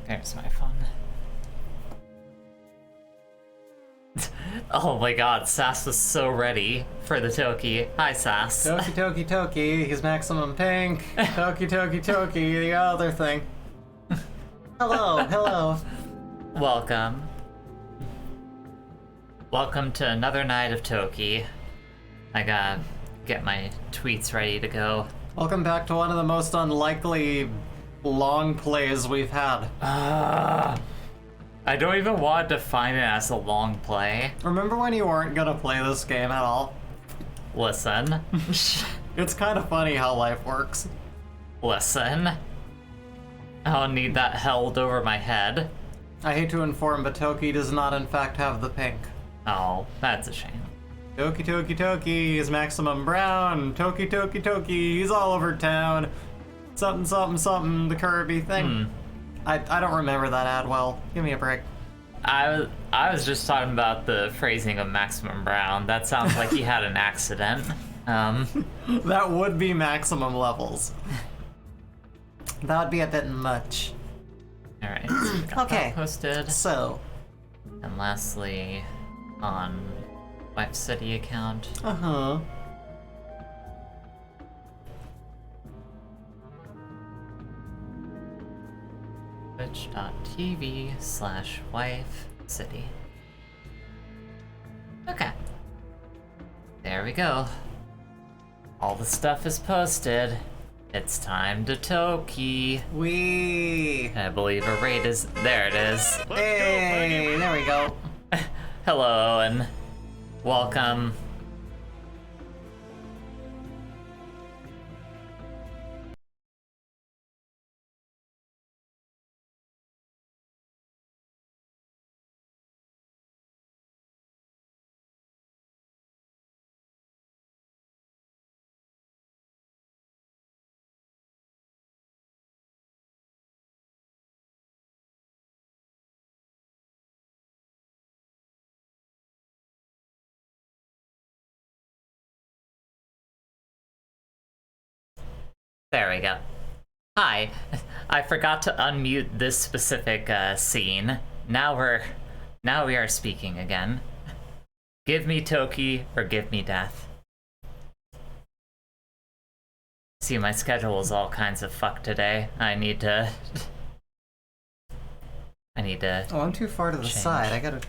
There's my phone. Oh my god, Sass was so ready for the Toki. Hi, Sass. Toki, Toki, Toki, he's maximum pink. Toki, Toki, Toki, the other thing. Hello, hello. Welcome. Welcome to another night of Toki. I gotta get my tweets ready to go. Welcome back to one of the most unlikely long plays we've had. I don't even want to define it as a long play. Remember when you weren't gonna play this game at all? Listen. It's kind of funny how life works. Listen. I don't need that held over my head. I hate to inform, but Toki does not in fact have the pink. Oh, that's a shame. Toki, Toki, Toki is maximum brown. Toki, Toki, Toki, he's all over town. Something, something, something, the Kirby thing. I don't remember that ad well. Give me a break. I was just talking about the phrasing of Maximum Brown. That sounds like he had an accident. That would be maximum levels. That would be a bit much. Alright, so got Okay. that posted. So, And lastly, on Wife City account. uh-huh. Twitch.tv/Wife City. Okay. There we go. All the stuff is posted. It's time to Toki. I believe a raid is... There it is. Hey, there we go. Hello and welcome. There we go. Hi, I forgot to unmute this specific scene. Now we are speaking again. Give me Toki or give me death. See, my schedule is all kinds of fucked today. I need to. Oh, I'm too far to the change. side. I gotta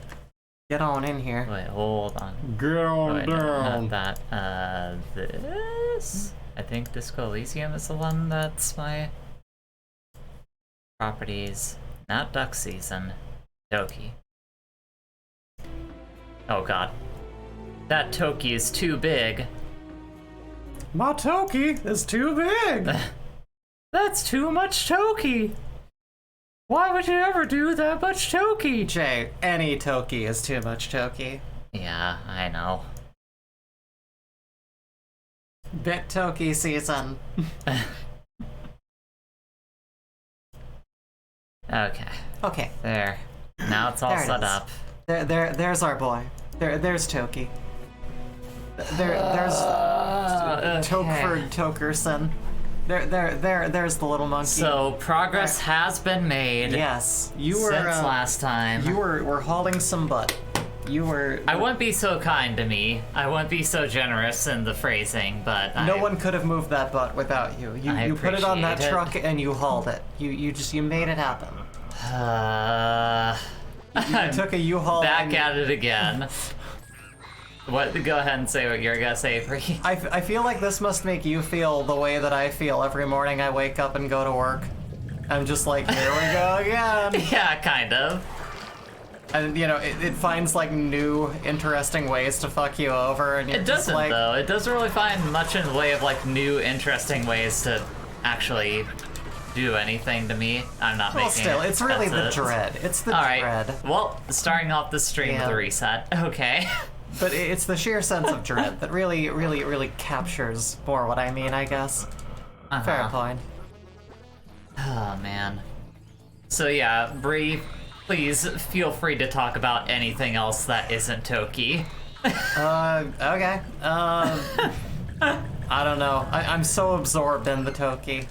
get on in here. Wait, hold on. Get on Wait, no, down. not that. This. I think Disco Elysium is the one that's my properties. Not duck season. Toki. Oh god. That Toki is too big. My Toki is too big. That's too much Toki! Why would you ever do that much Toki? Jay, any Toki is too much Toki. Yeah, I know. Bit Toki season. Okay. Okay, There. Now it's all There it set is. up. there's our boy. There's Toki. There's Tokeford Tokerson. There's the little monkey. So progress has been made. Yes, you were since last time. You were hauling some butt. You were. I wouldn't be so kind to me. I wouldn't be so generous in the phrasing, but No one could have moved that butt without you. You put it on that appreciate it. truck and you hauled it. You made it happen. You took a U-Haul. Back at it again. What? Go ahead and say what you're gonna say, Bree. I feel like this must make you feel the way that I feel every morning I wake up and go to work. I'm just like, here we go again. Yeah, kind of. And you know, it finds like new, interesting ways to fuck you over, and you're It just doesn't like, though. It doesn't really find much in the way of like new, interesting ways to actually do anything to me. I'm not well, making. still, it's really the expenses. dread. It's the All right. dread. Well, starting off the stream Yeah. with a reset. Okay. But it's the sheer sense of dread that really captures more what I mean, I guess. Fair point. Oh man. So yeah, Bree, please feel free to talk about anything else that isn't Toki. Okay. I don't know. I'm so absorbed in the Toki.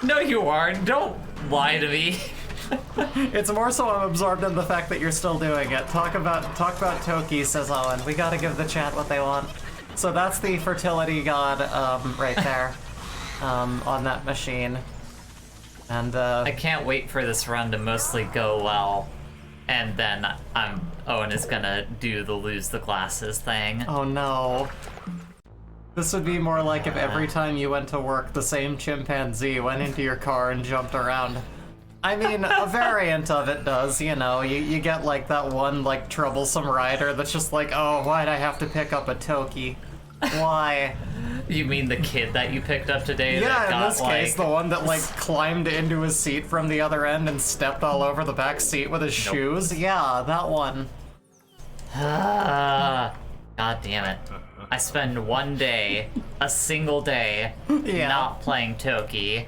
No, you aren't. Don't lie to me. It's more so I'm absorbed in the fact that you're still doing it. Talk about Toki, says Owen. We gotta give the chat what they want. So that's the fertility god right there on that machine. And I can't wait for this run to mostly go well. And then Owen is gonna do the lose the glasses thing. oh no. This would be more like if every time you went to work, the same chimpanzee went into your car and jumped around. I mean, a variant of it does, you know. You get like that one like troublesome rider that's just like, oh, why'd I have to pick up a Toki? Why? You mean the kid that you picked up today? Yeah, that in got, this case, the one that like climbed into his seat from the other end and stepped all over the back seat with his shoes. Yeah, that one. God damn it. I spend one day, a single day, Yeah. not playing Toki,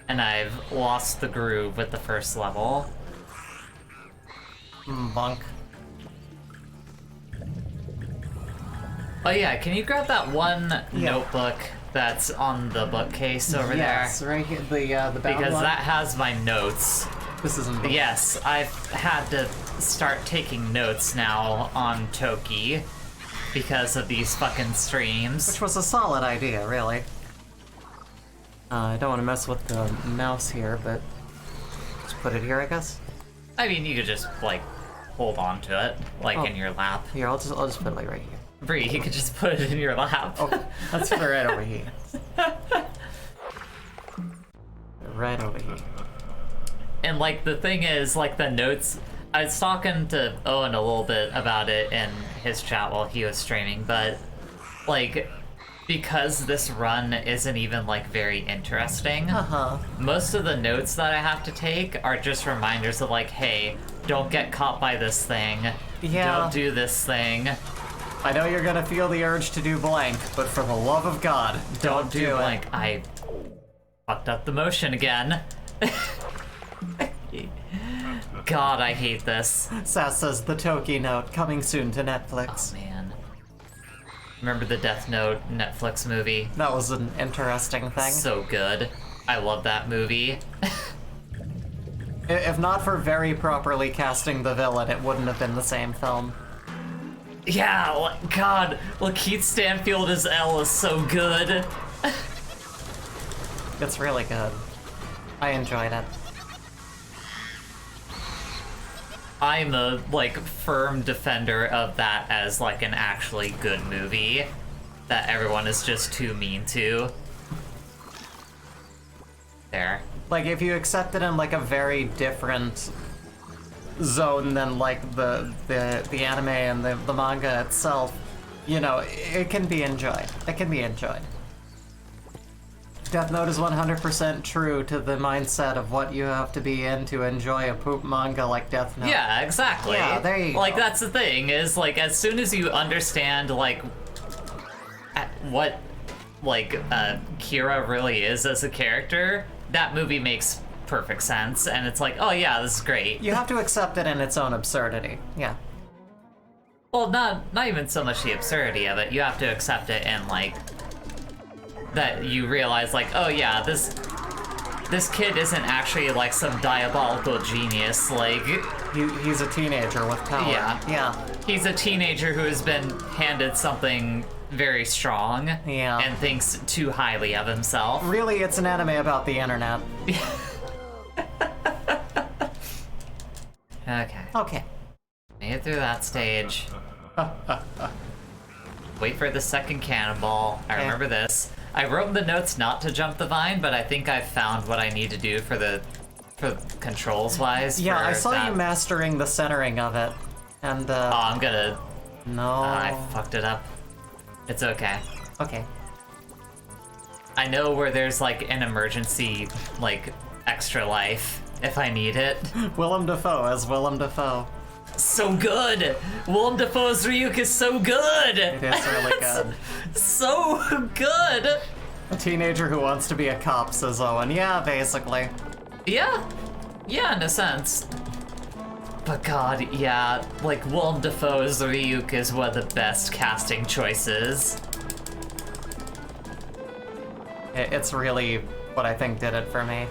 and I've lost the groove with the first level. Bunk. Oh yeah, can you grab that one notebook that's on the bookcase over Yes, there? right here, the bound Because one. that has my notes. This isn't the Yes, I've had to start taking notes now on Toki because of these fucking streams. Which was a solid idea, really. I don't want to mess with the mouse here, but just put it here, I guess. I mean, you could just, like, hold on to it, like, Oh. in your lap. Here, I'll just put it like right here. Bree, you could just put it in your lap. Oh, let's put it right over here. Right over here. And, like, the thing is, like, the notes... I was talking to Owen a little bit about it in his chat while he was streaming, but, like, because this run isn't even, like, very interesting, most of the notes that I have to take are just reminders of, like, hey, don't get caught by this thing. Yeah. Don't do this thing. I know you're gonna feel the urge to do blank, but for the love of God, don't do it. Like, I fucked up the motion again. God, I hate this. Sass says the Toki note coming soon to Netflix. Oh, man. Remember the Death Note Netflix movie? That was an interesting thing. So good. I love that movie. If not for very properly casting the villain, it wouldn't have been the same film. Yeah, God, Lakeith Stanfield as L is so good. It's really good. I enjoyed it. I'm a, like, firm defender of that as, like, an actually good movie that everyone is just too mean to. There. Like, if you accept it in, like, a very different zone than, like, the anime and the manga itself, you know, it can be enjoyed. It can be enjoyed. Death Note is 100% true to the mindset of what you have to be in to enjoy a poop manga like Death Note. Yeah, exactly. Yeah, there you Like, go. that's the thing, is, like, as soon as you understand, like, what, like, Kira really is as a character, that movie makes perfect sense, and it's like, oh yeah, this is great. You have to accept it in its own absurdity. Yeah. Well, not even so much the absurdity of it, you have to accept it in, like, that you realize, like, oh yeah, this kid isn't actually, like, some diabolical genius, like... He's a teenager with power. Yeah. Yeah. He's a teenager who has been handed something very strong Yeah. and thinks too highly of himself. Really, it's an anime about the internet. Okay. Okay. Made it through that stage. Wait for the second cannonball. I remember this. I wrote in the notes not to jump the vine, but I think I've found what I need to do for controls wise. Yeah, I saw that. you mastering the centering of it, and Oh, I'm gonna. no. I fucked it up. It's okay. Okay. I know where there's like an emergency, like extra life if I need it. Willem Dafoe as Willem Dafoe. So good. Willem Dafoe's Ryuk is so good. It is really good. So good. A teenager who wants to be a cop, says Owen. Yeah, basically. Yeah, in a sense. But God, yeah, like Willem Dafoe's Ryuk is one of the best casting choices. It's really what I think did it for me.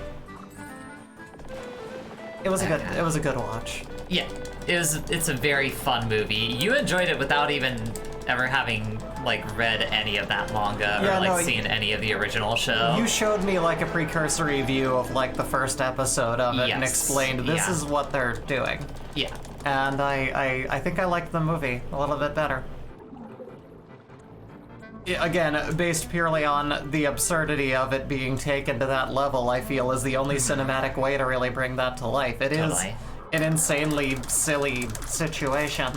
It was a good watch. Yeah, it's a very fun movie. You enjoyed it without even ever having like read any of that manga or like seen any of the original show. You showed me like a precursory view of like the first episode of it and explained this is what they're doing. Yeah. And I think I liked the movie a little bit better. Again, based purely on the absurdity of it being taken to that level, I feel is the only cinematic way to really bring that to life. It is an insanely silly situation.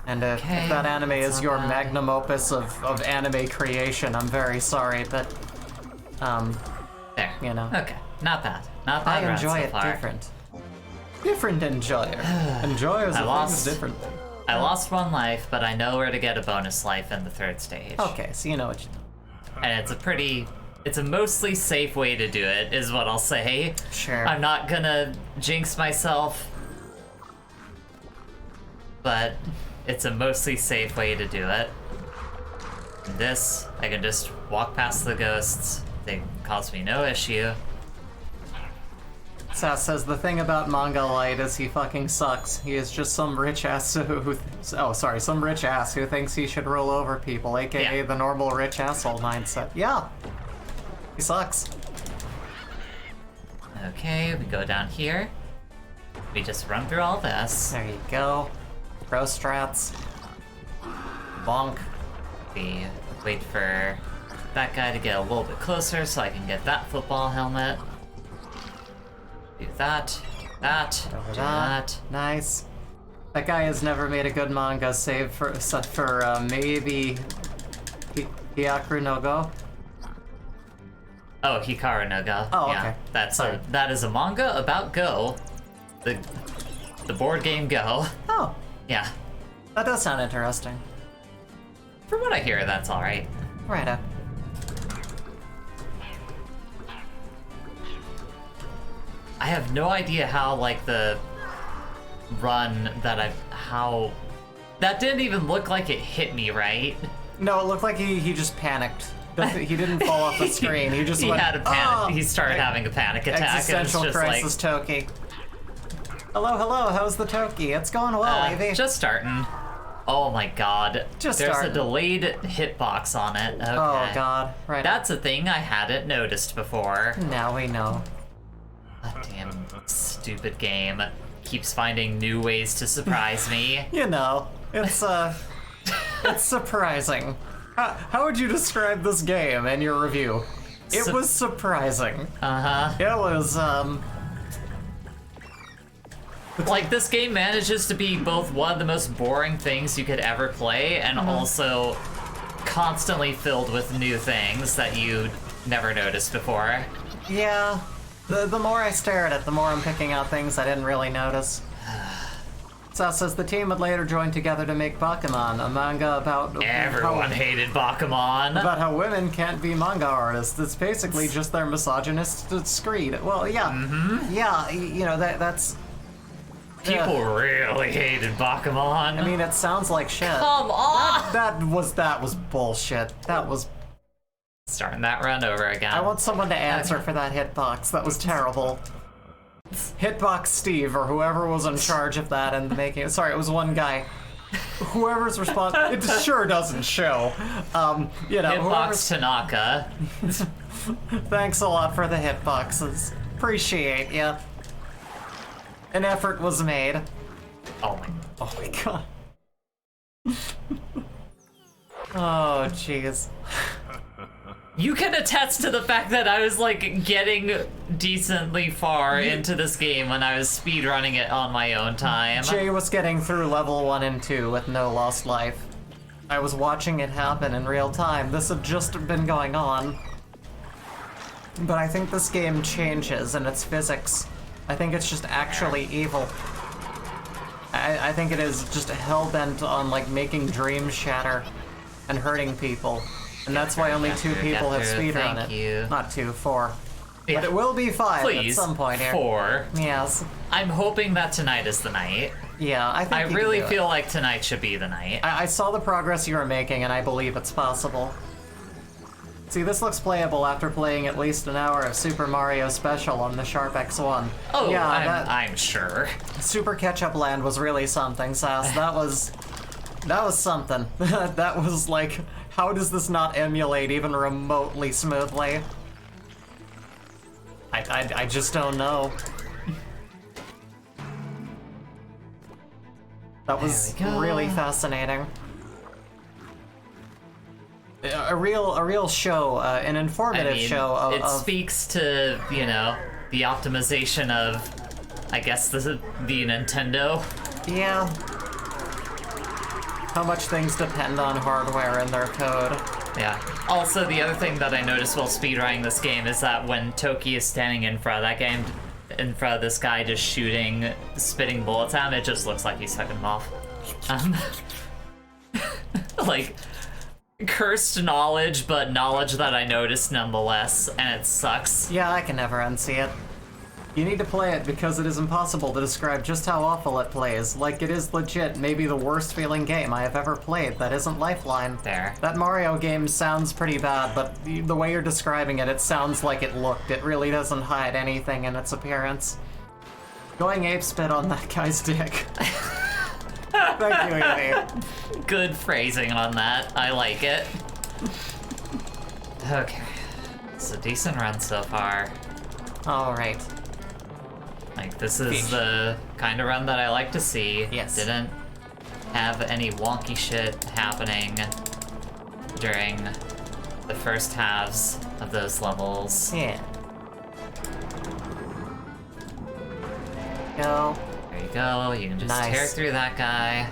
And if that anime is your magnum opus of anime creation, I'm very sorry, but, there. You know. Okay, not bad. Not bad. I enjoy so it far. different. Different enjoyer. Enjoyers of things different. I lost one life, but I know where to get a bonus life in the third stage. Okay, so you know what you do. And it's a mostly safe way to do it, is what I'll say. Sure. I'm not gonna jinx myself, but it's a mostly safe way to do it. And this, I can just walk past the ghosts. They cause me no issue. Sass says the thing about Manga Light is he fucking sucks. He is just some rich ass some rich ass who thinks he should roll over people, aka the normal rich asshole mindset. Yeah, he sucks. Okay, we go down here. We just run through all this. There you go. Pro strats. Bonk. We wait for that guy to get a little bit closer so I can get that football helmet. Do that, do that. Nice. That guy has never made a good manga save for maybe Hikaru no Go. Oh, Hikaru no Go. Oh, yeah, okay. That is a manga about Go, the board game Go. Oh, Yeah. that does sound interesting. From what I hear, that's all right. Righto. I have no idea how, like, the run that that didn't even look like it hit me, right? No, it looked like he just panicked. He didn't fall off the screen. He just had a panic. He started having a panic attack. Existential and it was just crisis, Toki. Hello, how's the Toki? It's going well, Evie. Just starting. Oh my god. There's a delayed hitbox on it. Okay. Oh god. Right. That's a thing I hadn't noticed before. Now we know. Damn stupid game. Keeps finding new ways to surprise me. You know, it's it's surprising. How would you describe this game in your review? It was surprising. Uh-huh. It was, Like, this game manages to be both one of the most boring things you could ever play and also constantly filled with new things that you never noticed before. Yeah. The more I stare at it, the more I'm picking out things I didn't really notice. Sas says the team would later join together to make Bakuman, a manga about Everyone hated Bakuman. About how women can't be manga artists. It's basically just their misogynist screed. Well, yeah, yeah, you know that's. People really hated Bakuman. I mean, it sounds like shit. Come on. That was bullshit. That was. Starting that run over again. I want someone to answer for that hitbox. That was terrible. Hitbox Steve, or whoever was in charge of that and making it. Sorry, it was one guy. Whoever's responsible. It sure doesn't show. You know, Hitbox Tanaka. Thanks a lot for the hitboxes. Appreciate ya. An effort was made. Oh my god. Oh jeez. You can attest to the fact that I was like getting decently far into this game when I was speedrunning it on my own time. Jay was getting through level 1 and 2 with no lost life. I was watching it happen in real time. This had just been going on. But I think this game changes in its physics. I think it's just actually evil. I think it is just hell-bent on like making dreams shatter and hurting people. And that's why only 2 people have speedrun it. Not 2, 4. Yeah. But it will be 5 at some point here. 4. Yes. I'm hoping that tonight is the night. Yeah, I think I really feel like tonight should be the night. I saw the progress you were making, and I believe it's possible. See, this looks playable after playing at least an hour of Super Mario Special on the Sharp X1. Oh, yeah, I'm sure. Super Ketchup Land was really something, Sass. That was something. That was like, how does this not emulate even remotely smoothly? I just don't know. That was really fascinating. A real show, an informative show of... It speaks to, you know, the optimization of, I guess, the Nintendo. Yeah. How much things depend on hardware and their code. Yeah. Also, the other thing that I noticed while speedrunning this game is that when Toki is standing in front of that game, in front of this guy just spitting bullets at him, it just looks like he's sucking him off. Like... Cursed knowledge, but knowledge that I noticed nonetheless, and it sucks. Yeah, I can never unsee it. You need to play it because it is impossible to describe just how awful it plays. Like, it is legit maybe the worst feeling game I have ever played that isn't Lifeline. There. That Mario game sounds pretty bad, but the way you're describing it, it sounds like it looked. It really doesn't hide anything in its appearance. Going ape-spit on that guy's dick. Thank you, Evie. Good phrasing on that. I like it. Okay. It's a decent run so far. Alright. Like, this is the kind of run that I like to see. Yes. Didn't have any wonky shit happening during the first halves of those levels. Yeah. Go. There you go, you can just tear through that guy.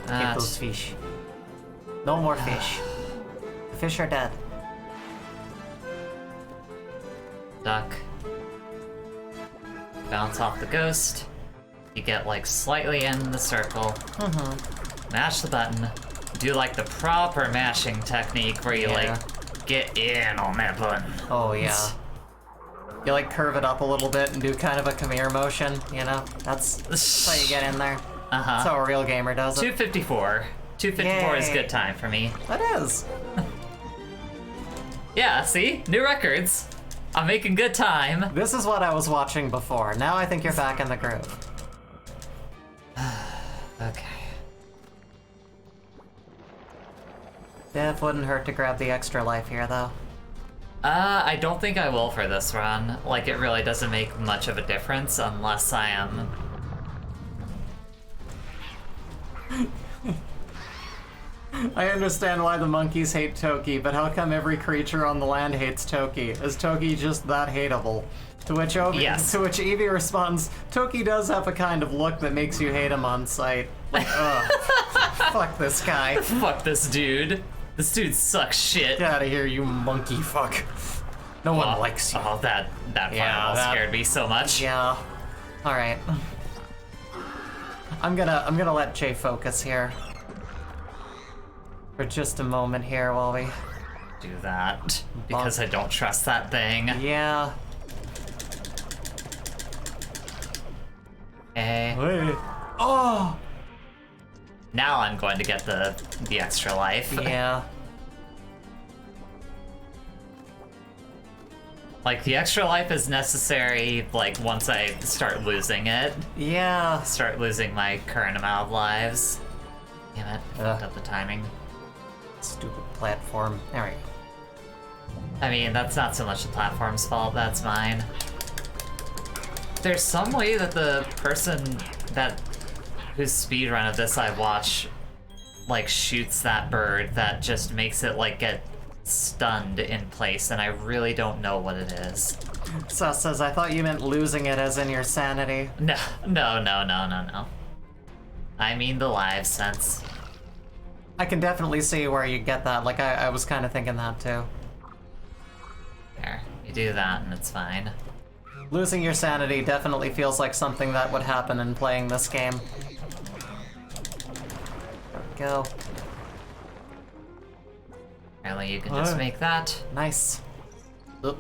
Get those fish. No more fish. The fish are dead. Duck. Bounce off the ghost. You get like slightly in the circle. Mash the button. Do like the proper mashing technique where you like get in on that button. Oh yeah. You like curve it up a little bit and do kind of a come here motion, you know? That's how you get in there. That's how a real gamer does it. 254. 254 is good time for me. That is. Yeah, see? New records. I'm making good time. This is what I was watching before. Now I think you're back in the groove. Okay. It wouldn't hurt to grab the extra life here, though. I don't think I will for this run. Like, it really doesn't make much of a difference unless I am... I understand why the monkeys hate Toki, but how come every creature on the land hates Toki? Is Toki just that hateable? To which Eevee responds, Toki does have a kind of look that makes you hate him on sight. Like, ugh. Fuck this guy. Fuck this dude. This dude sucks shit. Get out of here, you monkey fuck. No one likes you. Oh, that fireball scared me so much. Yeah. Alright. I'm gonna let Jay focus here. For just a moment here while we... do that. Because I don't trust that thing. Yeah. Okay. Wait. Oh! Now I'm going to get the extra life. Yeah. Like, the extra life is necessary, like, once I start losing it. Yeah. Start losing my current amount of lives. Damn it, I fucked up the timing. Stupid platform. There we go. I mean, that's not so much the platform's fault, that's mine. There's some way that the person whose speedrun of this I watch, like, shoots that bird that just makes it, like, get stunned in place, and I really don't know what it is. Sus says, I thought you meant losing it as in your sanity. No. I mean the live sense. I can definitely see where you get that. Like, I was kind of thinking that, too. There, you do that and it's fine. Losing your sanity definitely feels like something that would happen in playing this game. There we go. Apparently you can just make that. Nice. Oop.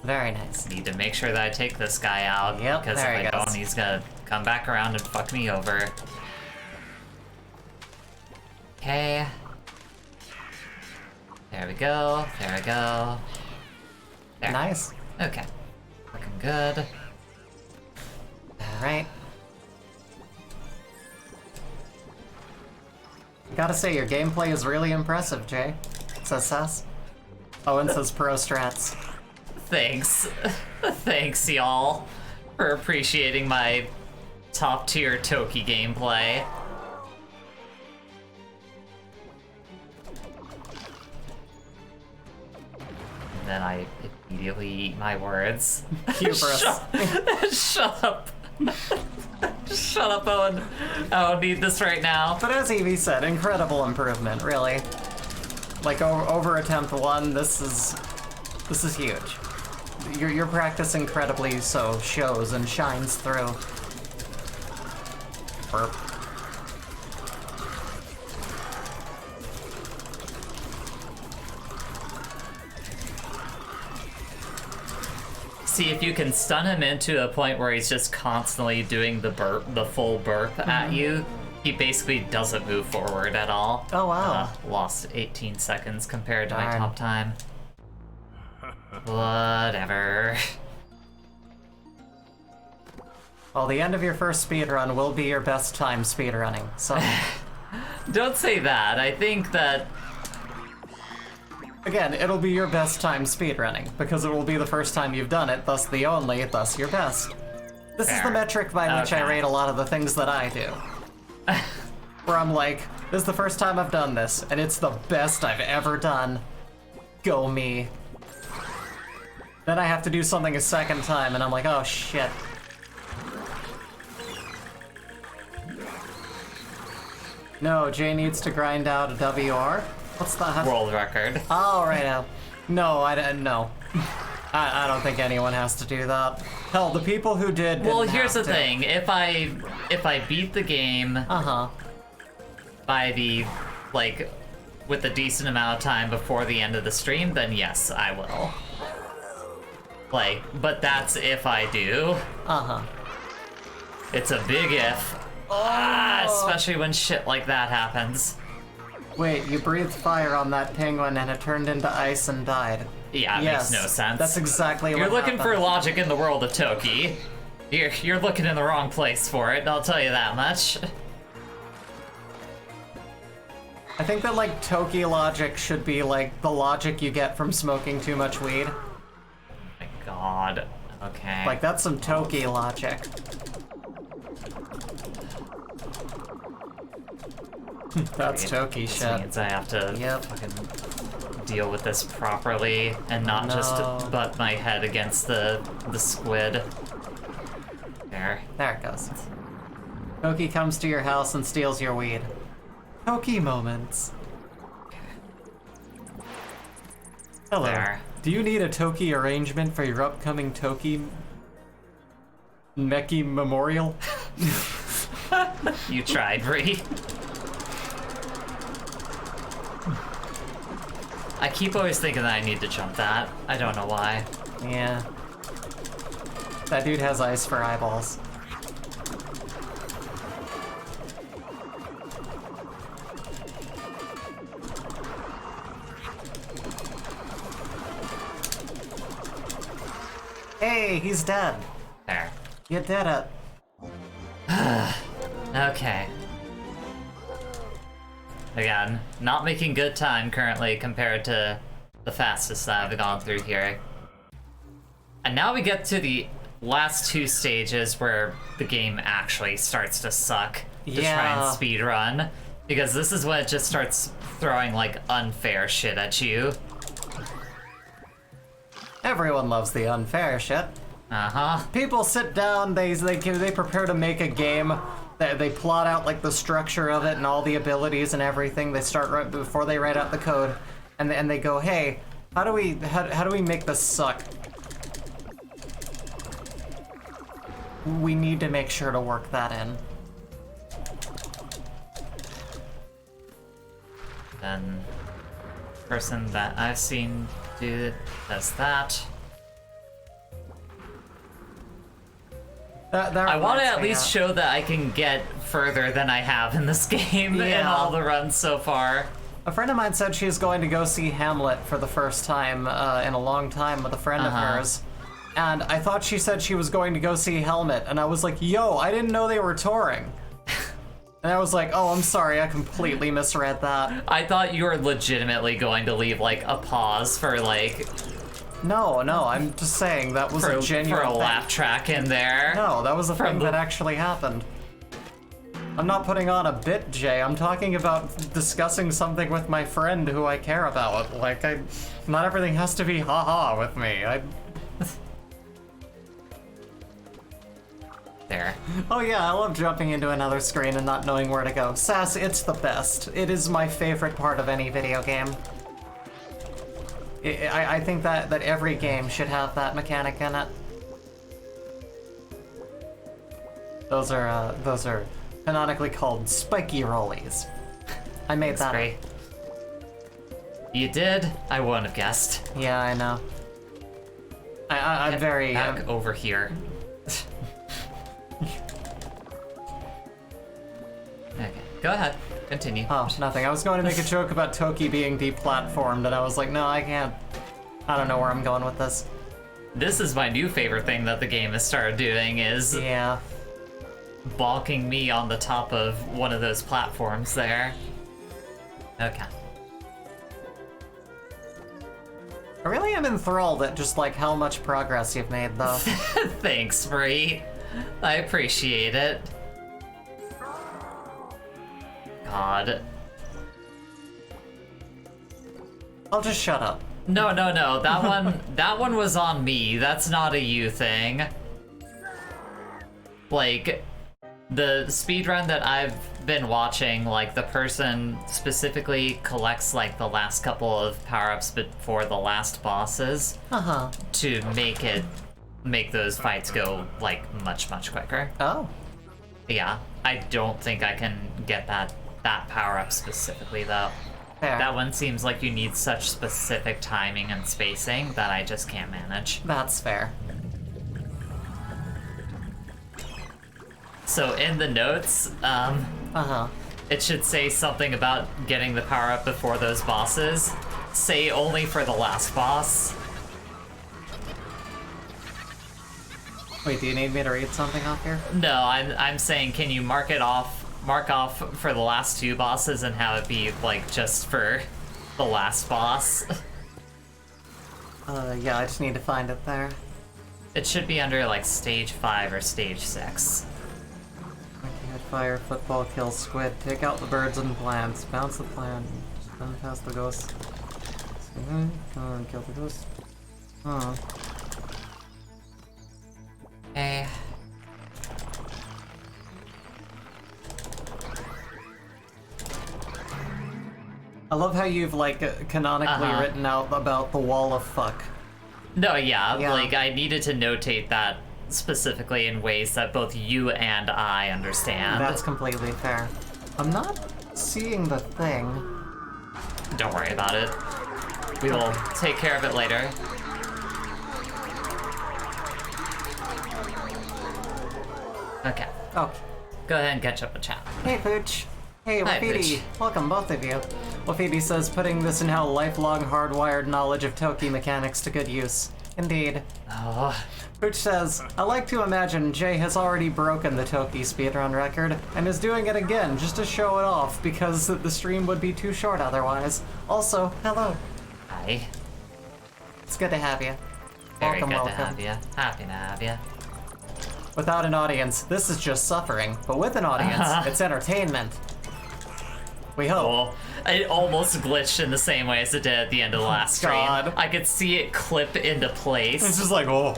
Very nice. Need to make sure that I take this guy out. Yep, because there if he I goes. don't, he's gonna come back around and fuck me over. Okay. There we go. There we go. There. Nice. Okay. Looking good. Alright. Gotta say, your gameplay is really impressive, Jay. Says Sass. Owen says pro strats. Thanks. Thanks, y'all, for appreciating my top-tier Toki gameplay. And then I immediately eat my words. Hubris. Shut up. Shut up, Owen. I don't need this right now. But as Evie said, incredible improvement, really. Like over attempt 1, this is huge. Your practice incredibly so shows and shines through. Burp. See, if you can stun him into a point where he's just constantly doing the full burp at you, he basically doesn't move forward at all. Oh, wow. Lost 18 seconds compared to my Darn. top time. Whatever. Well, the end of your first speedrun will be your best time speedrunning, so... Don't say that. I think that... Again, it'll be your best time speedrunning, because it will be the first time you've done it, thus the only, thus your best. This is the Fair. metric by which I Okay. rate a lot of the things that I do. Where I'm like, this is the first time I've done this, and it's the best I've ever done. Go me. Then I have to do something a second time, and I'm like, oh shit. No, Jay needs to grind out a WR? What's that? World record. Oh, right now. No, I didn't know. I don't think anyone has to do that. Hell, the people who did. Well, didn't here's the have to. thing. If I beat the game Uh-huh. by the, like, with a decent amount of time before the end of the stream, then yes, I will. Like, but that's if I do. Uh-huh. It's a big if. Especially when shit like that happens. Wait, you breathed fire on that penguin and it turned into ice and died. Yeah, it Yes, makes no sense. that's exactly You're what looking for happened. logic in the world of Toki. You're looking in the wrong place for it, I'll tell you that much. I think that, like, Toki logic should be, like, the logic you get from smoking too much weed. My god. Okay. Like, that's some Toki logic. That's Toki This shit. means I have to Yep. fucking deal with this properly and not just No. butt my head against the squid. There. There it goes. Toki comes to your house and steals your weed. Toki moments. Hello. There. Do you need a Toki arrangement for your upcoming Toki Meki Memorial? You tried, Bree. I keep always thinking that I need to jump that. I don't know why. Yeah. That dude has ice for eyeballs. Hey, he's dead. There. You did it. Okay. Again, not making good time currently compared to the fastest that I've gone through here. And now we get to the last two stages where the game actually starts to suck to try Yeah. and speed run. Because this is when it just starts throwing like unfair shit at you. Everyone loves the unfair shit. Uh-huh. People sit down, they prepare to make a game. They plot out like the structure of it and all the abilities and everything. They start right before they write out the code, and they go, "Hey, how do we make this suck? We need to make sure to work that in." Then person that I've seen do does that. I want to reminds at me least of- show that I can get further than I have in this game in Yeah. all the runs so far. A friend of mine said she's going to go see Hamlet for the first time in a long time with a friend of hers. And I thought she said she was going to go see Helmet, and I was like, yo, I didn't know they were touring. And I was like, oh, I'm sorry, I completely misread that. I thought you were legitimately going to leave like a pause for like No, I'm just saying that was a genuine for a thing. laugh track in there. No, that was a thing the- that actually happened. I'm not putting on a bit, Jay. I'm talking about discussing something with my friend who I care about. Like, not everything has to be haha with me. There. Oh yeah, I love jumping into another screen and not knowing where to go. Sass, it's the best. It is my favorite part of any video game. I think that every game should have that mechanic in it. Those are canonically called spiky rollies. I made that. Great. You did? I wouldn't have guessed. Yeah, I know. I'm very... Back over here. Okay, go ahead. Continue. Oh, nothing. I was going to make a joke about Toki being deplatformed, and I was like, no, I can't. I don't know where I'm going with this. This is my new favorite thing that the game has started doing is Yeah. balking me on the top of one of those platforms there. Okay. I really am enthralled at just, like, how much progress you've made, though. Thanks, Bree. I appreciate it. God. I'll just shut up. No. That one was on me. That's not a you thing. Like, the speedrun that I've been watching, like, the person specifically collects, like, the last couple of power-ups before the last bosses Uh-huh. to make those fights go, like, much quicker. Oh. Yeah, I don't think I can get that power-up specifically, though. Fair. That one seems like you need such specific timing and spacing that I just can't manage. That's fair. So in the notes, Uh-huh. it should say something about getting the power-up before those bosses. Say only for the last boss. Wait, do you need me to read something off here? No, I'm saying can you mark off for the last two bosses and have it be like just for the last boss? Yeah, I just need to find it there. It should be under like stage 5 or stage 6. Hit fire, football, kill squid, take out the birds and plants, bounce the plant, run past the ghost. Kill the ghost. Huh. Hey. I love how you've, like, canonically written out about the wall of fuck. No, yeah, Yeah. like I needed to notate that specifically in ways that both you and I understand. That's completely fair. I'm not seeing the thing. Don't worry about it. We will take care of it later. Okay. Oh, Go ahead and catch up with chat. hey Pooch. Hey Hi, Wafidi. Pooch. Welcome, both of you. Wafidi says, putting this in how lifelong hardwired knowledge of Toki mechanics to good use. Indeed. Oh, Pooch says, I like to imagine Jay has already broken the Toki speedrun record and is doing it again just to show it off because the stream would be too short otherwise. Also, hello. hi. It's good to have you. Very Welcome, good welcome. to have you. Happy to have you. Without an audience, this is just suffering, but with an audience, it's entertainment. We hope. Cool. It almost glitched in the same way as it did at the end of the last stream. God. I could see it clip into place. It's just like, oh.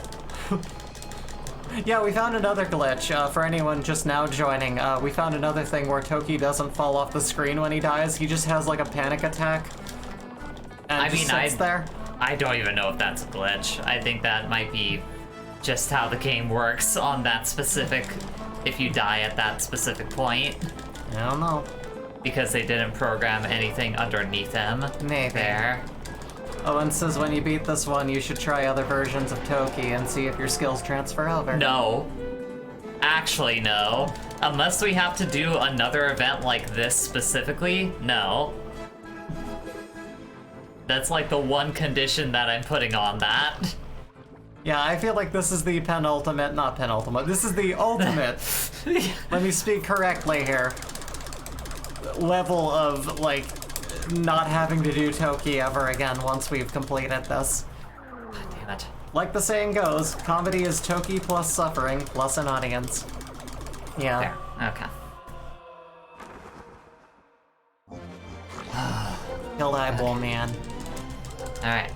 Yeah, we found another glitch. For anyone just now joining, we found another thing where Toki doesn't fall off the screen when he dies. He just has like a panic attack. And I just mean, sits there. I don't even know if that's a glitch. I think that might be just how the game works on that specific, if you die at that specific point, I don't know. because they didn't program anything underneath him. Maybe. There. Owen says when you beat this one, you should try other versions of Toki and see if your skills transfer over. No. Actually, no. Unless we have to do another event like this specifically, no. That's like the one condition that I'm putting on that. Yeah, I feel like this is the penultimate, not penultimate, this is the ultimate, let me speak correctly here, level of, like, not having to do Toki ever again once we've completed this. God damn it. Like the saying goes, comedy is Toki plus suffering plus an audience. Yeah. There. Okay. Kill eyeball man. Alright.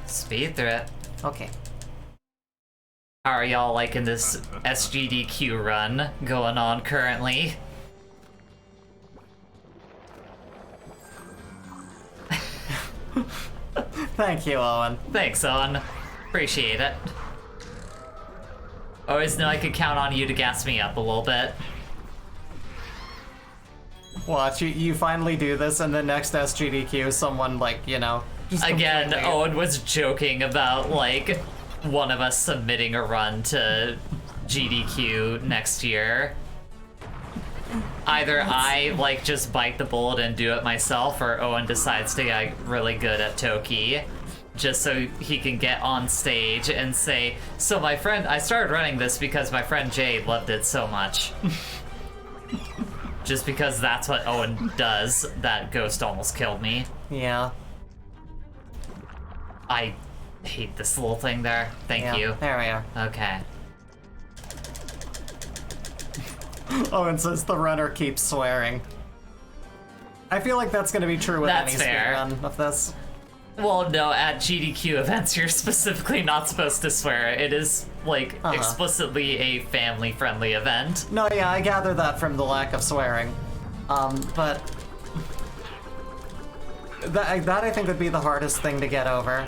Speed through it. Okay. How are y'all liking this SGDQ run going on currently? Thank you, Owen. Thanks, Eoghan. Appreciate it. Always know I could count on you to gas me up a little bit. Watch, you finally do this, and the next SGDQ, someone, like, you know, just Again, completely- Owen was joking about, like, one of us submitting a run to GDQ next year. Either I, like, just bite the bullet and do it myself, or Owen decides to get really good at Toki, just so he can get on stage and say, so my friend, I started running this because my friend Jay loved it so much. Just because that's what Owen does, that ghost almost killed me. Yeah. I hate this little thing there. Thank you. There we are. Okay. Owen says the runner keeps swearing. I feel like that's gonna be true with That's any fair. speedrun of this. Well, no, at GDQ events, you're specifically not supposed to swear. It is, like, explicitly a family-friendly event. No, yeah, I gather that from the lack of swearing. But that I think would be the hardest thing to get over.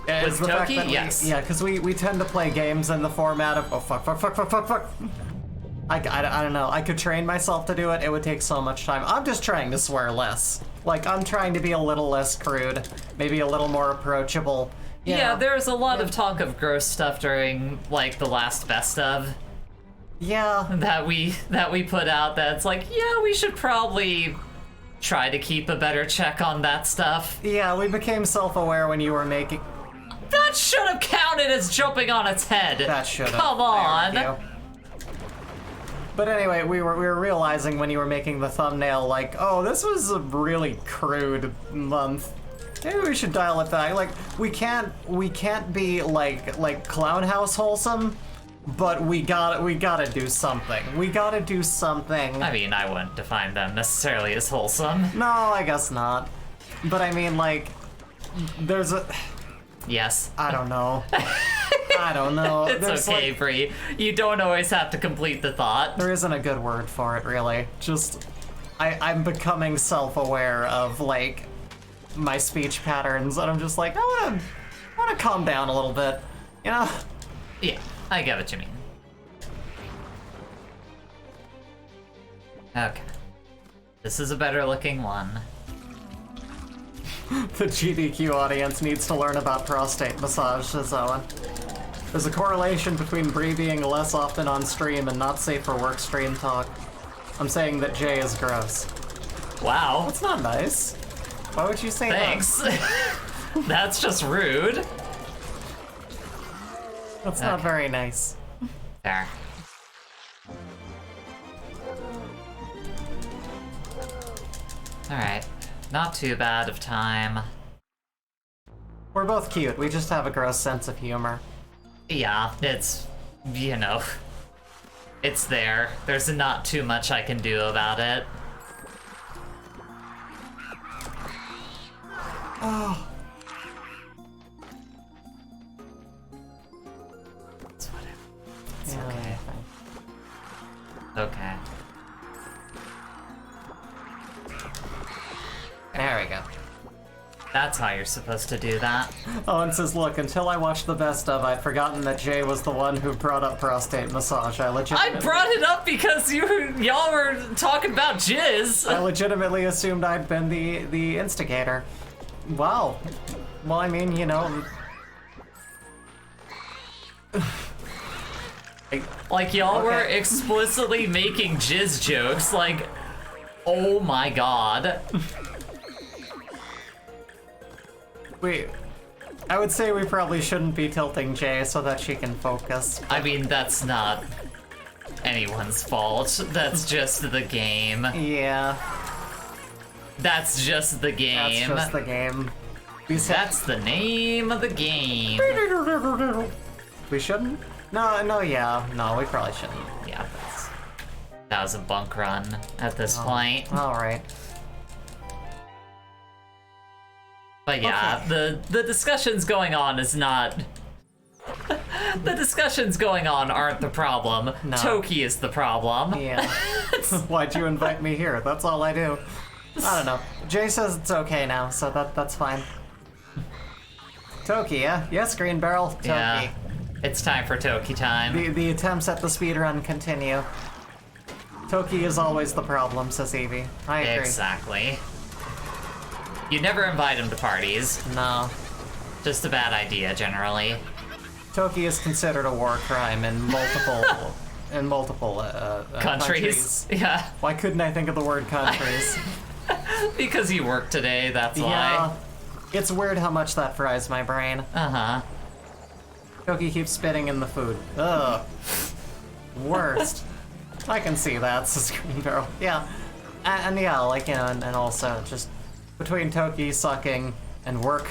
With the fact Toki? that Yes. Yeah, because we tend to play games in the format of, oh, fuck. I don't know. I could train myself to do it. It would take so much time. I'm just trying to swear less. Like, I'm trying to be a little less crude, maybe a little more approachable. You Yeah, know? there's a lot of talk of gross stuff during, like, the last best of Yeah. that we put out that's like, yeah, we should probably try to keep a better check on that stuff. Yeah, we became self-aware when you were making... That should have counted as jumping on its head. That should have. Come I on. argue. But anyway, we were realizing when you were making the thumbnail, like, oh, this was a really crude month. Maybe we should dial it back. Like, we can't be like Clown House wholesome, but we gotta do something. We gotta do something. I mean, I wouldn't define them necessarily as wholesome. No, I guess not. But I mean, like, there's a... Yes. I don't know. I don't know. It's There's, okay, like, Bree. You don't always have to complete the thought. there isn't a good word for it, really. Just, I'm becoming self-aware of, like, my speech patterns, and I'm just like, I wanna calm down a little bit, you know? Yeah, I get what you mean. Okay. This is a better looking one. The GDQ audience needs to learn about prostate massage, says Owen. There's a correlation between Bree being less often on stream and not safe for work stream talk. I'm saying that Jay is gross. Wow. That's not nice. Why would you say Thanks. that? That's just rude. That's not Okay. very nice. There. Alright. Not too bad of time. We're both cute, we just have a gross sense of humor. Yeah, it's, you know, it's there. There's not too much I can do about it. Oh. It's whatever. It's Yeah, okay. Okay. There we go. That's how you're supposed to do that. Owen says, look, until I watched the best of, I'd forgotten that Jay was the one who brought up prostate massage. I I brought it up because y'all were talking about jizz. I legitimately assumed I'd been the instigator. Wow. Well, I mean, you know... Like, y'all were Okay. explicitly making jizz jokes, like, oh my god. I would say we probably shouldn't be tilting Jay so that she can focus. I mean, that's not anyone's fault. That's just the game. Yeah, That's just the game. that's just the game. That's the name of the game. We shouldn't? No, we probably shouldn't. Yeah, that was a bunk run at this point. Alright. But yeah, the discussions going on is not... The discussions going on aren't the problem. No. Toki is the problem. Yeah. Why'd you invite me here? That's all I do. I don't know. Jay says it's okay now, so that's fine. Toki, yeah? Yes, Green Barrel. Toki. Yeah, it's time for Toki time. The attempts at the speedrun continue. Toki is always the problem, says Evie. I agree. Exactly. You never invite him to parties. No. Just a bad idea, generally. Toki is considered a war crime in multiple Countries. Yeah. Why couldn't I think of the word countries? Because you work today, that's Yeah. why. It's weird how much that fries my brain. Uh-huh. Toki keeps spitting in the food. Ugh. Worst. I can see that, says Green Barrel. Yeah. And yeah, like, you know, and also just between Toki sucking and work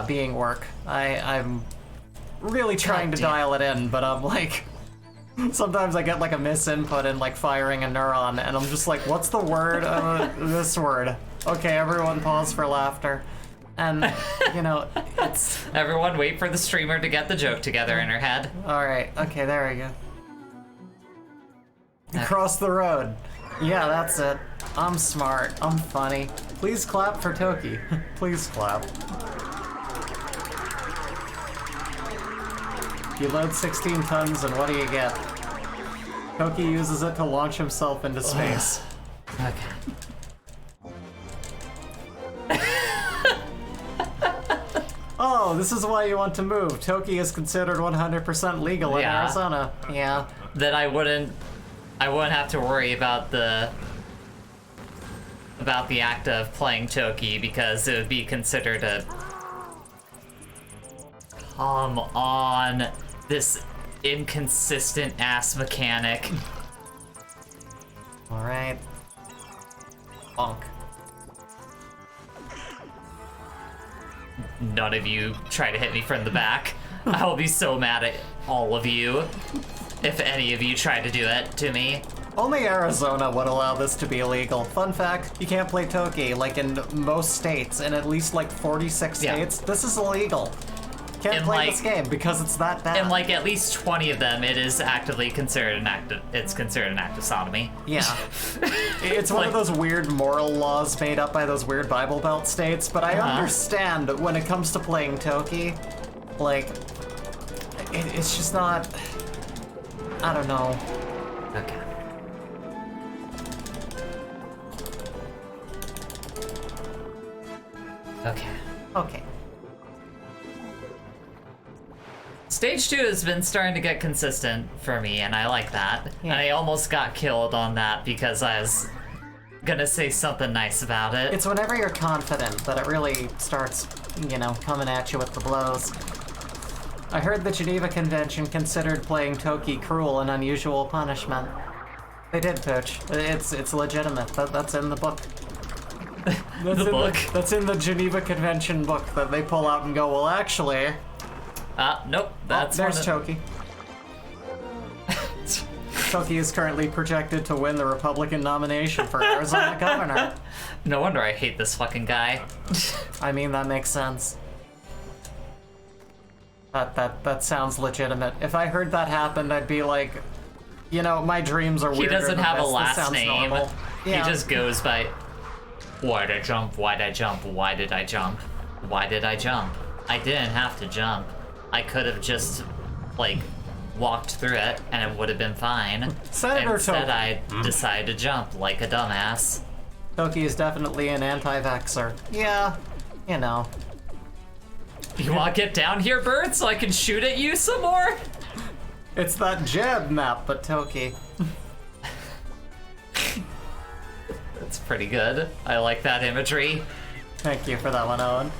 being work, I'm really trying to dial it in, but I'm like, sometimes I get like a misinput in like firing a neuron, and I'm just like, what's the word? This word. Okay, everyone pause for laughter. And, you know, it's... Everyone wait for the streamer to get the joke together in her head. Alright, okay, there we go. Cross the road. Yeah, that's it. I'm smart. I'm funny. Please clap for Toki. Please clap. You load 16 tons, and what do you get? Toki uses it to launch himself into space. Okay. Oh, this is why you want to move. Toki is considered 100% legal in Yeah. Arizona. Yeah. Then I wouldn't have to worry about the act of playing Toki, because it would be considered a... Come on, this inconsistent ass mechanic. Alright. Bonk. None of you try to hit me from the back. I'll be so mad at all of you if any of you try to do it to me. Only Arizona would allow this to be illegal. Fun fact, you can't play Toki, like in most states, in at least like 46 Yeah. states. This is illegal. Can't In, play like- this game because it's that bad. In like at least 20 of them, it is actively considered an act of sodomy. Yeah. It's one of Like- those weird moral laws made up by those weird Bible Belt states, but I understand when it comes to playing Toki, like, it's just not... I don't know. Okay. Okay. Okay. Stage 2 has been starting to get consistent for me, and I like that. Yeah. And I almost got killed on that because I was gonna say something nice about it. It's whenever you're confident that it really starts, you know, coming at you with the blows. I heard the Geneva Convention considered playing Toki cruel and unusual punishment. They did, Pooch. It's legitimate. That's in the book. That's The book? That's in the Geneva Convention book that they pull out and go, well, actually... Nope. That's there's one of- Toki. Toki is currently projected to win the Republican nomination for Arizona governor. No wonder I hate this fucking guy. I mean, that makes sense. That sounds legitimate. If I heard that happened, I'd be like, you know, my dreams are He weirder doesn't than have a this. This last sounds name. normal. Yeah. He just goes by, why'd I jump? Why'd I jump? Why did I jump? Why did I jump? I didn't have to jump. I could have just, like, walked through it and it would have been fine. Senator Instead, Toki. I decided to jump like a dumbass. Toki is definitely an anti-vaxxer. Yeah, you know. You want to get down here, bird, so I can shoot at you some more? It's that Jeb map, but Toki. That's pretty good. I like that imagery. Thank you for that one, Owen.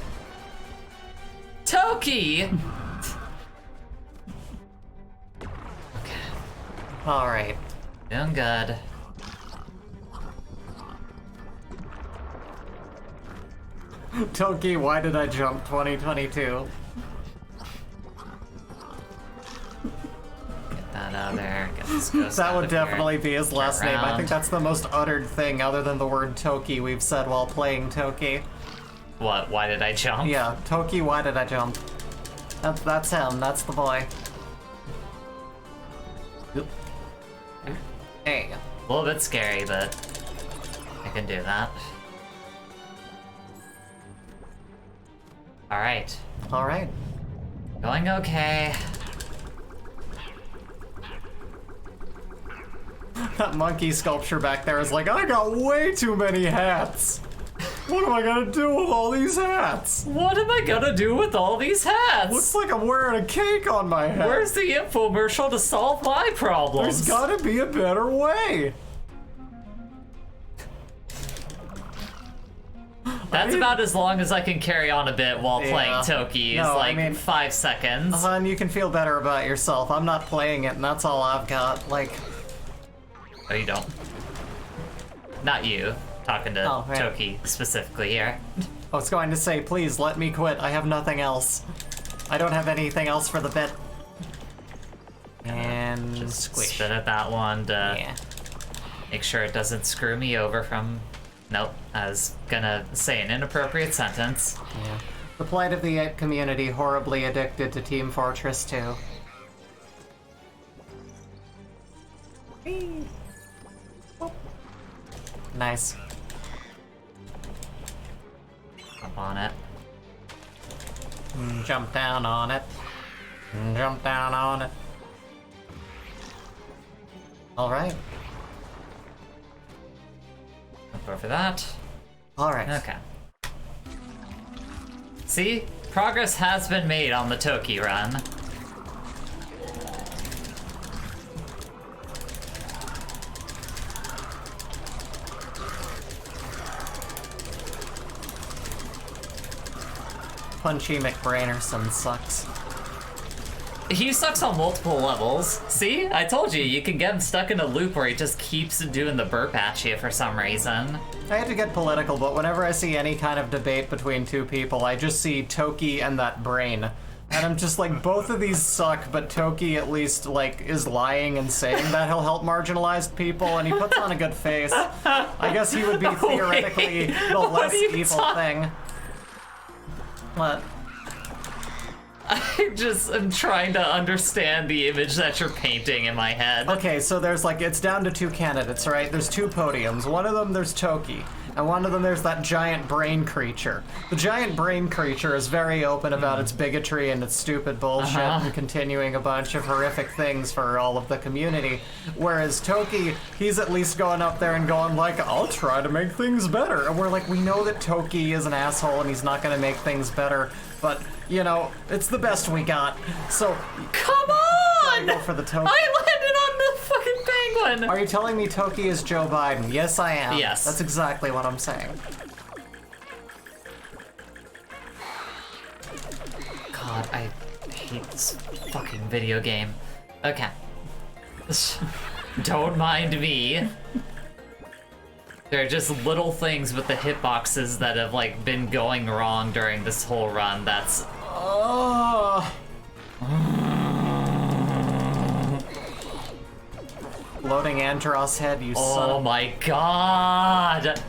Toki! Alright. Doing good. Toki, why did I jump 2022? Get that out of there. Get this ghost That out would of here. definitely be his last Turn name. I around. think that's the most uttered thing other than the word Toki we've said while playing Toki. What? Why did I jump? Yeah, Toki, why did I jump? That's him, that's the boy. Hey. A little bit scary, but I can do that. Alright. Alright. Going okay. That monkey sculpture back there is like, I got way too many hats. What am I gonna do with all these hats? What am I gonna do with all these hats? Looks like I'm wearing a cake on my head. Where's the infomercial to solve my problems? There's gotta be a better way. That's about as long as I can carry on a bit while Yeah. playing Toki. Is No, I like mean- 5 seconds. Hon, you can feel better about yourself. I'm not playing it, and that's all I've got. Like, Oh, you don't. Not you. Talking to Oh, right. Toki specifically here. I was going to say, please let me quit. I have nothing else. I don't have anything else for the bit. And Just squish. spin at that one to Yeah. make sure it doesn't screw me over from... Nope, I was gonna say an inappropriate sentence. Yeah. The plight of the ape community horribly addicted to Team Fortress 2. Nice. Up on it. Jump down on it. Jump down on it. Alright. Up over that. Alright. Okay. See? Progress has been made on the Toki run. Punchy McBrainerson sucks. He sucks on multiple levels. See? I told you, you can get him stuck in a loop where he just keeps doing the burp at you for some reason. I hate to get political, but whenever I see any kind of debate between two people, I just see Toki and that brain. And I'm just like, both of these suck, but Toki at least, like, is lying and saying that he'll help marginalized people, and he puts on a good face. I guess he would be theoretically the What less are you evil thing. What? I just am trying to understand the image that you're painting in my head. Okay, so there's like, it's down to two candidates, right? There's two podiums. One of them, there's Toki. And one of them, there's that giant brain creature. The giant brain creature is very open about its bigotry and its stupid bullshit and continuing a bunch of horrific things for all of the community. Whereas Toki, he's at least going up there and going like, I'll try to make things better. And we're like, we know that Toki is an asshole and he's not gonna make things better, but, you know, it's the best we got. So, Come on! go for the Toki. I landed on the fucking penguin! Are you telling me Toki is Joe Biden? Yes, I am. Yes. That's exactly what I'm saying. God, I hate this fucking video game. Okay. Don't mind me. There are just little things with the hitboxes that have, like, been going wrong during this whole run that's... Oh. Loading Andros head, you son Oh of... my god!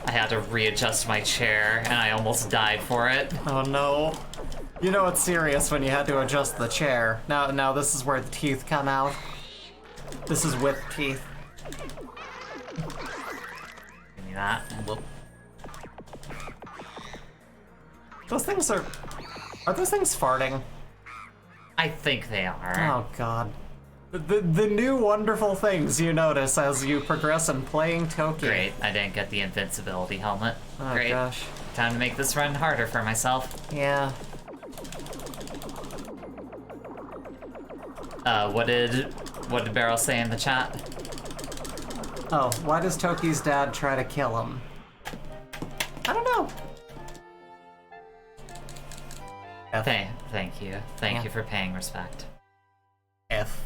I had to readjust my chair, and I almost died for it. Oh no. You know it's serious when you had to adjust the chair. Now this is where the teeth come out. This is with teeth. Give me that. Whoop. Those things are those things farting? I think they are. Oh god. The new wonderful things you notice as you progress in playing Toki. Great, I didn't get the invincibility helmet. Oh Great. gosh. Time to make this run harder for myself. Yeah. What did Beryl say in the chat? Oh, why does Toki's dad try to kill him? I don't know. Thank you. Thank you for paying respect. F.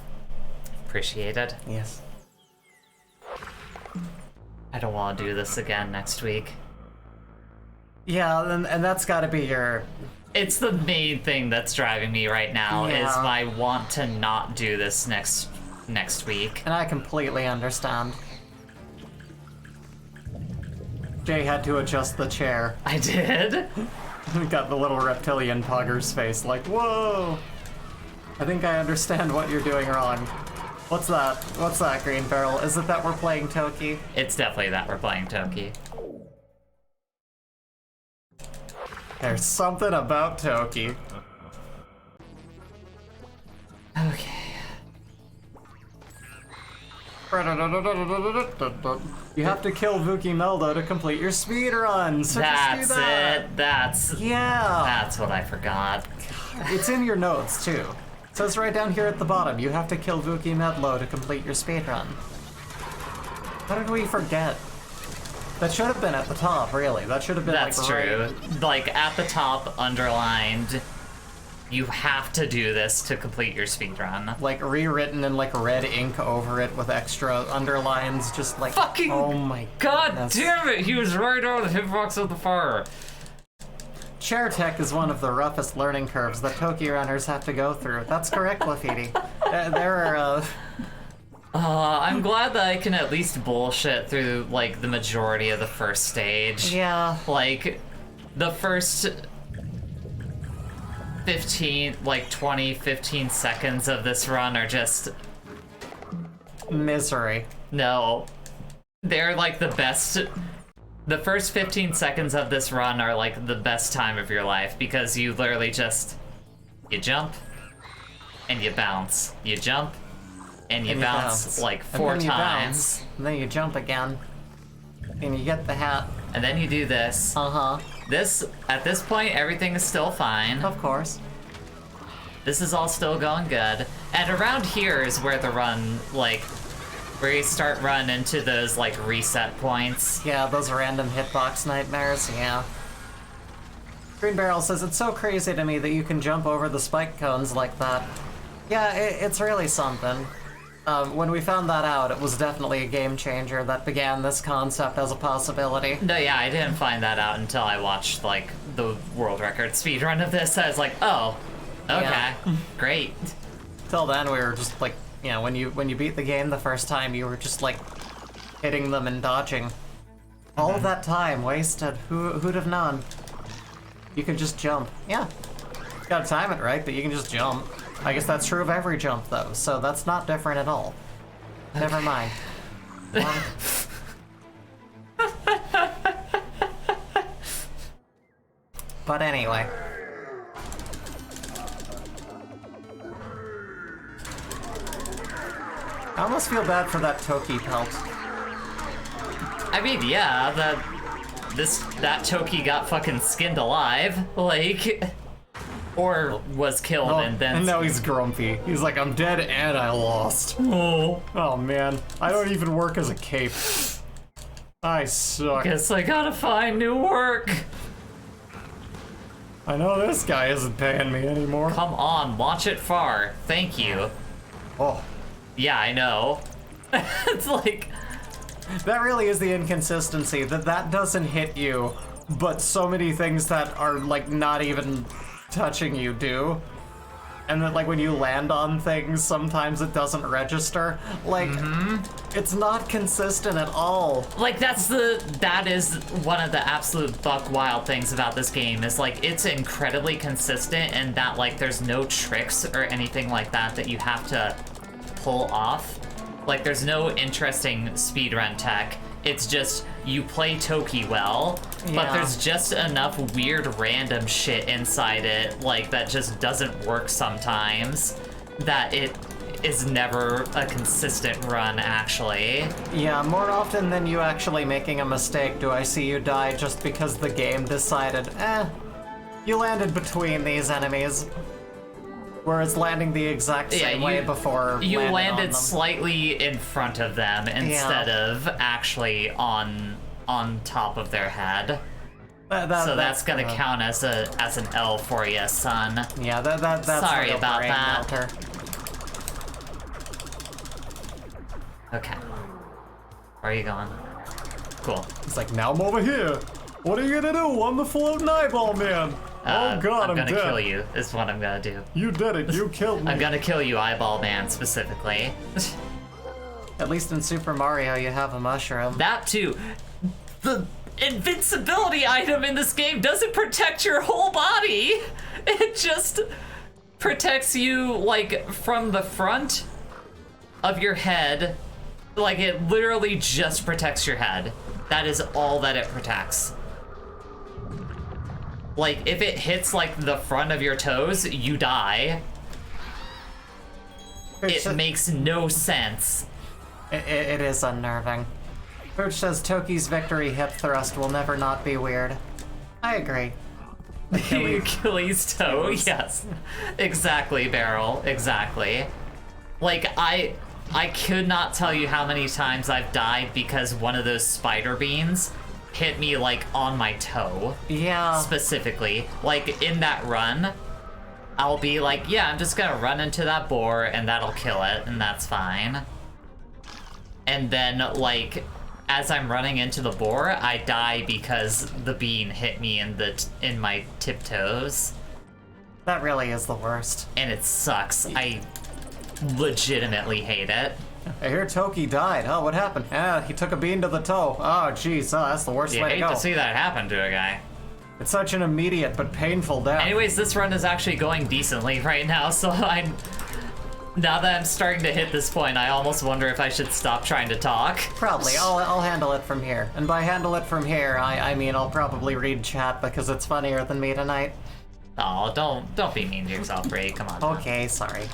Appreciated. Yes. I don't want to do this again next week. Yeah, and that's gotta be your... It's the main thing that's driving me right now is my want to not do this next week. And I completely understand. Jay had to adjust the chair. I did? Got the little reptilian pugger's face like, whoa! I think I understand what you're doing wrong. What's that? What's that, Green Barrel? Is it that we're playing Toki? It's definitely that we're playing Toki. There's something about Toki. Okay. You have to kill Vuki Meldo to complete your speedrun. So That's just do that. it. That's what I forgot. It's in your notes too. It says right down here at the bottom, you have to kill Vuki Medlo to complete your speedrun. How did we forget? That should have been at the top, really. That should have been That's like true. right... Like at the top, underlined. You have to do this to complete your speedrun. Like rewritten in like red ink over it with extra underlines, just like Fucking oh my God goodness. damn it! He was right over the hitbox of the fire. Chair tech is one of the roughest learning curves that Toki runners have to go through. That's correct, Lafiti. There are I'm glad that I can at least bullshit through like the majority of the first stage. yeah. Like the first 15 seconds of this run are just Misery. no. They're like the best. The first 15 seconds of this run are like the best time of your life because you literally just you jump and you bounce. You jump and you bounce like 4 times. Bounce, and then you jump again. And you get the hat. And then you do this. Uh-huh. At this point, everything is still fine. Of course. This is all still going good. And around here is where the run, like, where you start run into those, like, reset points. Yeah, those random hitbox nightmares, yeah. Green Barrel says, it's so crazy to me that you can jump over the spike cones like that. Yeah, it's really something. When we found that out, it was definitely a game changer that began this concept as a possibility. No, yeah, I didn't find that out until I watched, like, the world record speedrun of this. I was like, oh, okay, Yeah. great. Till then, we were just like, you know, when you beat the game the first time, you were just like hitting them and dodging. All of that time wasted. Who'd have known? You can just jump. Yeah. Gotta time it right, but you can just jump. I guess that's true of every jump, though, so that's not different at all. Okay. Never mind. But anyway. I almost feel bad for that Toki pelt. I mean, yeah, that Toki got fucking skinned alive, like, or was killed and then... And now he's grumpy. He's like, I'm dead and I lost. Oh man, I don't even work as a cape. I suck. Guess I gotta find new work. I know this guy isn't paying me anymore. Come on, launch it far. Thank you. Oh. Yeah, I know. It's like... That really is the inconsistency, that doesn't hit you, but so many things that are, like, not even touching you do. And that, like, when you land on things, sometimes it doesn't register. Like, it's not consistent at all. Like, that is one of the absolute buck wild things about this game, is, like, it's incredibly consistent and that, like, there's no tricks or anything like that you have to pull off. Like, there's no interesting speedrun tech. It's just, you play Toki well, but there's just enough weird random shit inside it, like, that just doesn't work sometimes, that it is never a consistent run, actually. Yeah, more often than you actually making a mistake do I see you die just because the game decided, you landed between these enemies. Where it's landing the exact same way before you landing on landed them. slightly in front of them instead of actually on top of their head. So that's gonna count as an L for you, son. Yeah, that's sorry like a about brain that. melter. Okay. Where are you going? Cool. It's like, now I'm over here. What are you gonna do? I'm the floating eyeball man. Oh god, I'm gonna dead. kill you, is what I'm gonna do. You did it. You killed me. I'm gonna kill you, Eyeball Man, specifically. At least in Super Mario, you have a mushroom. That too. The invincibility item in this game doesn't protect your whole body. It just protects you, like, from the front of your head. Like, it literally just protects your head. That is all that it protects. Like, if it hits, like, the front of your toes, you die. It makes no sense. It is unnerving. Pooch says Toki's victory hip thrust will never not be weird. I agree. The Achilles toe, yes. Exactly, Beryl, exactly. Like, I could not tell you how many times I've died because one of those spider beans hit me, like, on my toe. Yeah. Specifically. Like, in that run, I'll be like, yeah, I'm just gonna run into that boar and that'll kill it, and that's fine. And then, like, as I'm running into the boar, I die because the bean hit me in my tiptoes. That really is the worst. And it sucks. I legitimately hate it. I hear Toki died. Oh, what happened? He took a bean to the toe. Oh, jeez. Oh, that's the worst You way to hate go. to see that happen to a guy. It's such an immediate but painful death. Anyways, this run is actually going decently right now, so now that I'm starting to hit this point, I almost wonder if I should stop trying to talk. Probably. I'll handle it from here. And by handle it from here, I mean I'll probably read chat because it's funnier than me tonight. Oh, don't be mean to yourself, Ray. Come on. Okay, sorry.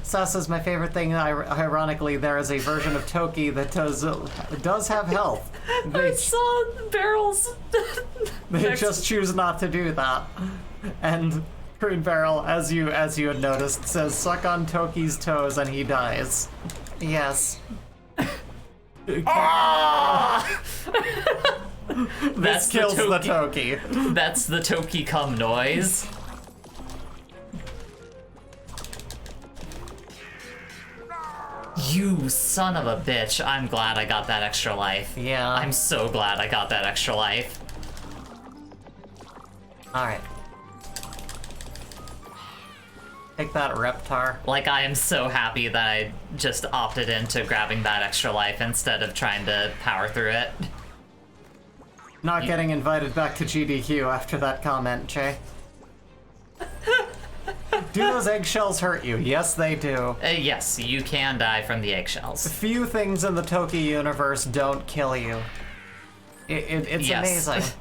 Sus is my favorite thing. Ironically, there is a version of Toki that does have health. I saw barrels. They just choose not to do that. And Green Barrel, as you had noticed, says suck on Toki's toes and he dies. Yes. Ah! This kills the Toki. That's the Toki cum noise. You son of a bitch. I'm glad I got that extra life. Yeah. I'm so glad I got that extra life. Alright. Take that, Reptar. Like, I am so happy that I just opted into grabbing that extra life instead of trying to power through it. Not getting invited back to GDQ after that comment, Che. Do those eggshells hurt you? Yes, they do. Yes, you can die from the eggshells. Few things in the Toki universe don't kill you. It's Yes. amazing.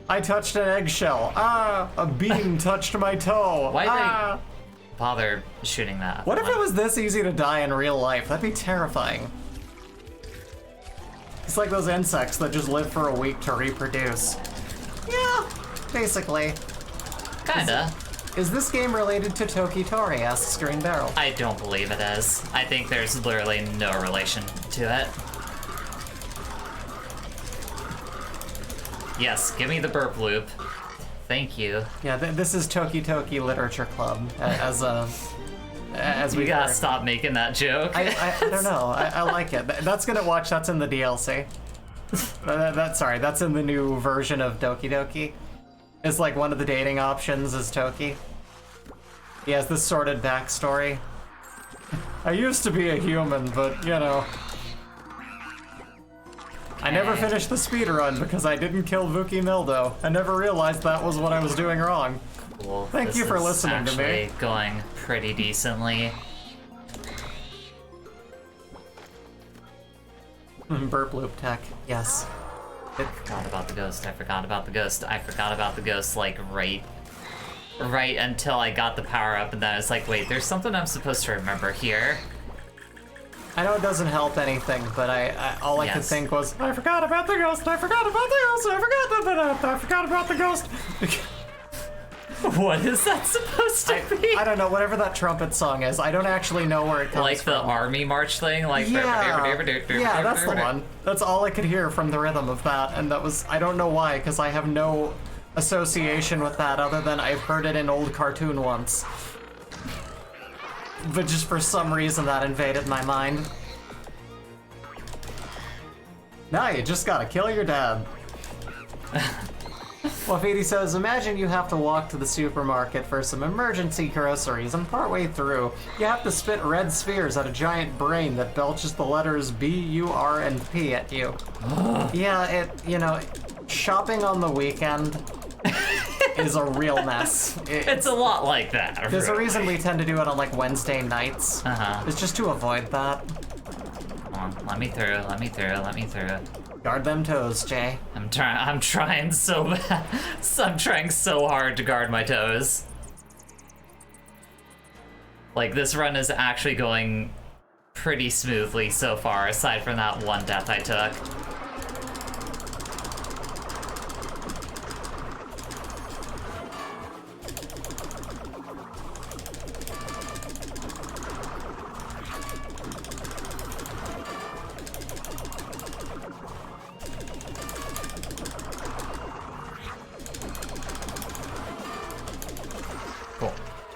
I touched an eggshell. Ah, a beam touched my toe. Why ah. they bother shooting that? What if it was this easy to die in real life? That'd be terrifying. It's like those insects that just live for a week to reproduce. Yeah, basically. Kinda. Is this game related to Toki Tori? Asks Green Barrel. I don't believe it is. I think there's literally no relation to it. Yes, give me the burp loop. Thank you. Yeah, this is Toki Toki Literature Club, as We we gotta heard. stop making that joke. I don't know. I like it. That's gonna watch. That's in the DLC. That's in the new version of Doki Doki. It's like one of the dating options is Toki. He has this sordid backstory. I used to be a human, but you know. I never finished the speedrun because I didn't kill Vuki Mildo. I never realized that was what I was doing wrong. Cool. Thank you for listening to me. This is actually going pretty decently. Burp loop tech, yes. I forgot about the ghost. I forgot about the ghost. I forgot about the ghost, like, right until I got the power up, and then I was like, wait, there's something I'm supposed to remember here. I know it doesn't help anything, but all I could think was, I forgot about the ghost, I forgot about the ghost, I forgot about the ghost. What is that supposed to be? I don't know, whatever that trumpet song is. I don't actually know where it comes Like from. the army march thing? Like Yeah, that's the one. That's all I could hear from the rhythm of that, and that was, I don't know why, because I have no association with that other than I've heard it in old cartoon once. But just for some reason that invaded my mind. Now you just gotta kill your dad. Wafidi says, imagine you have to walk to the supermarket for some emergency groceries, and partway through, you have to spit red spheres at a giant brain that belches the letters B, U, R, and P at you. Yeah, shopping on the weekend is a real mess. It's a lot like that. There's really. a reason we tend to do it on, like, Wednesday nights. It's just to avoid that. Come on, let me through, let me through, let me through. Guard them toes, Jay. I'm trying so bad. I'm trying so hard to guard my toes. Like, this run is actually going pretty smoothly so far, aside from that one death I took.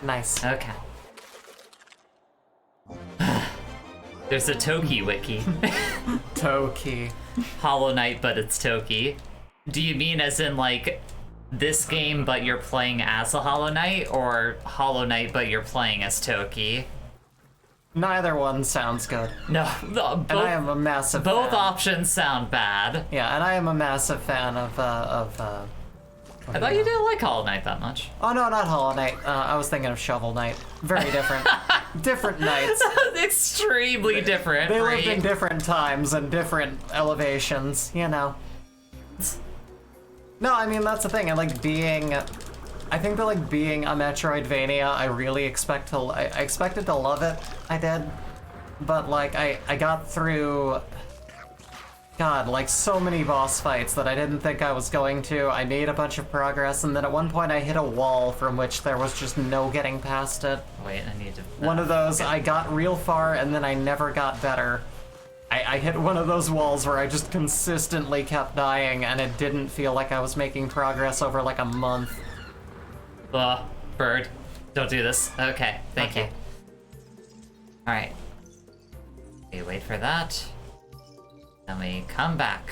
Nice. Okay. There's a Toki wiki. Toki. Hollow Knight, but it's Toki. Do you mean as in, like, this game, but you're playing as a Hollow Knight, or Hollow Knight, but you're playing as Toki? Neither one sounds good. No, both, And I am a massive both fan. options sound bad. Yeah, and I am a massive fan of I thought you didn't like Hollow Knight that much. Oh no, not Hollow Knight. I was thinking of Shovel Knight. Very different. Different knights. Extremely different. They right? lived in different times and different elevations, you know. No, I mean, that's the thing. I think that, like, being a Metroidvania, I really I expected to love it. I did. But, like, I got through, God, like, so many boss fights that I didn't think I was going to. I made a bunch of progress, and then at one point I hit a wall from which there was just no getting past it. Wait, I need to... One of those, okay. I got real far, and then I never got better. I hit one of those walls where I just consistently kept dying, and it didn't feel like I was making progress over, like, a month. Bird, don't do this. Okay, thank you. Alright. We wait for that. Then we come back.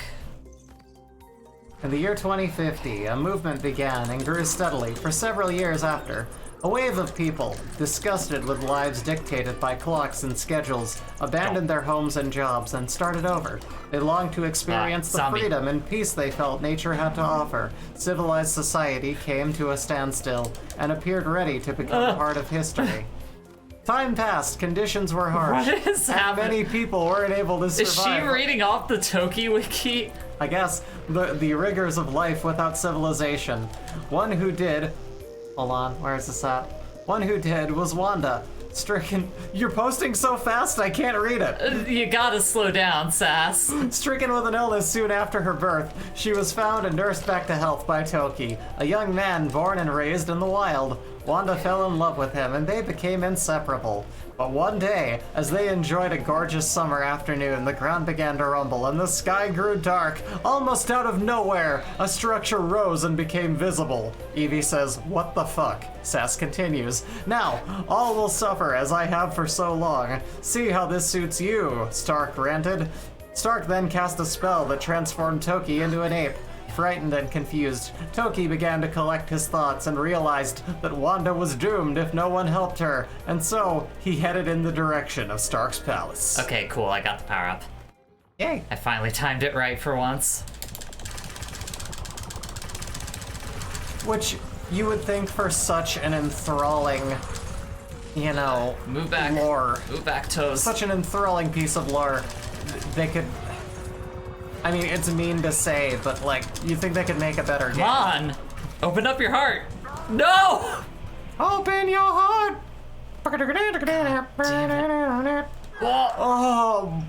In the year 2050, a movement began and grew steadily for several years after. A wave of people, disgusted with lives dictated by clocks and schedules, abandoned their homes and jobs and started over. They longed to experience the zombie. freedom and peace they felt nature had to offer. Civilized society came to a standstill and appeared ready to become part of history. Time passed, conditions were harsh, What is and happening? many people weren't able to survive. Is she reading off the Toki wiki? I guess, the rigors of life without civilization. One who did... Hold on, where is this at? One who did was Wanda. Stricken... You're posting so fast I can't read it. You gotta slow down, Sass. Stricken with an illness soon after her birth, she was found and nursed back to health by Toki, a young man born and raised in the wild. Wanda fell in love with him and they became inseparable. But one day, as they enjoyed a gorgeous summer afternoon, the ground began to rumble and the sky grew dark. Almost out of nowhere, a structure rose and became visible. Evie says, "What the fuck?" Sass continues, "Now, all will suffer as I have for so long. See how this suits you," Stark ranted. Stark then cast a spell that transformed Toki into an ape. Frightened and confused, Toki began to collect his thoughts and realized that Wanda was doomed if no one helped her, and so he headed in the direction of Stark's palace. Okay, cool, I got the power up. Yay. I finally timed it right for once. Which you would think for such an enthralling, you know, Move back. lore, Move back, toes. such an enthralling piece of lore, they could... I mean, it's mean to say, but, like, you think they could make a better game. Come on! Open up your heart! No! Open your heart! Oh.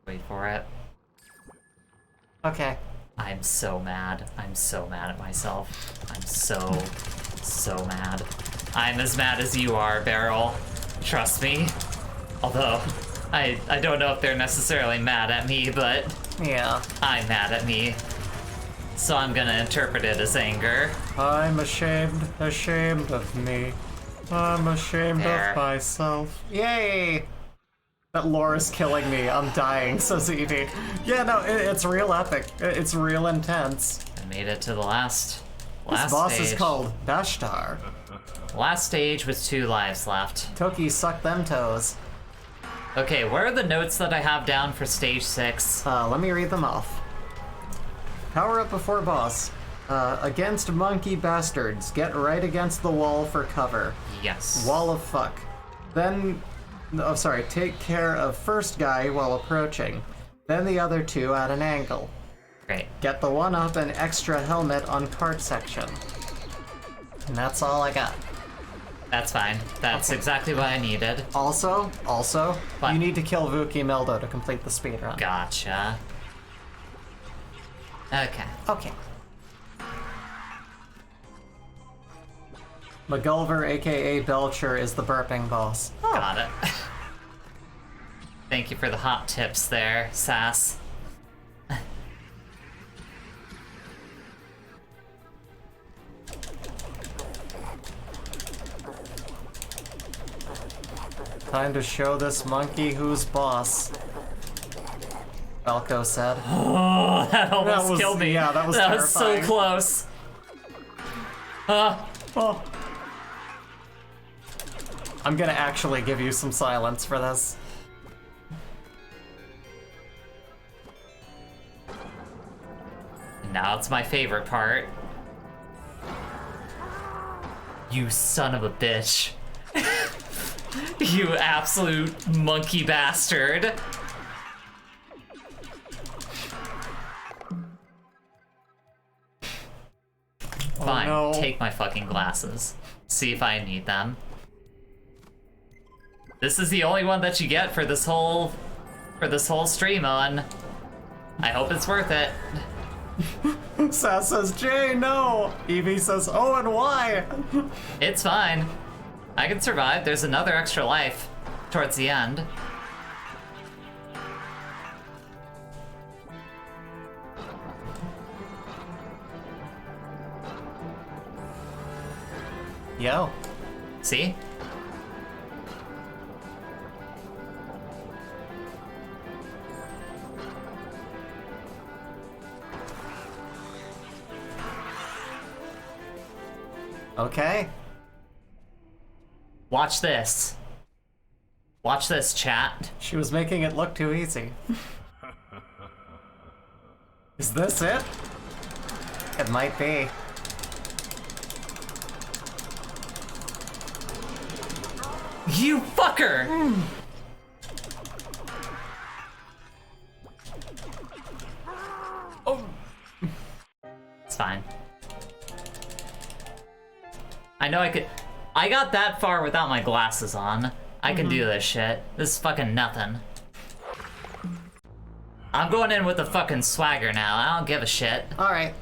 Wait for it. Okay. I'm so mad. I'm so mad at myself. I'm so mad. I'm as mad as you are, Beryl. Trust me. Although, I don't know if they're necessarily mad at me, but Yeah. I'm mad at me. So I'm gonna interpret it as anger. I'm ashamed of me. I'm ashamed There. of myself. Yay! That Laura's killing me. I'm dying, says Evie. Yeah, no, it's real epic. It's real intense. I made it to the last This boss stage. is called Dustystar. Last stage with 2 lives left. Toki, suck them toes. Okay, where are the notes that I have down for stage 6? Let me read them off. Power up before boss. Against monkey bastards, get right against the wall for cover. Yes. Wall of fuck. Then, take care of first guy while approaching. Then the other 2 at an angle. Great. Get the 1-up and extra helmet on cart section. And that's all I got. That's fine. That's exactly what I needed. Also, What? you need to kill Vuki Meldo to complete the speedrun. Gotcha. Okay. Okay. McGulliver, aka Belcher, is the burping boss. Got it. Thank you for the hot tips there, Sass. Time to show this monkey who's boss. Falco said. Oh, that almost killed me. Yeah, that was That was so terrifying. close. Oh. I'm gonna actually give you some silence for this. Now it's my favorite part. You son of a bitch. You absolute monkey bastard. Fine, no. take my fucking glasses. See if I need them. This is the only one that you get for this whole stream on. I hope it's worth it. Sass says, Jay, no! Evie says, oh, and why? It's fine. I can survive. There's another extra life towards the end. Yo. See? Okay. Watch this. Watch this, chat. She was making it look too easy. Is this it? It might be. You fucker! Oh. It's fine. I know I could. I got that far without my glasses on. I can do this shit. This is fucking nothing. I'm going in with the fucking swagger now. I don't give a shit. Alright.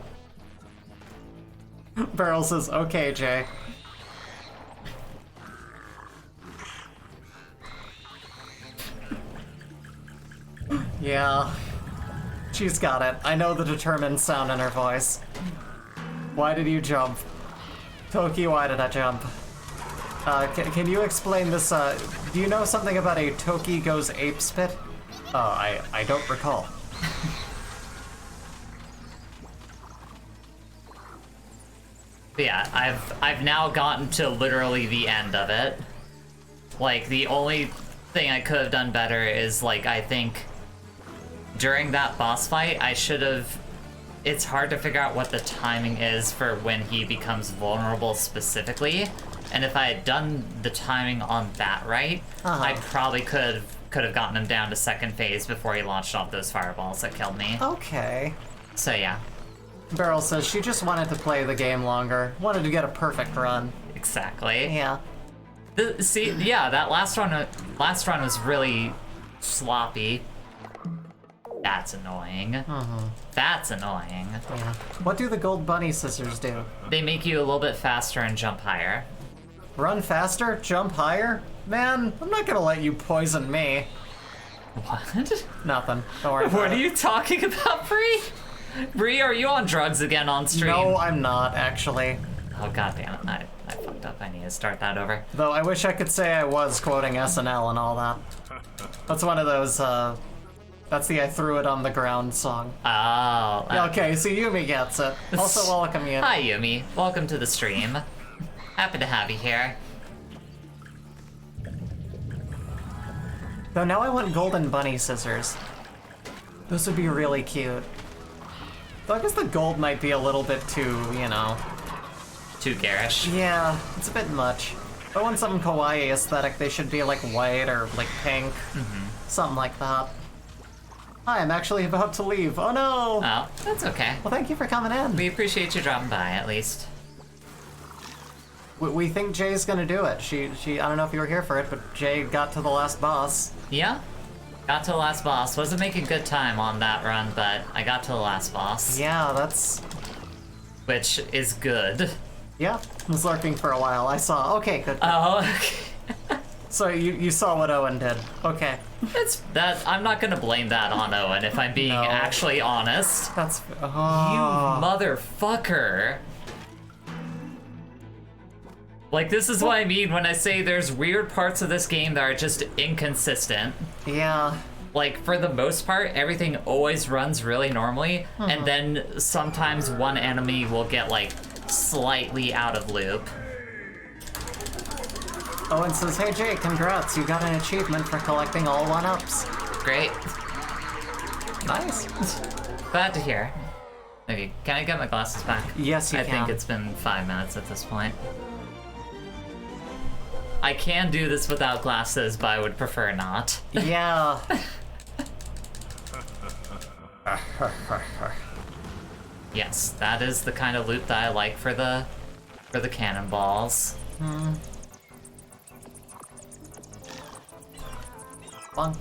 Beryl says, okay, Jay. Yeah. She's got it. I know the determined sound in her voice. Why did you jump? Toki, why did I jump? Can you explain this, do you know something about a Toki goes ape spit? I don't recall. But yeah, I've now gotten to literally the end of it. Like, the only thing I could have done better is, like, I think during that boss fight, I should have... It's hard to figure out what the timing is for when he becomes vulnerable specifically. And if I had done the timing on that right, I probably could have gotten him down to second phase before he launched off those fireballs that killed me. Okay. So yeah, Beryl says she just wanted to play the game longer. Wanted to get a perfect run. exactly. Yeah. See, yeah, that last run was really sloppy. That's annoying. That's annoying. Yeah. What do the gold bunny scissors do? They make you a little bit faster and jump higher. Run faster? Jump higher? Man, I'm not gonna let you poison me. What? Nothing. Don't worry about What are it. you talking about, Bree? Bree, are you on drugs again on stream? No, I'm not, actually. Oh, goddamn it. I fucked up. I need to start that over. Though I wish I could say I was quoting SNL and all that. That's one of those, that's the I threw it on the ground song. Oh. Okay, so Yumi gets it. Also, welcome Yumi. Hi, Yumi. Welcome to the stream. Happy to have you here. Though now I want golden bunny scissors. Those would be really cute. Though I guess the gold might be a little bit too, you know. Too garish. Yeah, it's a bit much. If I want something kawaii aesthetic, they should be like white or like pink. Something like that. Hi, I'm actually about to leave. Oh no! Oh, that's okay. Well, thank you for coming in. We appreciate you dropping by, at least. We think Jay's gonna do it. She. I don't know if you were here for it, but Jay got to the last boss. Yeah? Got to the last boss. Wasn't making good time on that run, but I got to the last boss. Yeah, that's... Which is good. Yeah, I was lurking for a while. I saw... Okay, good. Oh, okay. So you saw what Owen did. Okay. It's that I'm not gonna blame that on Owen if I'm being No. actually honest. That's... You motherfucker. Like, this is what I mean when I say there's weird parts of this game that are just inconsistent. Yeah. Like, for the most part, everything always runs really normally, and then sometimes one enemy will get, like, slightly out of loop. Owen says, hey Jay, congrats, you got an achievement for collecting all 1-ups. Great. Nice. Glad to hear. Okay, can I get my glasses back? Yes, you I can. think it's been 5 minutes at this point. I can do this without glasses, but I would prefer not. Yeah. Yes, that is the kind of loop that I like for the cannonballs. Bonk.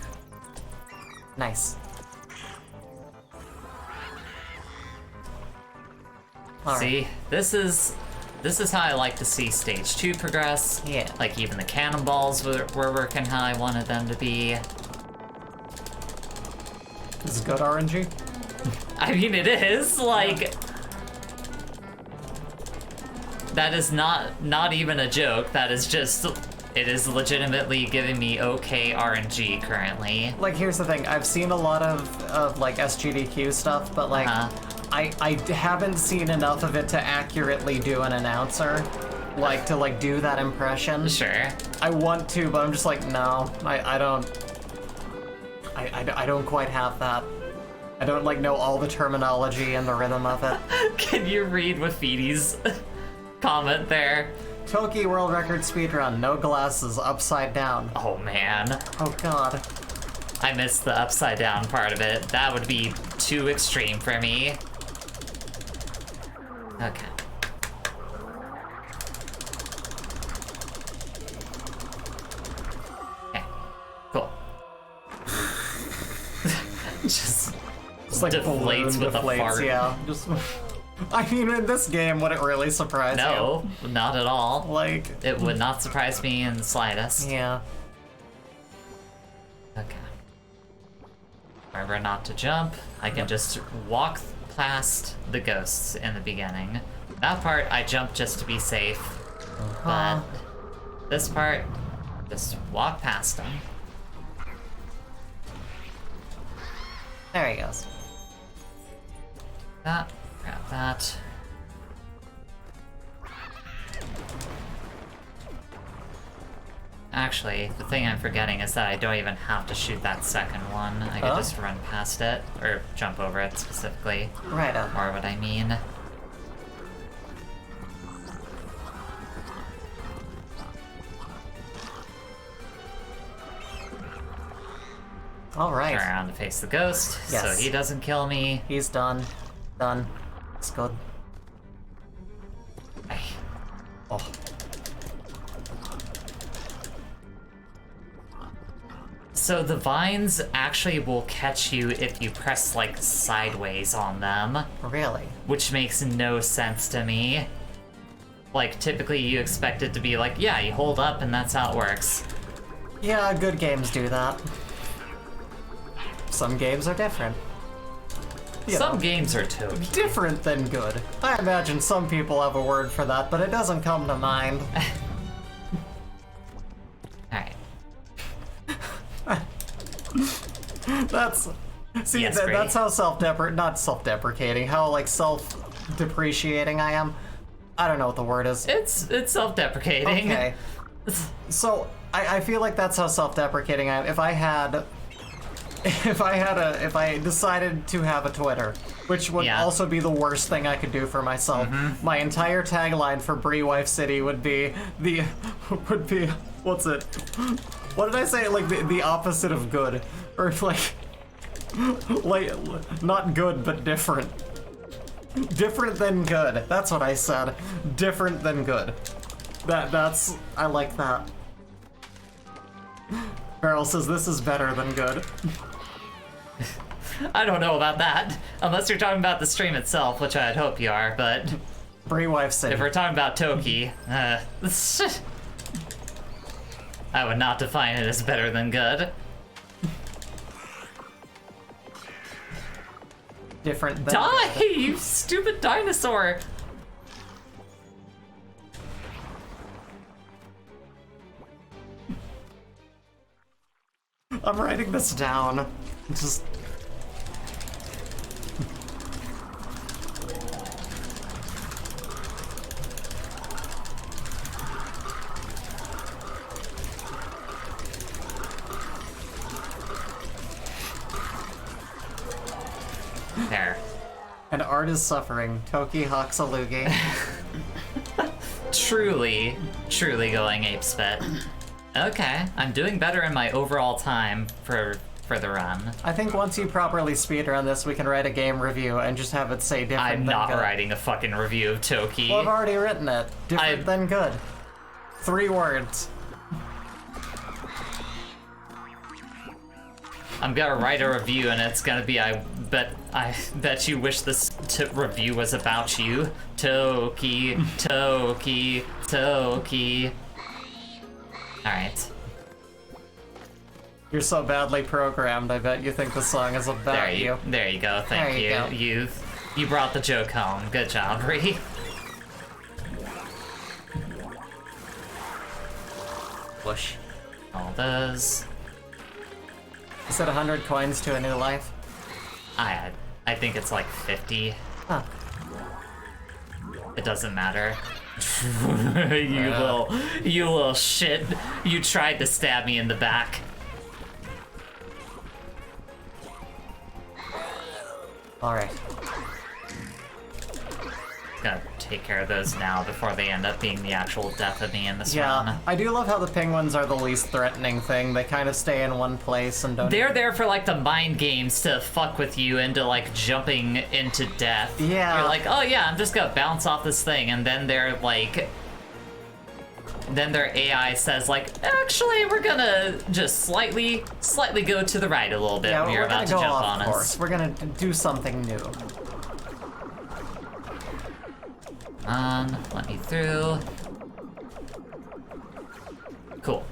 Nice. All right. See, this is how I like to see stage 2 progress. Yeah. Like, even the cannonballs were working how I wanted them to be. This is good RNG. I mean, it is, like... That is not even a joke, that is just... It is legitimately giving me okay RNG currently. Like, here's the thing. I've seen a lot of like, SGDQ stuff, but, like, I haven't seen enough of it to accurately do an announcer. Like, to, like, do that impression. Sure. I want to, but I'm just like, no. I don't quite have that. I don't, like, know all the terminology and the rhythm of it. Can you read Wafiti's comment there? Toki world record speedrun, no glasses, upside down. Oh man. Oh god. I missed the upside down part of it. That would be too extreme for me. Okay. Okay. Cool. Just Like deflates with a fart. Yeah. Just. I mean, in this game, would it really surprise you? No, not at all. Like. It would not surprise me in the slightest. Yeah. Okay. Remember not to jump. I can just walk past the ghosts in the beginning. That part, I jump just to be safe. But this part, just walk past them. There he goes. That, grab that. Actually, the thing I'm forgetting is that I don't even have to shoot that second one. I could just run past it, or jump over it specifically. Right up. Or what I mean. All right. Turn around to face the ghost, Yes. so he doesn't kill me. He's done. Done. It's good. Ay. So the vines actually will catch you if you press, like, sideways on them. Really? Which makes no sense to me. Like, typically you expect it to be like, yeah, you hold up and that's how it works. Yeah, good games do that. Some games are different. Some games are Toki. Different than good. I imagine some people have a word for that, but it doesn't come to mind. Alright. That's... See, Yes, that's how not self-deprecating, how, like, self-depreciating I am. I don't know what the word is. It's self-deprecating. Okay. So, I feel like that's how self-deprecating I am. If I decided to have a Twitter, which would also be the worst thing I could do for myself, my entire tagline for Brewife City would be what's it? What did I say? Like the opposite of good, or like not good but different. Different than good. That's what I said. Different than good. That's I like that. Beryl says this is better than good. I don't know about that. Unless you're talking about the stream itself, which I'd hope you are, but... Brewife City. If we're talking about Toki, I would not define it as better than good. Different than Die, good. you stupid dinosaur! I'm writing this down. Just... There. And art is suffering. Toki Hoxalugi. Truly going ape spit. Okay, I'm doing better in my overall time for the run. I think once you properly speedrun this, we can write a game review and just have it say different I'm than not good. writing a fucking review of Toki. Well, I've already written it. Different than good. 3 words. I'm gonna write a review and it's gonna be I bet you wish this review was about you. Toki, Toki, Toki. Alright. You're so badly programmed, I bet you think the song is about you. There you go, thank There you. You brought the joke home. Good job, Ree. Push. All those. Is it 100 coins to a new life? I think it's like 50. Huh. It doesn't matter. You little shit. You tried to stab me in the back. Alright. Gonna take care of those now before they end up being the actual death of me in this run. Yeah, I do love how the penguins are the least threatening thing. They kind of stay in one place and don't... They're there for, like, the mind games to fuck with you into, like, jumping into death. Yeah. You're like, oh yeah, I'm just gonna bounce off this thing, and then they're, like... Then their AI says, like, actually, we're gonna just slightly go to the right a little bit when you're about to jump on us. We're gonna do something new. Let me through. Cool.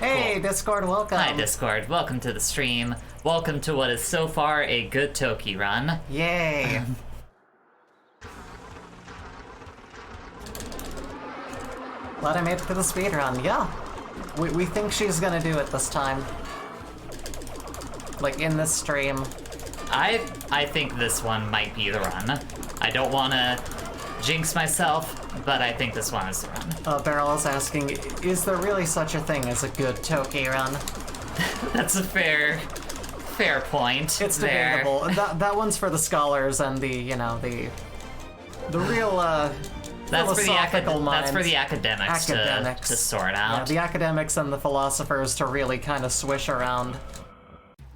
Hey, Discord, welcome. Hi, Discord. Welcome to the stream. Welcome to what is so far a good Toki run. Yay. Glad I made it to the speedrun. Yeah. We think she's gonna do it this time. Like, in this stream. I think this one might be the run. I don't want to jinx myself, but I think this one is the run. Beryl is asking, is there really such a thing as a good Toki run? That's a fair point. It's there. debatable. That one's for the scholars and the, you know, the real, philosophical minds. That's for the academics. To sort out. Yeah, the academics and the philosophers to really kind of swish around.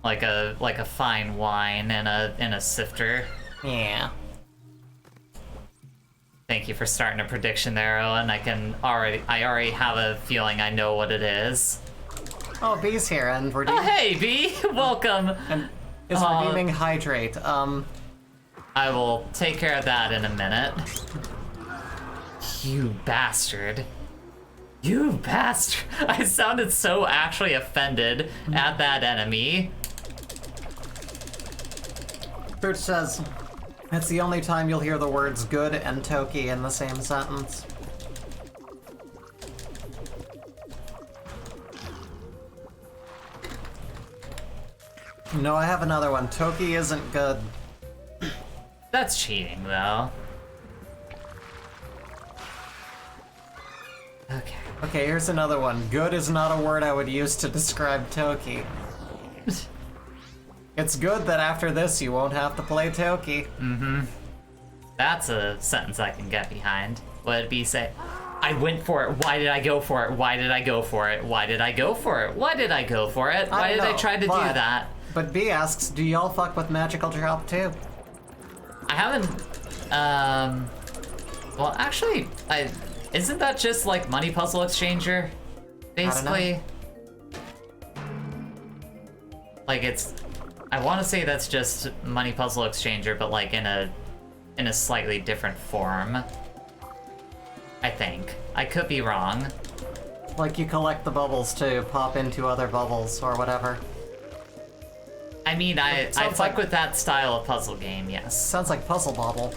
Like a fine wine in a sifter. Yeah. Thank you for starting a prediction there, Eoghan. I already have a feeling I know what it is. Oh, B's here, and we're Oh, hey, B! Welcome! and is redeeming hydrate. I will take care of that in a minute. You bastard. You bastard! I sounded so actually offended at that enemy. Pooch says, it's the only time you'll hear the words good and Toki in the same sentence. No, I have another one. Toki isn't good. That's cheating, though. Okay. Okay, here's another one. Good is not a word I would use to describe Toki. It's good that after this you won't have to play Toki. Mm-hmm. That's a sentence I can get behind. What did B say? I went for it. Why did I go for it? Why did I go for it? Why did I go for it? Why did I go for it? Why did I try to do that? But B asks, do y'all fuck with Magical Drop too? I haven't, well, actually, isn't that just like Money Puzzle Exchanger? Basically? Like I want to say that's just Money Puzzle Exchanger, but like in a slightly different form. I think. I could be wrong. Like you collect the bubbles to pop into other bubbles or whatever. I mean, I fuck with that style of puzzle game, yes. Sounds like Puzzle Bobble.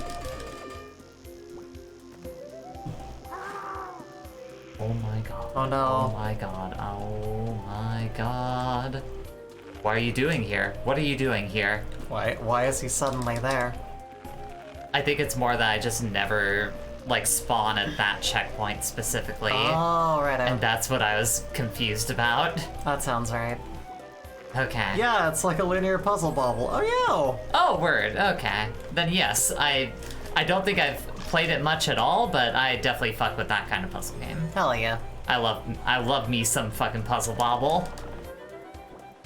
Oh my god. Oh no. Oh my god. Oh my god. What are you doing here? What are you doing here? Why is he suddenly there? I think it's more that I just never, like, spawn at that checkpoint specifically. Oh, right. And that's what I was confused about. That sounds right. Okay. Yeah, it's like a linear puzzle bobble. Oh, yeah! Oh, word. Okay. Then yes, I don't think I've played it much at all, but I definitely fuck with that kind of puzzle game. Hell yeah. I love me some fucking Puzzle Bobble.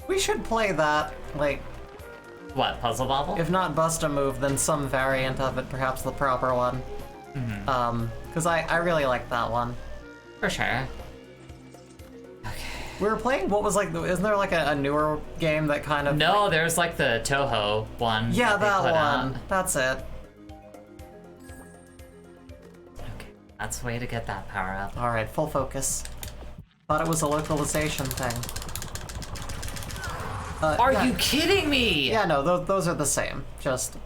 We should play that, like... What, Puzzle Bobble? If not Bust a Move, then some variant of it, perhaps the proper one. Mm-hmm. Because I really like that one. For sure. We were playing, what was like, isn't there like a newer game that kind of... No, there's like the Toho one. Yeah, that one. one. That's it. Okay, that's the way to get that power up. Alright, full focus. Thought it was a localization thing. Are you kidding me? Yeah, no, those are the same. Just,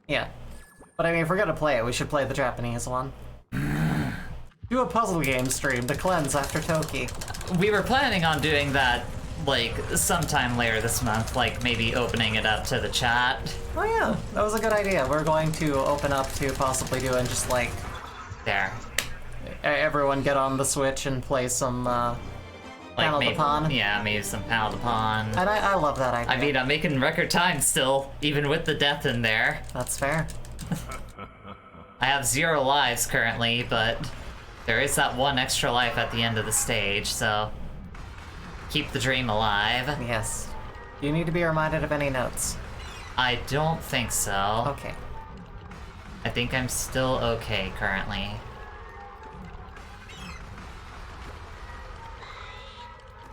yeah. But I mean, if we're gonna play it, we should play the Japanese one. Do a puzzle game stream to cleanse after Toki. We were planning on doing that, like, sometime later this month, like maybe opening it up to the chat. Oh yeah, that was a good idea. We're going to open up to possibly doing just like... There. Everyone get on the Switch and play some, Panel de Pon. Yeah, maybe some Panel de Pon. And I love that idea. I mean, I'm making record time still, even with the death in there. That's fair. I have 0 lives currently, but there is that 1 extra life at the end of the stage, so keep the dream alive. Yes. You need to be reminded of any notes. I don't think so. Okay. I think I'm still okay currently.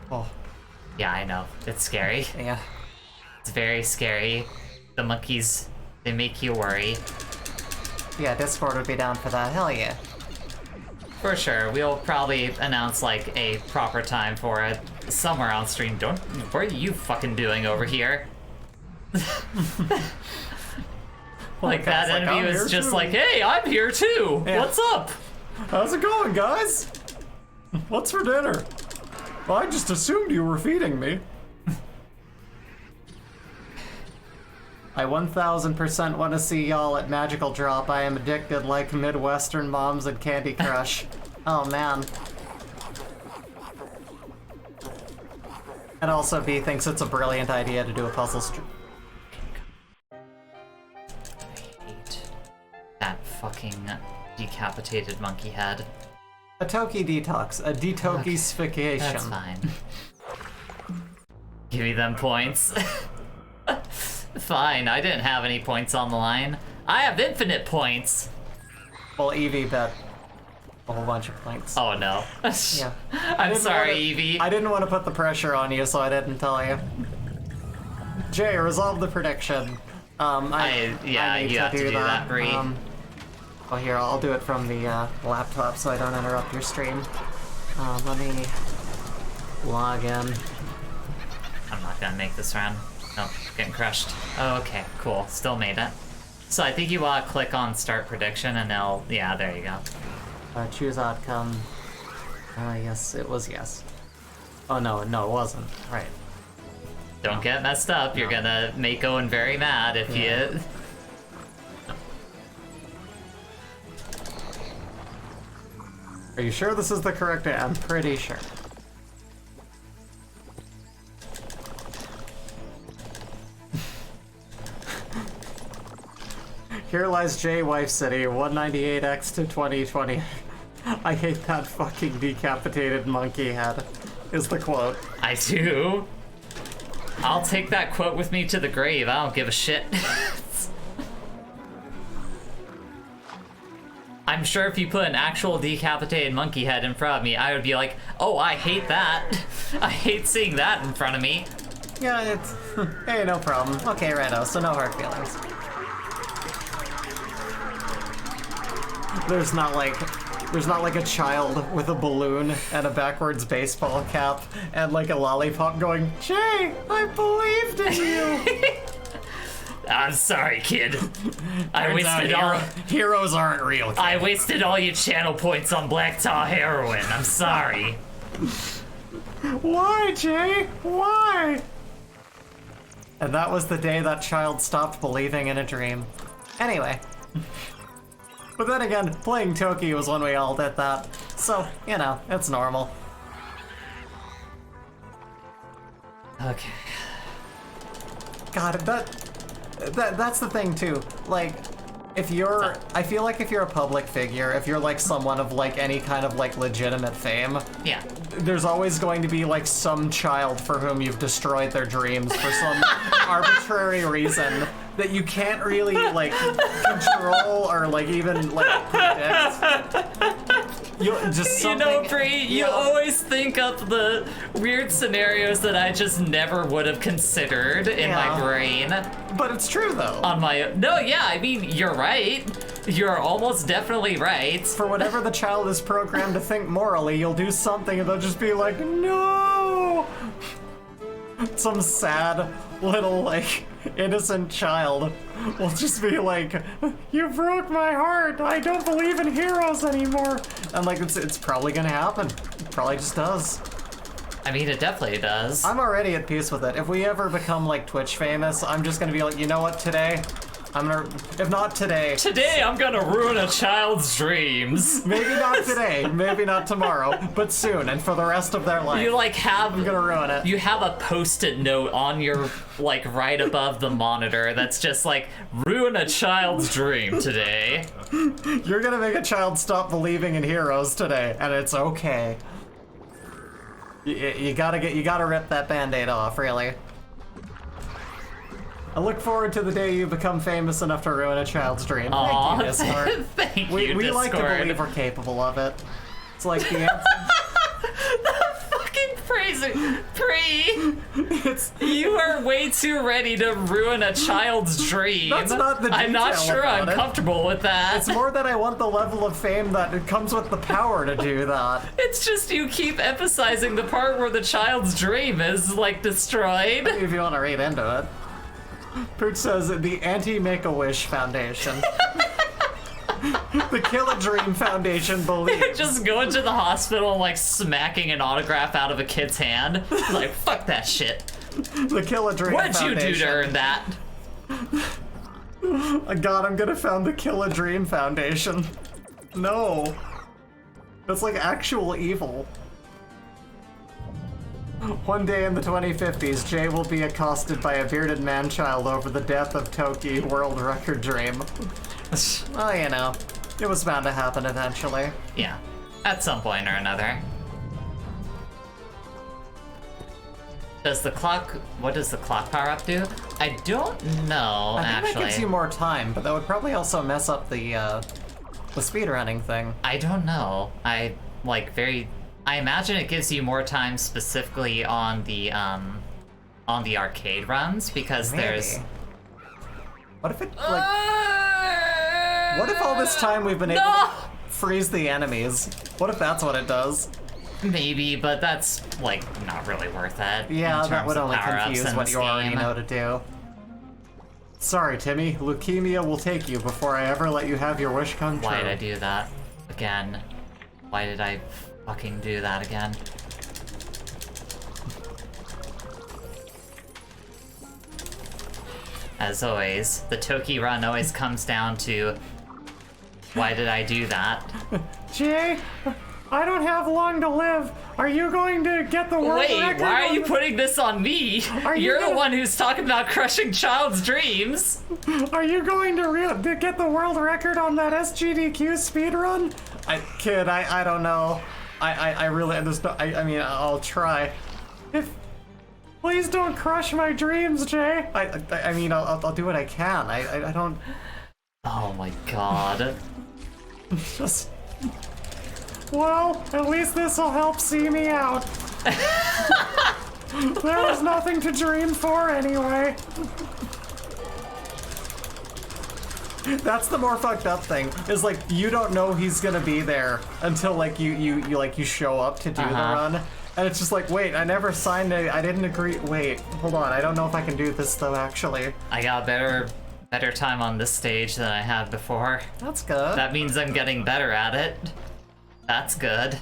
Oh. Yeah, I know. It's scary. Yeah. It's very scary. The monkeys, they make you worry. Yeah, Discord would be down for that. Hell yeah. For sure. We'll probably announce, like, a proper time for it somewhere on stream. What are you fucking doing over here? Like, that like, enemy I'm was here just too. like, hey, I'm here too! Yeah. What's up? How's it going, guys? What's for dinner? Well, I just assumed you were feeding me. I 1000% want to see y'all at Magical Drop. I am addicted like Midwestern moms and Candy Crush. Oh, man. And also, B thinks it's a brilliant idea to do a puzzle stream. I hate that fucking decapitated monkey head. A Toki detox. A detokification. That's fine. Give me them points. Fine, I didn't have any points on the line. I have infinite points. Well, Evie bet. a whole bunch of points. Oh no. Yeah. I'm sorry, Evie. I didn't want to put the pressure on you, so I didn't tell you. Jay, resolve the prediction. I you have to do that, Bree. Oh, here, I'll do it from the laptop so I don't interrupt your stream. Let me log in. I'm not gonna make this round. Nope, getting crushed. Oh, okay, cool. Still made it. So I think you want to click on start prediction and yeah, there you go. Choose outcome. Yes, it was yes. Oh, no, it wasn't. Right. Don't get messed up. You're gonna make Owen very mad if you... Are you sure this is the correct answer? I'm pretty sure. Here lies J Wife City, 198x to 2020. I hate that fucking decapitated monkey head, is the quote. I do. I'll take that quote with me to the grave. I don't give a shit. I'm sure if you put an actual decapitated monkey head in front of me, I would be like, oh, I hate that. I hate seeing that in front of me. Yeah, it's... hey, no problem. Okay, Redo, so no hard feelings. There's not like a child with a balloon and a backwards baseball cap and like a lollipop going, Jay, I believed in you. I'm sorry, kid. I Turns wasted out all heroes aren't real. Kid. I wasted all your channel points on black tar heroin. I'm sorry. Why, Jay? Why? And that was the day that child stopped believing in a dream. Anyway. But then again, playing Toki was when we all did that. So, you know, it's normal. Okay. God, that's the thing too. Like, if you're, I feel like if you're a public figure, if you're like someone of like any kind of like legitimate fame, Yeah. there's always going to be like some child for whom you've destroyed their dreams for some arbitrary reason that you can't really like control or like even like predict. You know, Bree, you always think of the weird scenarios that I just never would have considered in my brain. But it's true though. No, yeah, I mean, you're right. You're almost definitely right. For whatever the child is programmed to think morally, you'll do something and they'll just be like, no! Some sad little, like, innocent child will just be like, you broke my heart, I don't believe in heroes anymore. And like, it's probably gonna happen. It probably just does. I mean, it definitely does. I'm already at peace with it. If we ever become like Twitch famous, I'm just gonna be like, you know what, today, I'm gonna, if not today. Today I'm gonna ruin a child's dreams. Maybe not today, maybe not tomorrow, but soon, and for the rest of their life. You like have, I'm gonna ruin it. You have a post-it note on your, like, right above the monitor that's just like, ruin a child's dream today. You're gonna make a child stop believing in heroes today, and it's okay. You gotta rip that band-aid off, really. I look forward to the day you become famous enough to ruin a child's dream. Aww, thank you, Discord. Thank you, we Discord. like to believe we're capable of it. It's like the answer. The fucking phrasing. You are way too ready to ruin a child's dream. That's not the I'm not detail sure I'm about it. comfortable with that. It's more that I want the level of fame that it comes with the power to do that. It's just you keep emphasizing the part where the child's dream is, like, destroyed. If you want to read into it. Pooch says the Anti-Make-A-Wish Foundation. The Kill a Dream Foundation believes. Just going to the hospital and, like, smacking an autograph out of a kid's hand. Like, fuck that shit. The Kill a Dream What'd Foundation. you do to earn that? God, I'm gonna found the Kill a Dream Foundation. No. That's like actual evil. One day in the 2050s, Jay will be accosted by a bearded man-child over the death of Toki, world record dream. Well, you know, it was bound to happen eventually. Yeah, at some point or another. What does the clock power up do? I don't know, I think actually. that gives you more time, but that would probably also mess up the The speedrunning thing. I don't know. I imagine it gives you more time specifically on the arcade runs because Maybe. there's. What if it like? What if all this time we've been able to freeze the enemies? What if that's what it does? Maybe, but that's like not really worth it. Yeah, in that terms would of only power-ups confuse in what this you already game. know to do. Sorry, Timmy. Leukemia will take you before I ever let you have your wish come true. Why did I do that again? Why did I fucking do that again? As always, the Toki run always comes down to why did I do that? Jay, I don't have long to live. Are you going to get the world Wait, record? why are you putting this on me? Are you You're the gonna- one who's talking about crushing child's dreams. Are you going to get the world record on that SGDQ speedrun? Kid, I don't know. I really, there's no, I mean, I'll try. Please don't crush my dreams, Jay. I mean, I'll do what I can. I don't, Oh my god. just... Well, at least this'll help see me out. There was nothing to dream for anyway. That's the more fucked up thing, is like, you don't know he's gonna be there until like you show up to do the run. And it's just like, wait, I never signed I didn't agree. Wait, hold on, I don't know if I can do this though, actually. I got better time on this stage than I had before. That's good. That means I'm getting better at it. That's good.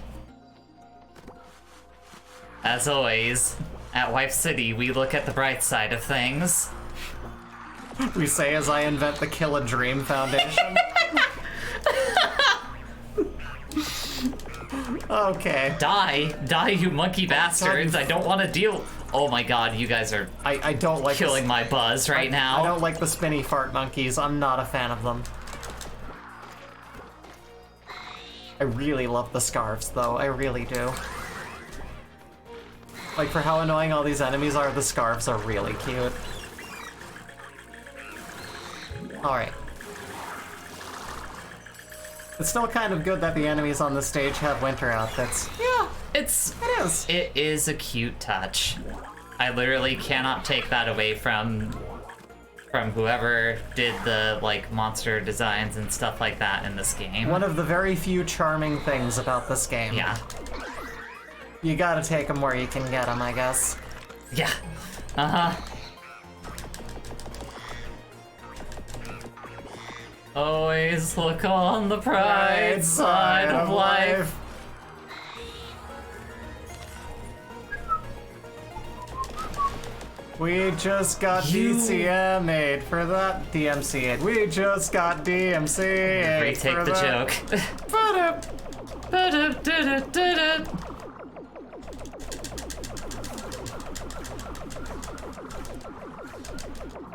As always, at Wife City, we look at the bright side of things. We say as I invent the Kill a Dream Foundation. Okay. Die, you monkey bastards! I don't want to deal. Oh my god, you guys are I don't like killing my buzz right now. I don't like the spinny fart monkeys. I'm not a fan of them. I really love the scarves, though. I really do. Like, for how annoying all these enemies are, the scarves are really cute. Alright. It's still kind of good that the enemies on the stage have winter outfits. Yeah, It is a cute touch. I literally cannot take that away from whoever did the like monster designs and stuff like that in this game. One of the very few charming things about this game. Yeah. You gotta take them where you can get them, I guess. Yeah. Uh-huh. Always look on the bright side of life. We just got DCMA'd for that. DMCA'd. We just got DMCA'd Retake for the that. joke.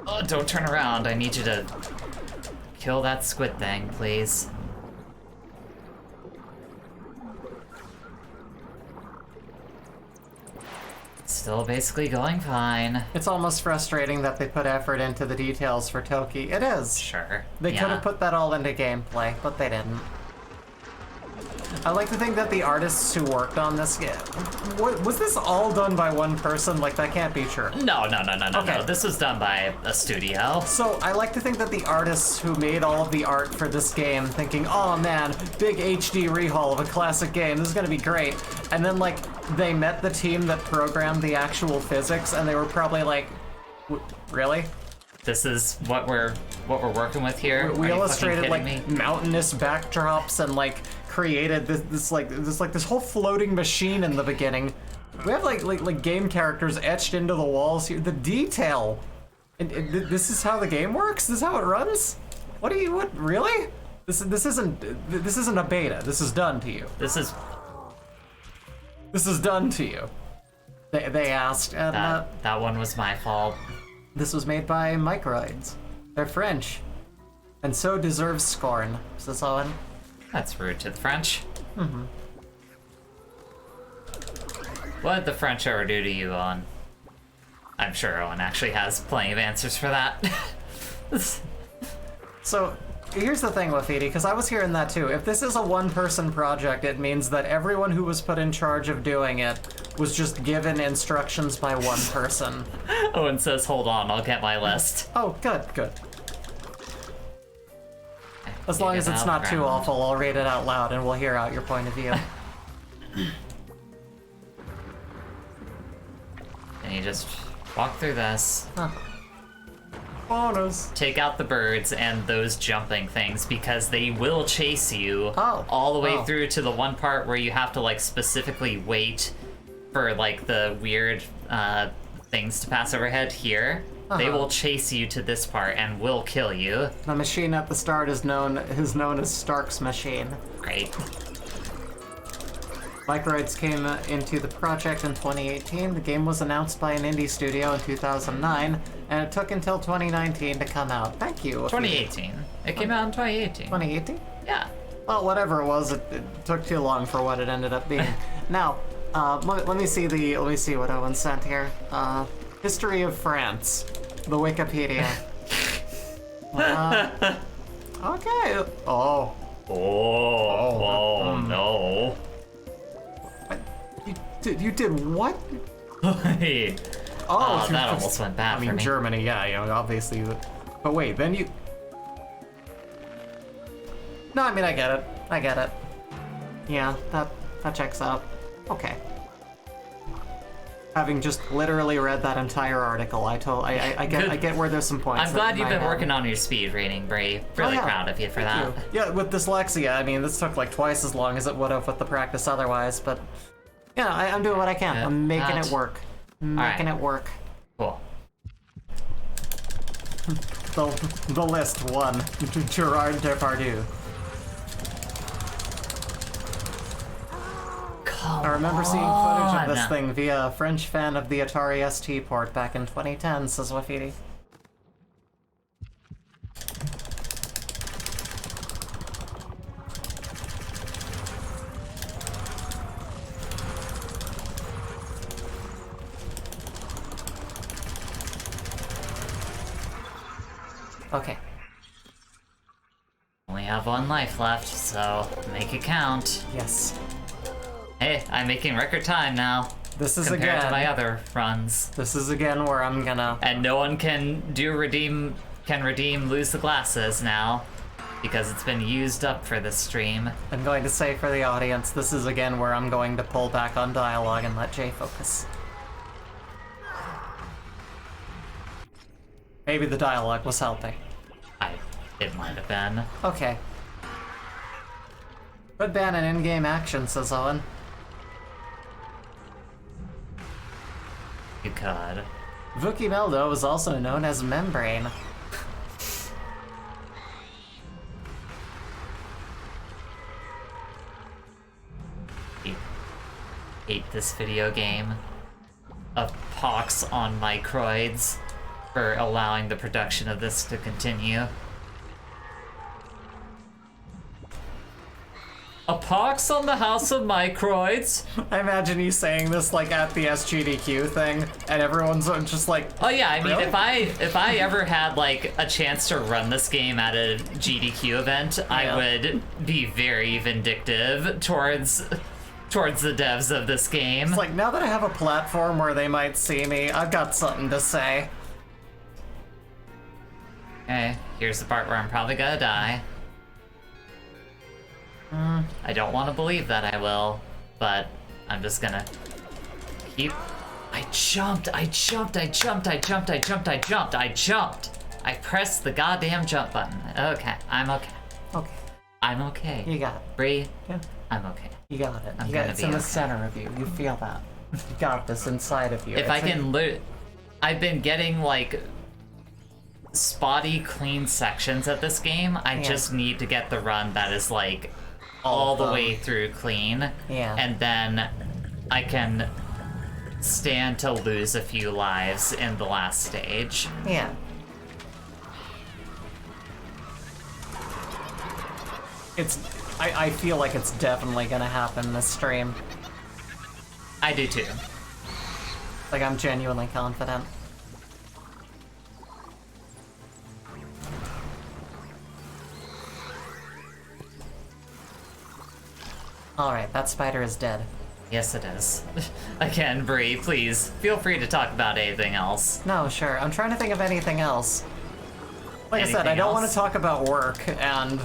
Oh, don't turn around. I need you to kill that squid thing, please. Still basically going fine. It's almost frustrating that they put effort into the details for Toki. It is. Sure. They could have put that all into gameplay, but they didn't. I like to think that the artists who worked on this game... Was this all done by one person? Like, that can't be true. No. Okay. This was done by a studio. So, I like to think that the artists who made all of the art for this game thinking, oh man, big HD rehaul of a classic game, this is gonna be great. And then, like, they met the team that programmed the actual physics, and they were probably like, really? This is what we're working with here? We Are you illustrated, fucking like, kidding me? mountainous backdrops and, like, created this whole floating machine in the beginning. We have like game characters etched into the walls here. The detail. And this is how the game works. This is how it runs. What really? This isn't a beta. This is done to you. This is done to you. They asked, and that one was my fault. this was made by Microids. They're French, and so deserves scorn. Says Owen. That's rude to the French. Mm-hmm. What did the French ever do to you, Owen? I'm sure Owen actually has plenty of answers for that. So, Here's the thing, Wafidi, because I was hearing that too. If this is a one-person project, it means that everyone who was put in charge of doing it was just given instructions by one person. Owen says, hold on, I'll get my list. Oh, good, good. As long as it's not too awful, I'll read it out loud and we'll hear out your point of view. And you just walk through this. Huh. Bonus. Take out the birds and those jumping things because they will chase you all the way through to the one part where you have to like specifically wait for like the weird things to pass overhead here. They will chase you to this part and will kill you. The machine at the start is known as Stark's machine. Great. Microids came into the project in 2018. The game was announced by an indie studio in 2009, and it took until 2019 to come out. Thank you. 2018. It came out in 2018. 2018? Yeah. Well, whatever it was, it took too long for what it ended up being. Now, let me see what Owen sent here. History of France, the Wikipedia. Okay. Oh. No. You did what? Hey. Oh, that almost went bad. I mean, for me. Germany, yeah, you know, obviously. But wait, then you. No, I mean, I get it. Yeah, that checks out. Okay. Having just literally read that entire article, I get where there's some points. I'm glad you've been working on your speed reading, Bree. Really proud of you for that. Yeah, with dyslexia, I mean, this took like twice as long as it would have with the practice otherwise, but yeah, I'm doing what I can. I'm making it work. Making it work. Cool. The list 1. Gerard Depardieu. I remember seeing footage of this thing via a French fan of the Atari ST port back in 2010, says Wafidi. Okay. Only have one life left, so make it count. Yes. Hey, I'm making record time now. This is compared again to my other runs. This is again where I'm gonna. And no one can redeem lose the glasses now, because it's been used up for this stream. I'm going to say for the audience, this is again where I'm going to pull back on dialogue and let Jay focus. Maybe the dialogue was helping. It might have been. Okay. Good ban and in-game action, says Owen. You could. Vuki Meldo is also known as Membrane. Hate this video game. A pox on microids for allowing the production of this to continue. A pox on the House of Microids? I imagine you saying this like at the SGDQ thing, and everyone's just like, oh yeah, I mean, really? if I ever had like a chance to run this game at a GDQ event, I would be very vindictive towards the devs of this game. It's like, now that I have a platform where they might see me, I've got something to say. Okay, here's the part where I'm probably gonna die. I don't want to believe that I will, but I'm just gonna keep... I jumped! I pressed the goddamn jump button. Okay, I'm okay. Okay. I'm okay. You got it. Bree, Yeah. I'm okay. You got it. I'm You got gonna It's be in the okay. center of you. You feel that. You got this inside of you. If I can I've been getting, like, spotty, clean sections at this game. I just need to get the run that is, like, all the way through clean. Yeah. And then I can stand to lose a few lives in the last stage. Yeah. I feel like it's definitely gonna happen this stream. I do too. Like, I'm genuinely confident. Alright, that spider is dead. Yes, it is. Again, Bree, please, feel free to talk about anything else. No, sure. I'm trying to think of anything else. Like I said, I don't want to talk about work, and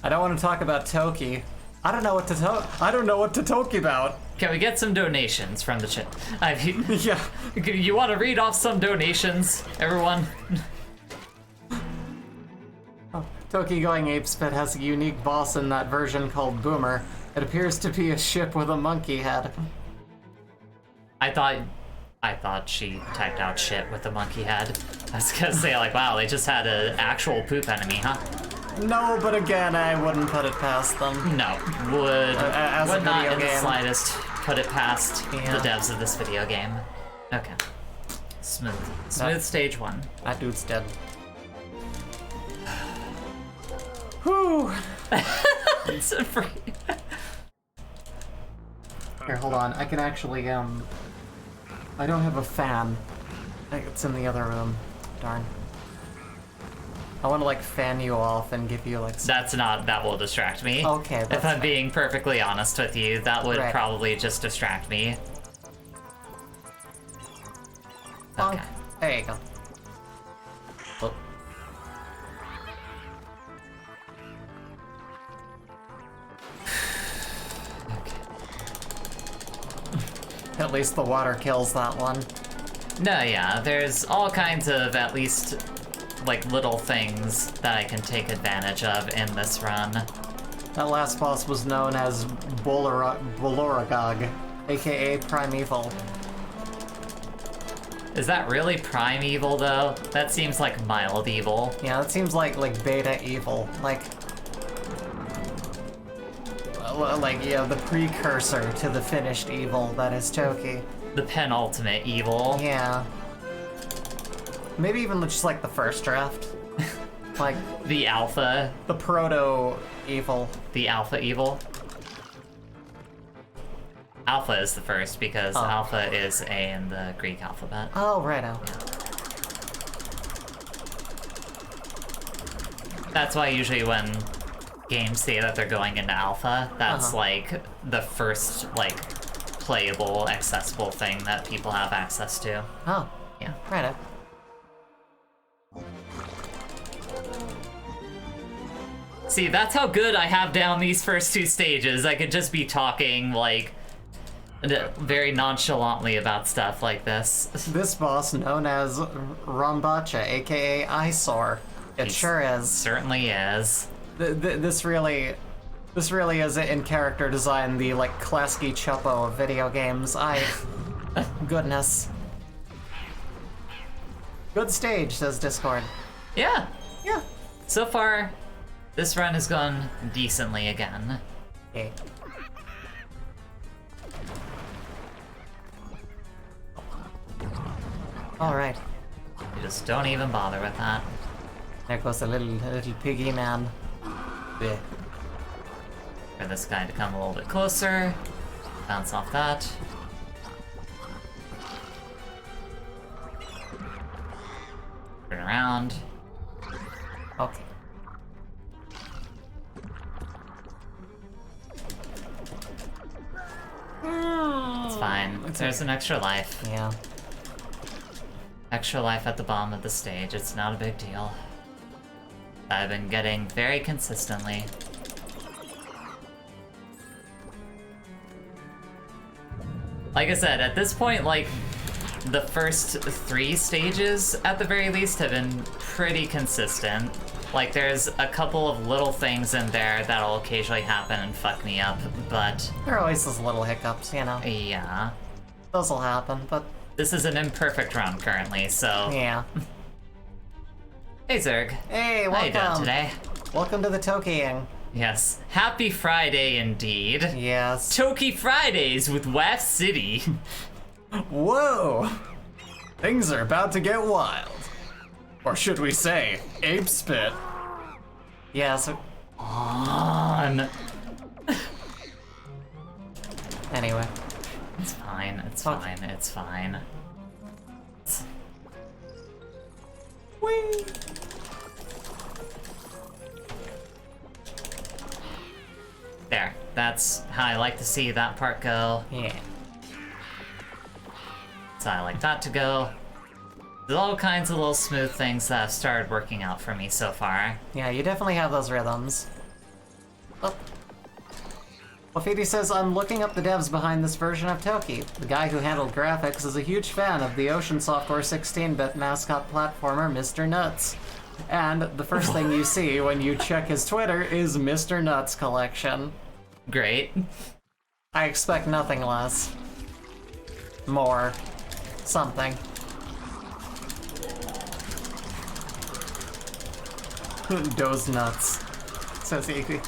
I don't want to talk about Toki. I don't know what to Toki about. Can we get some donations from the chat? I mean, Yeah. you want to read off some donations, everyone? Toki going apespit has a unique boss in that version called Boomer. It appears to be a ship with a monkey head. I thought she typed out shit with the monkey head. I was gonna say, like, wow, they just had an actual poop enemy, huh? No, but again, I wouldn't put it past them. No, would as a not video in the game. slightest put it past Yeah. the devs of this video game. Okay. Smooth stage 1. That dude's dead. Whew. It's a free. Here, hold on. I can actually, I don't have a fan. I think it's in the other room. Darn. I want to, like, fan you off and give you, like... That will distract me. Okay, that's if I'm fine. being perfectly honest with you, that would Right. probably just distract me. Bonk. Okay. There you go. Oh. At least the water kills that one. No, yeah, there's all kinds of, at least, like, little things that I can take advantage of in this run. That last boss was known as Boloragog, aka Primeval. Is that really primeval, though? That seems like mild evil. Yeah, that seems like beta evil, like yeah, the precursor to the finished evil that is Toki. The penultimate evil. Yeah. Maybe even just like the first draft. Like The alpha. the proto evil. The alpha evil. Alpha is the first, because Oh. alpha is A in the Greek alphabet. Oh, righto. That's why usually when games say that they're going into alpha, that's like the first, like, playable, accessible thing that people have access to. Oh, Yeah. righto. See, that's how good I have down these first 2 stages. I could just be talking, like, very nonchalantly about stuff like this. This boss, known as Rambacha, aka Eyesore. It He's- sure is. Certainly is. This really is in character design, the like Klasky Chopo of video games. Goodness. Good stage, says Discord. Yeah. Yeah. So far, this run has gone decently again. Okay. All right. You just don't even bother with that. There goes a little piggy man. Bleh. For this guy to come a little bit closer. Bounce off that. Turn around. Okay. It's fine. There's an extra life. Yeah. Extra life at the bottom of the stage. It's not a big deal. I've been getting very consistently. Like I said, at this point, like, the first 3 stages, at the very least, have been pretty consistent. Like, there's a couple of little things in there that'll occasionally happen and fuck me up, but There are always those little hiccups, you know. yeah. Those'll happen, but This is an imperfect run currently, so... yeah. Hey, Zerg. Hey, How you doing welcome. today? Welcome to the Tokiing. Yes. Happy Friday indeed. Yes. Toki Fridays with WAF City. Whoa! Things are about to get wild. Or should we say, ape spit. Yeah, so On. anyway. It's fine, it's Fuck. fine, it's fine. Whee! There. That's how I like to see that part go. Yeah. That's how I like that to go. There's all kinds of little smooth things that have started working out for me so far. Yeah, you definitely have those rhythms. Oh. Wafidi says, I'm looking up the devs behind this version of Toki. The guy who handled graphics is a huge fan of the Ocean Software 16-bit mascot platformer Mr. Nuts. And the first thing you see when you check his Twitter is Mr. Nuts collection. Great. I expect nothing less. More. Something. Those nuts, says Evie.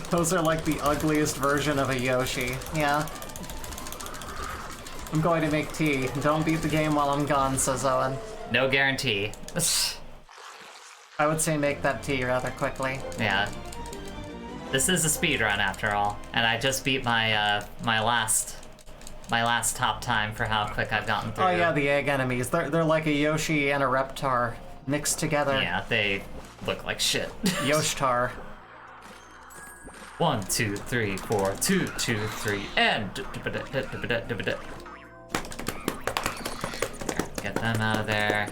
Those are like the ugliest version of a Yoshi. Yeah. I'm going to make tea. Don't beat the game while I'm gone, says Owen. No guarantee. I would say make that tea rather quickly. Yeah. This is a speed run after all, and I just beat my my last top time for how quick I've gotten through. Oh yeah, the egg enemies. They're like a Yoshi and a Reptar mixed together. Yeah, they look like shit. Yoshtar. 1, 2, 3, 4, 2, 2, 3, and get them out of there.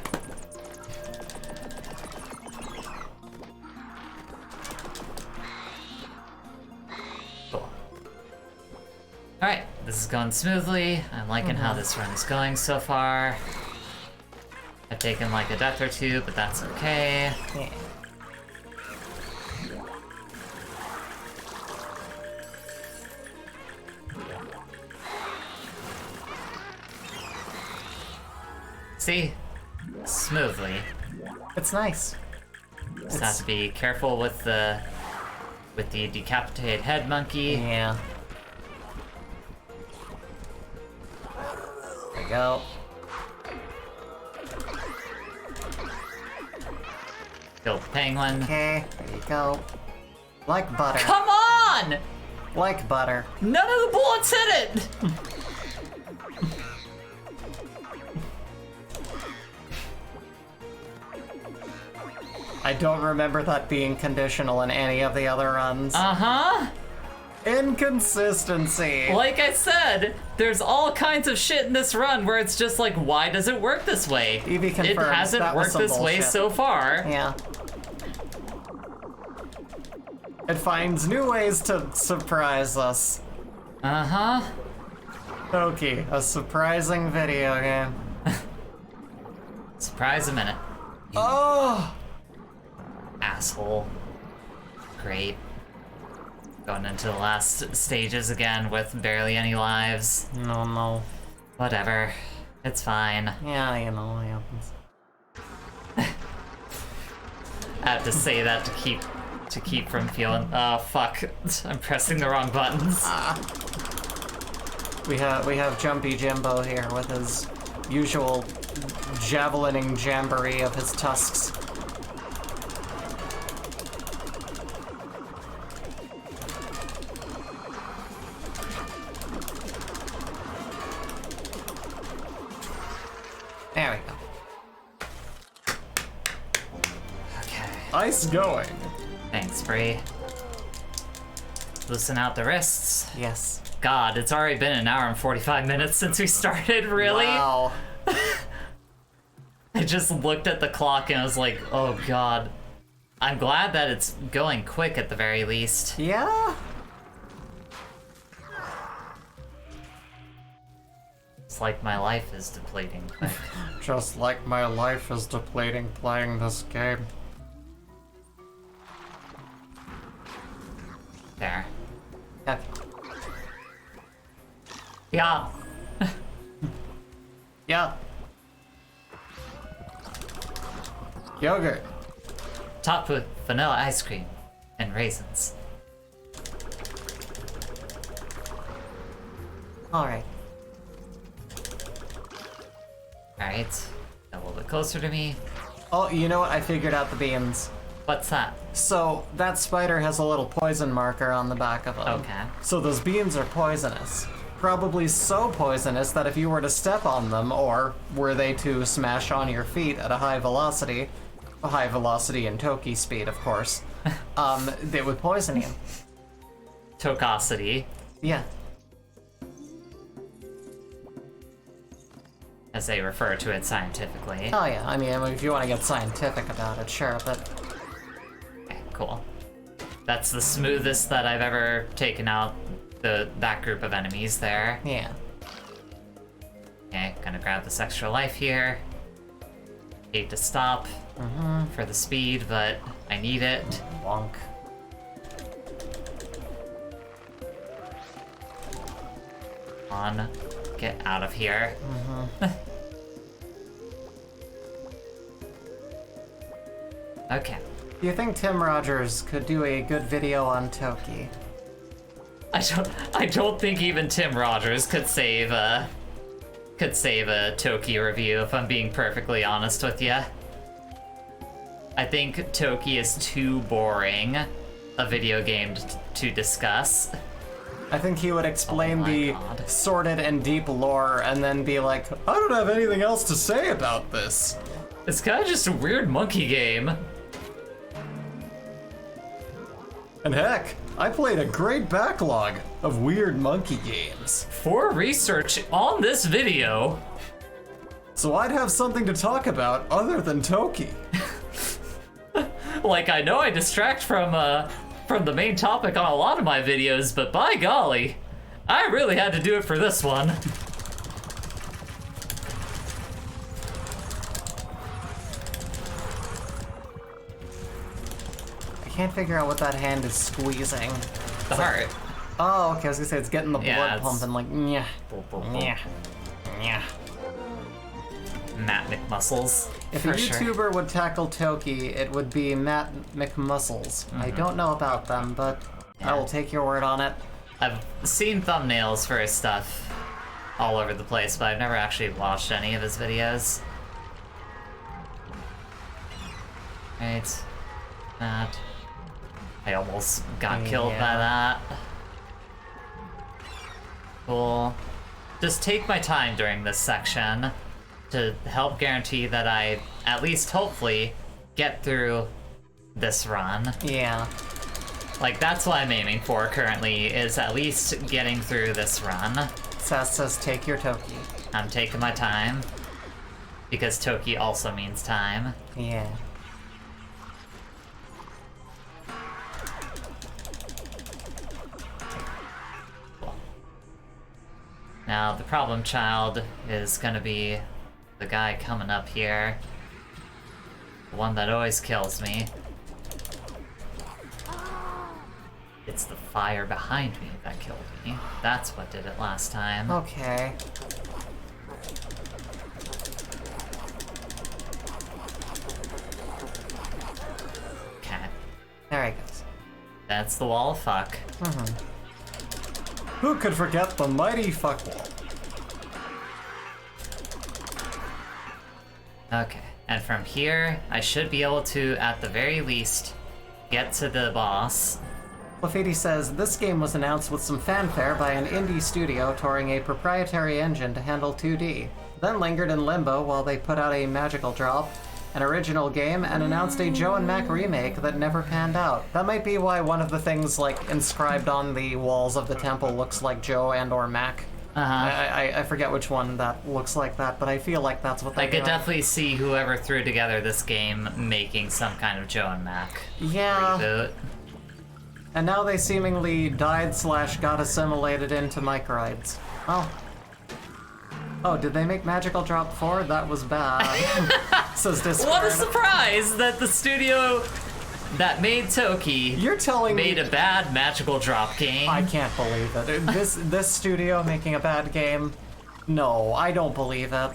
Cool. Alright, this is going smoothly. I'm liking how this run is going so far. I've taken like a death or two, but that's okay. Yeah. See? Smoothly. It's nice. Just have to be careful with the decapitated head monkey. Yeah. There we go. Kill the penguin. Okay, there you go. Like butter. Come on! Like butter. None of the bullets hit it! I don't remember that being conditional in any of the other runs. Uh-huh. Inconsistency. Like I said, there's all kinds of shit in this run where it's just like, why does it work this way? Evie confirms it hasn't that was worked some this way bullshit. so far. Yeah. It finds new ways to surprise us. Uh-huh. Toki, a surprising video game. Surprise a minute. Oh! Asshole. Great. Going into the last stages again with barely any lives. No. Whatever. It's fine. Yeah, you know, it happens. I have to say that to keep from feeling, oh fuck, I'm pressing the wrong buttons. We have Jumpy Jimbo here with his usual javelining jamboree of his tusks. There we go. Okay. Ice going. Thanks, Bree. Loosen out the wrists. Yes. God, it's already been an hour and 45 minutes since we started, really? Wow. I just looked at the clock and I was like, oh god. I'm glad that it's going quick at the very least. Yeah? It's like my life is depleting quick. Just like my life is depleting playing this game. There. Okay. Yeah. Yeah. Yogurt. Topped with vanilla ice cream and raisins. Alright. Alright. A little bit closer to me. Oh, you know what? I figured out the beans. What's that? So, that spider has a little poison marker on the back of him. Okay. So those beans are poisonous. Probably so poisonous that if you were to step on them, or were they to smash on your feet at a high velocity and Toki speed, of course, they would poison you. Tokosity, Yeah. as they refer to it scientifically. Oh yeah, I mean, if you want to get scientific about it, sure, but... Okay, cool. That's the smoothest that I've ever taken out that group of enemies there. Yeah. Okay, gonna grab this extra life here. Hate to stop for the speed, but I need it. Wonk. On, get out of here. Okay. Do you think Tim Rogers could do a good video on Toki? I don't think even Tim Rogers could save a Toki review, if I'm being perfectly honest with you. I think Toki is too boring a video game to discuss. I think he would explain Oh my the God. sordid and deep lore and then be like, I don't have anything else to say about this. It's kind of just a weird monkey game. And heck, I played a great backlog of weird monkey games. For research on this video, So I'd have something to talk about other than Toki. like I know I distract from the main topic on a lot of my videos, but by golly, I really had to do it for this one. I can't figure out what that hand is squeezing. The heart. Oh, okay, I was gonna say it's getting the Yeah, blood it's- pumping like, yeah, yeah, yeah. Matt McMuscles. If for a sure. YouTuber would tackle Toki, it would be Matt McMuscles. I don't know about them, but I will take your word on it. I've seen thumbnails for his stuff all over the place, but I've never actually watched any of his videos. Right. That. I almost got killed by Yeah. that. Cool. Just take my time during this section to help guarantee that I, at least hopefully, get through this run. Yeah. Like, that's what I'm aiming for currently, is at least getting through this run. Sass says take your Toki. I'm taking my time, because Toki also means time. Yeah. Now, the problem child is gonna be the guy coming up here. The one that always kills me. It's the fire behind me that killed me. That's what did it last time. Okay. Okay. There he goes. That's the wall of fuck. Who could forget the mighty fuck wall? Okay. And from here, I should be able to, at the very least, get to the boss. Lafiti says, this game was announced with some fanfare by an indie studio touring a proprietary engine to handle 2D, then lingered in limbo while they put out a magical drop, an original game, and announced a Joe and Mac remake that never panned out. That might be why one of the things, like, inscribed on the walls of the temple looks like Joe and or Mac. I forget which one that looks like that, but I feel like that's what they're I could doing. definitely see whoever threw together this game making some kind of Joe and Mac Yeah. reboot. And now they seemingly died/got assimilated into microids. Oh. Oh, did they make Magical Drop 4? That was bad. Says Discord. What a surprise that the studio that made Toki You're telling made me... a bad magical drop game. I can't believe it. This studio making a bad game? No, I don't believe it.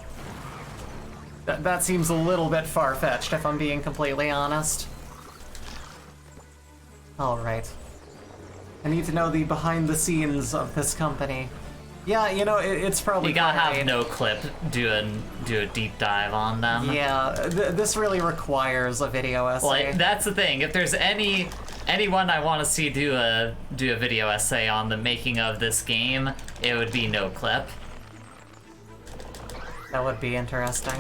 That seems a little bit far-fetched, if I'm being completely honest. Alright. I need to know the behind-the-scenes of this company. Yeah, you know, it's probably... You gotta have great. no clip do a deep dive on them. Yeah, this really requires a video essay. Like, that's the thing. If there's anyone I want to see do a video essay on the making of this game, it would be no clip. That would be interesting.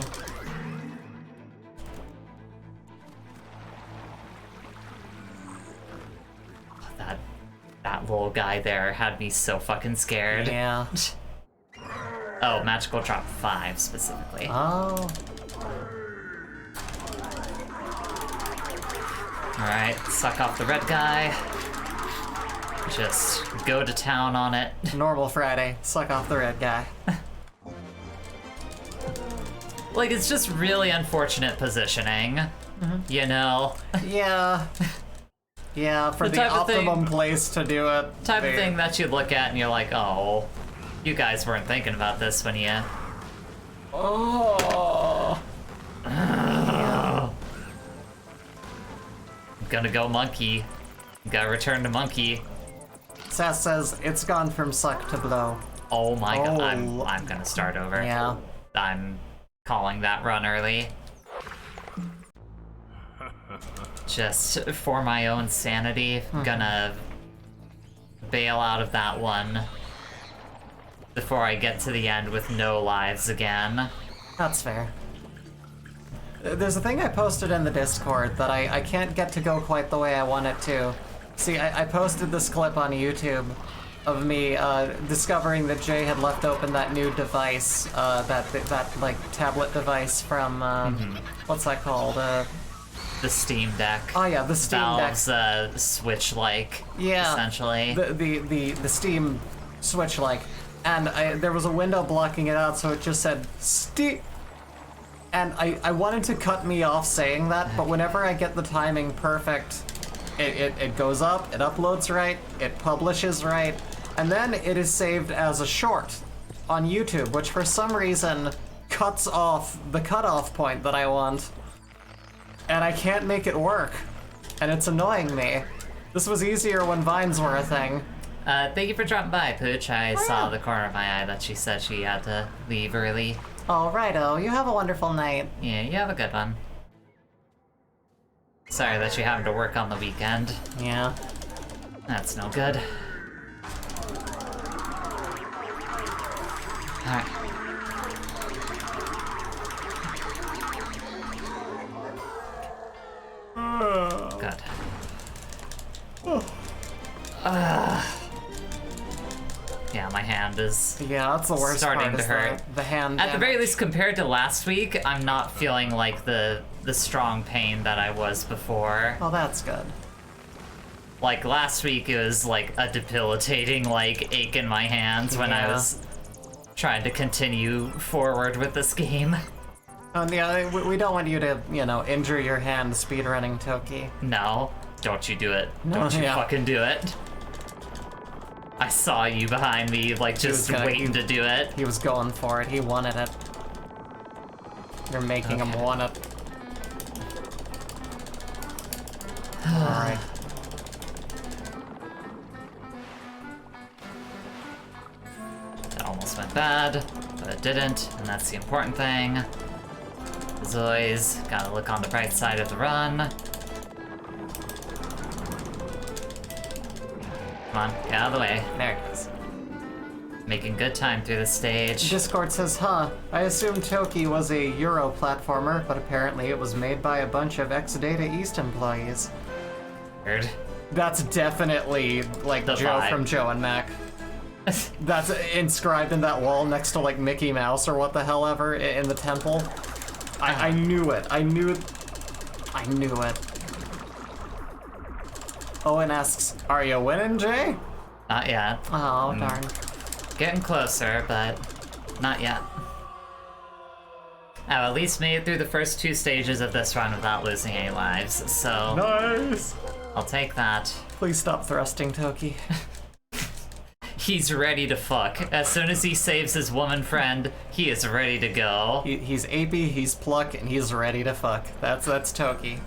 That That little guy there had me so fucking scared. Yeah. Oh, magical drop 5 specifically. Oh. Alright, suck off the red guy. Just go to town on it. Normal Friday. Suck off the red guy. Like, it's just really unfortunate positioning. You know? Yeah. Yeah, for the optimum place to do it. Type of thing that you look at and you're like, oh, you guys weren't thinking about this when you... Oh. I'm gonna go monkey. Gotta return to monkey. Sass says it's gone from suck to blow. Oh my god, I'm gonna start over. Yeah. I'm calling that run early. Just for my own sanity, gonna bail out of that one before I get to the end with no lives again. That's fair. There's a thing I posted in the Discord that I can't get to go quite the way I want it to. See, I posted this clip on YouTube of me discovering that Jay had left open that new device, that like tablet device from what's that called? The Steam Deck. Oh yeah, the Steam Valve's, Deck. Switch-like, Yeah, essentially. The Steam Switch-like, and there was a window blocking it out, so it just said Steam. And I wanted to cut me off saying that, but whenever I get the timing perfect, it goes up, it uploads right, it publishes right, and then it is saved as a short on YouTube, which for some reason cuts off the cutoff point that I want. And I can't make it work. And it's annoying me. This was easier when Vines were a thing. Thank you for dropping by, Pooch. I saw the corner of my eye that she said she had to leave early. All righto, you have a wonderful night. Yeah, you have a good one. Sorry that you're having to work on the weekend. Yeah. That's no good. Alright. Good. Yeah, my hand is Yeah, that's the worst starting part, to is hurt. the hand At the very damage. least, compared to last week, I'm not feeling like the strong pain that I was before. Oh, that's good. Like last week, it was like a debilitating like ache in my hands when I Yeah. was trying to continue forward with this game. And yeah, we don't want you to, injure your hand speedrunning Toki. No, don't you do it. No, Don't you yeah. fucking do it. I saw you behind me, like, just waiting to do it. He was going for it. He wanted it. You're making him want it. Alright. That almost went bad, but it didn't, and that's the important thing. As always, gotta look on the bright side of the run. Come on, get out of the way. There it is. Making good time through this stage. Discord says, I assumed Toki was a Euro platformer, but apparently it was made by a bunch of Exadata East employees. Weird. That's definitely, like, The Joe vibe. from Joe and Mac. That's inscribed in that wall next to, like, Mickey Mouse or what the hell ever in the temple. I knew it. I knew it. Owen asks, are you winning, Jay? Not yet. Oh, darn. Getting closer, but not yet. I've at least made it through the first 2 stages of this run without losing any lives, so Nice! I'll take that. Please stop thrusting, Toki. He's ready to fuck. As soon as he saves his woman friend, he is ready to go. He's AP, he's pluck, and he's ready to fuck. That's Toki.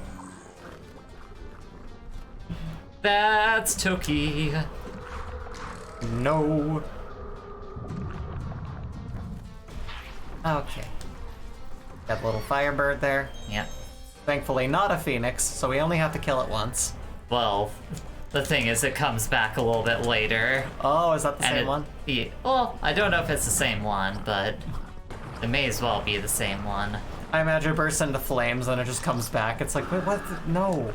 That's Toki. No. Okay. Got a little firebird there. Yep. Thankfully not a phoenix, so we only have to kill it once. Well, the thing is, it comes back a little bit later. Oh, is that the same one? Yeah, well, I don't know if it's the same one, but it may as well be the same one. I imagine it bursts into flames and it just comes back. It's like, wait, what? No.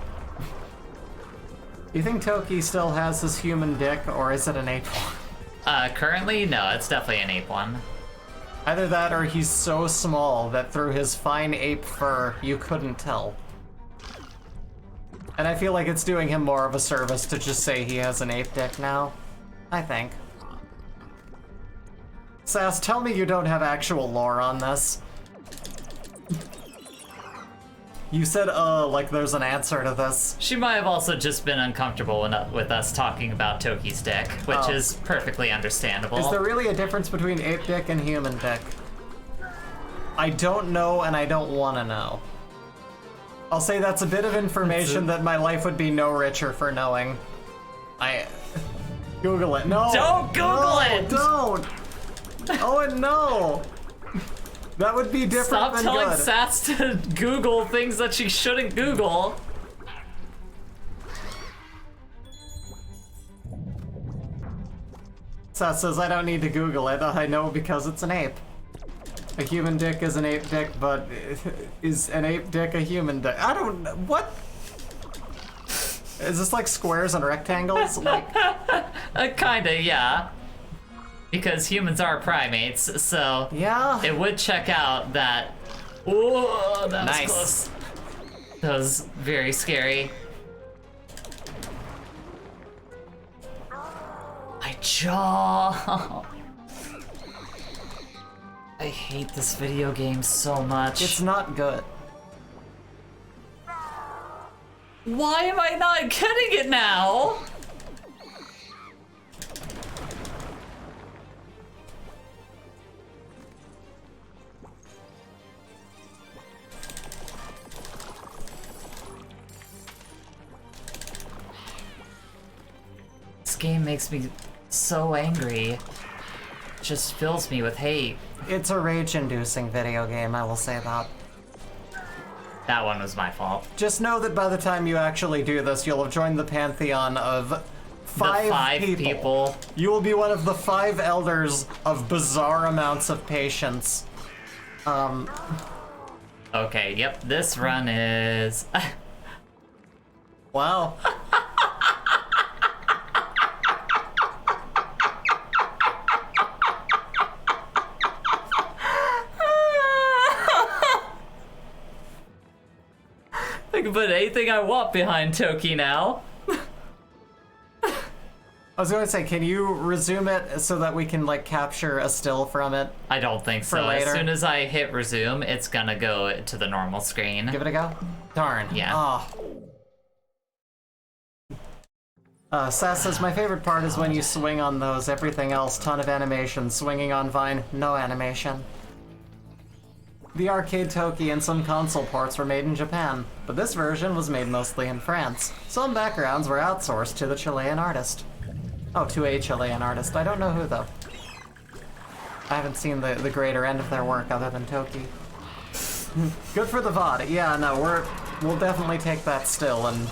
You think Toki still has his human dick, or is it an ape one? Currently, no, it's definitely an ape one. Either that, or he's so small that through his fine ape fur, you couldn't tell. And I feel like it's doing him more of a service to just say he has an ape dick now. I think. Sass, tell me you don't have actual lore on this. You said, like there's an answer to this. She might have also just been uncomfortable with us talking about Toki's dick, which is perfectly understandable. Is there really a difference between ape dick and human dick? I don't know, and I don't want to know. I'll say that's a bit of information that my life would be no richer for knowing. Google it. No! Don't Google it! Don't! Oh, and no! That would be different Stop than telling good. Sass to Google things that she shouldn't Google. Sass says I don't need to Google it. I know because it's an ape. A human dick is an ape dick, but is an ape dick a human dick? I don't know. What? Is this like squares and rectangles? Like, Kinda, yeah. Because humans are primates, so yeah. it would check out that. Ooh, that was Nice. close. That was very scary. My jaw. I hate this video game so much. It's not good. Why am I not getting it now? This game makes me so angry. It just fills me with hate. It's a rage-inducing video game, I will say that. That one was my fault. Just know that by the time you actually do this, you'll have joined the pantheon of five people. You will be one of the 5 elders of bizarre amounts of patience. Okay, yep, this run is... Wow. I can put anything I want behind Toki now. I was going to say, can you resume it so that we can, like, capture a still from it? I don't think For so. later? As soon as I hit resume, it's gonna go to the normal screen. Give it a go? Darn. Yeah. Sass says, my favorite part is when you swing on those. Everything else, ton of animation. Swinging on Vine, no animation. The arcade Toki and some console ports were made in Japan, but this version was made mostly in France. Some backgrounds were outsourced to the Chilean artist. Oh, to a Chilean artist. I don't know who, though. I haven't seen the greater end of their work other than Toki. Good for the VOD. Yeah, no, we'll definitely take that still and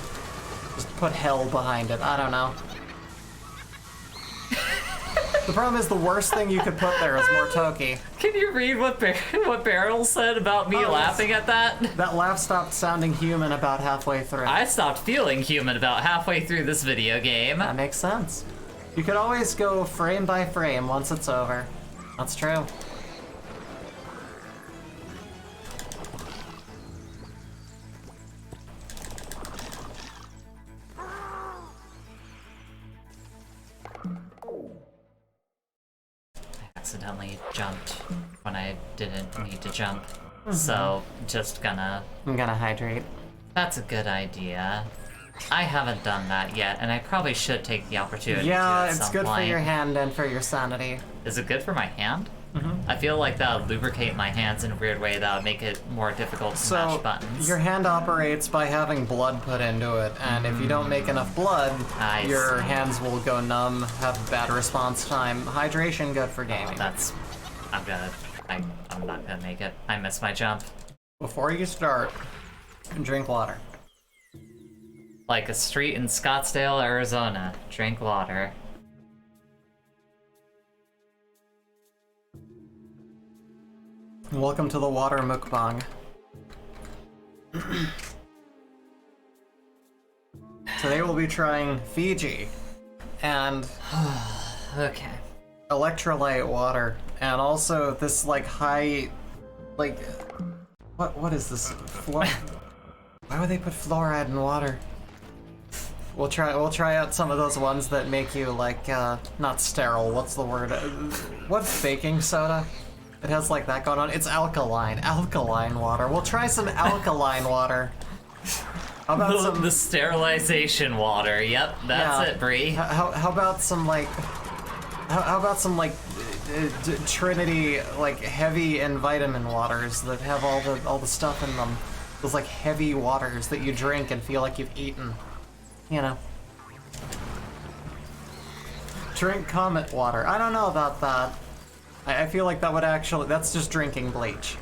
just put hell behind it. I don't know. The problem is the worst thing you could put there is more Toki. Can you read what Beryl said about me laughing at that? That laugh stopped sounding human about halfway through. I stopped feeling human about halfway through this video game. That makes sense. You could always go frame by frame once it's over. That's true. Accidentally jumped when I didn't need to jump. So, just gonna... I'm gonna hydrate. That's a good idea. I haven't done that yet, and I probably should take the opportunity to Yeah, at it's some good point. for your hand and for your sanity. Is it good for my hand? I feel like that would lubricate my hands in a weird way that would make it more difficult to mash buttons. Your hand operates by having blood put into it, and if you don't make enough blood, I your see. hands will go numb, have bad response time. Hydration, good for gaming. I'm not gonna make it. I missed my jump. Before you start, drink water. Like a street in Scottsdale, Arizona. Drink water. Welcome to the water mukbang. Today we'll be trying Fiji and Okay. electrolyte water, and also this like high, like, what is this? Why would they put fluoride in water? We'll try out some of those ones that make you like not sterile. What's the word? What's baking soda? It has like that going on. It's alkaline water. We'll try some alkaline water. How about the sterilization water? Yep, that's it, Bree. How about some like? How about some like Trinity like heavy and vitamin waters that have all the stuff in them? Those like heavy waters that you drink and feel like you've eaten. You know. Drink Comet water. I don't know about that. I feel like that would actually... That's just drinking bleach.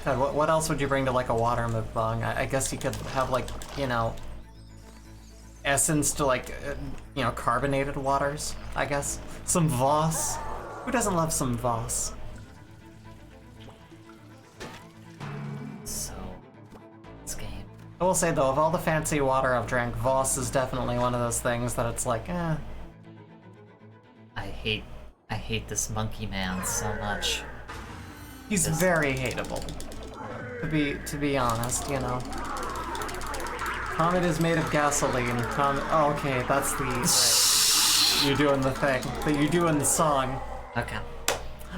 God, what else would you bring to like a water mukbang? I guess you could have like, you know, essence to like, you know, carbonated waters, I guess. Some Voss. Who doesn't love some Voss? I will say though, of all the fancy water I've drank, Voss is definitely one of those things that it's like, eh. I hate this monkey man so much. He's very hateable. To be honest, you know. Comet is made of gasoline. Comet. Oh, okay, that's the. Right. You're doing the thing that you do in the song. Okay.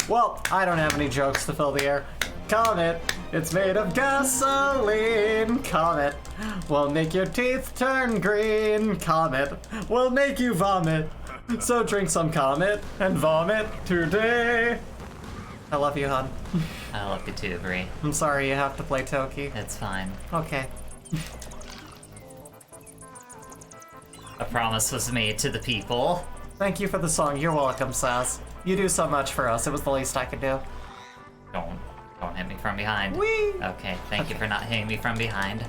Well, I don't have any jokes to fill the air. Comet, it's made of gasoline. Comet will make your teeth turn green. Comet will make you vomit. So drink some Comet and vomit today. I love you, hon. I love you too, Bree. I'm sorry you have to play Toki. It's fine. Okay. A promise was made to the people. Thank you for the song. You're welcome, Sass. You do so much for us. It was the least I could do. Don't hit me from behind. Whee! Okay, thank you for not hitting me from behind.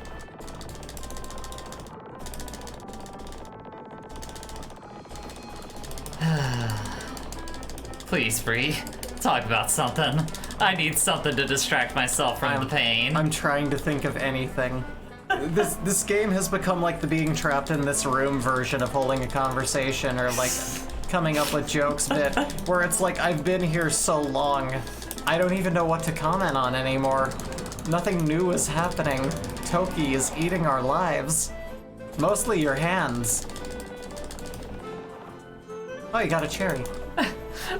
Please, Bree, talk about something. I need something to distract myself from the pain. I'm trying to think of anything. This game has become like the being trapped in this room version of holding a conversation or like coming up with jokes bit, where it's like I've been here so long, I don't even know what to comment on anymore. Nothing new is happening. Toki is eating our lives. Mostly your hands. Oh, you got a cherry.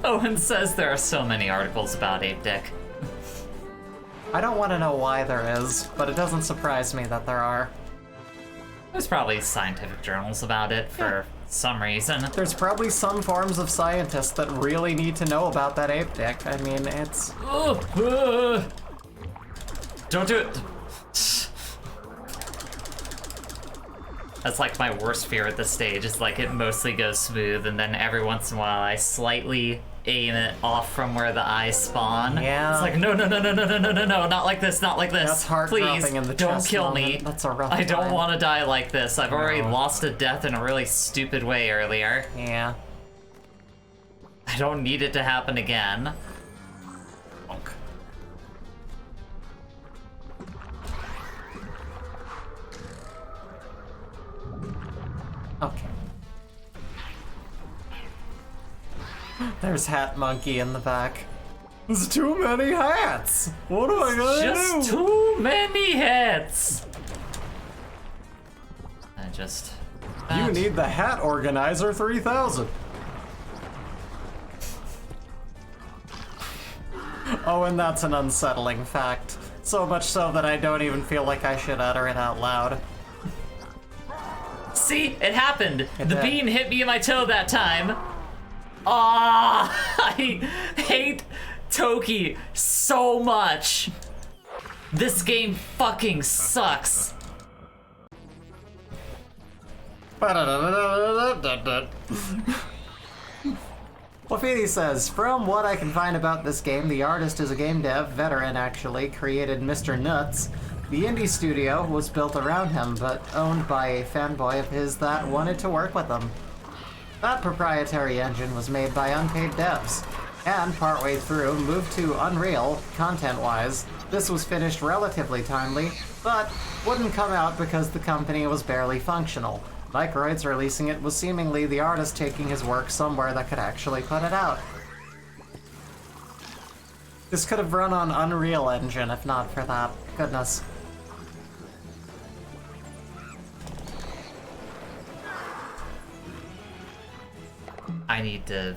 Owen says there are so many articles about Ape Dick. I don't want to know why there is, but it doesn't surprise me that there are. There's probably scientific journals about it for some reason. There's probably some forms of scientists that really need to know about that ape dick. I mean, it's... Don't do it! That's like my worst fear at this stage. It's like it mostly goes smooth, and then every once in a while I slightly aim it off from where the eyes spawn. Yeah. It's like, no, not like this, not like this. That's heart Please, dropping in the don't chest kill moment. me. That's a rough I don't time. want to die like this. I've already lost a death in a really stupid way earlier. Yeah. I don't need it to happen again. Okay. There's Hat Monkey in the back. There's too many hats! What am I gonna do? Just too many hats! You need the Hat Organizer 3000. Oh, and that's an unsettling fact. So much so that I don't even feel like I should utter it out loud. See, it happened. The did. bean hit me in my toe that time. Ah, I hate Toki so much. This game fucking sucks. Wafidi says, from what I can find about this game, the artist is a game dev, veteran actually, created Mr. Nuts. The indie studio was built around him, but owned by a fanboy of his that wanted to work with him. That proprietary engine was made by unpaid devs. And partway through, moved to Unreal, content-wise. This was finished relatively timely, but wouldn't come out because the company was barely functional. Microids releasing it was seemingly the artist taking his work somewhere that could actually put it out. This could have run on Unreal Engine if not for that. Goodness. I need to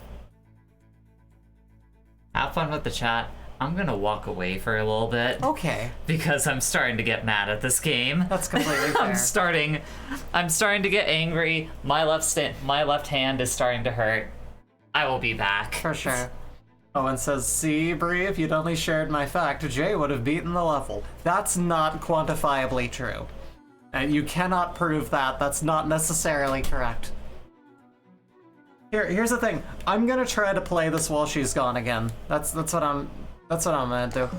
have fun with the chat. I'm gonna walk away for a little bit. Okay. Because I'm starting to get mad at this game. That's completely fair. I'm starting to get angry. My left hand is starting to hurt. I will be back. For sure. Owen says, see, Bree, if you'd only shared my fact, Jay would have beaten the level. That's not quantifiably true. And you cannot prove that. That's not necessarily correct. Here's the thing. I'm gonna try to play this while she's gone again. That's what I'm gonna do.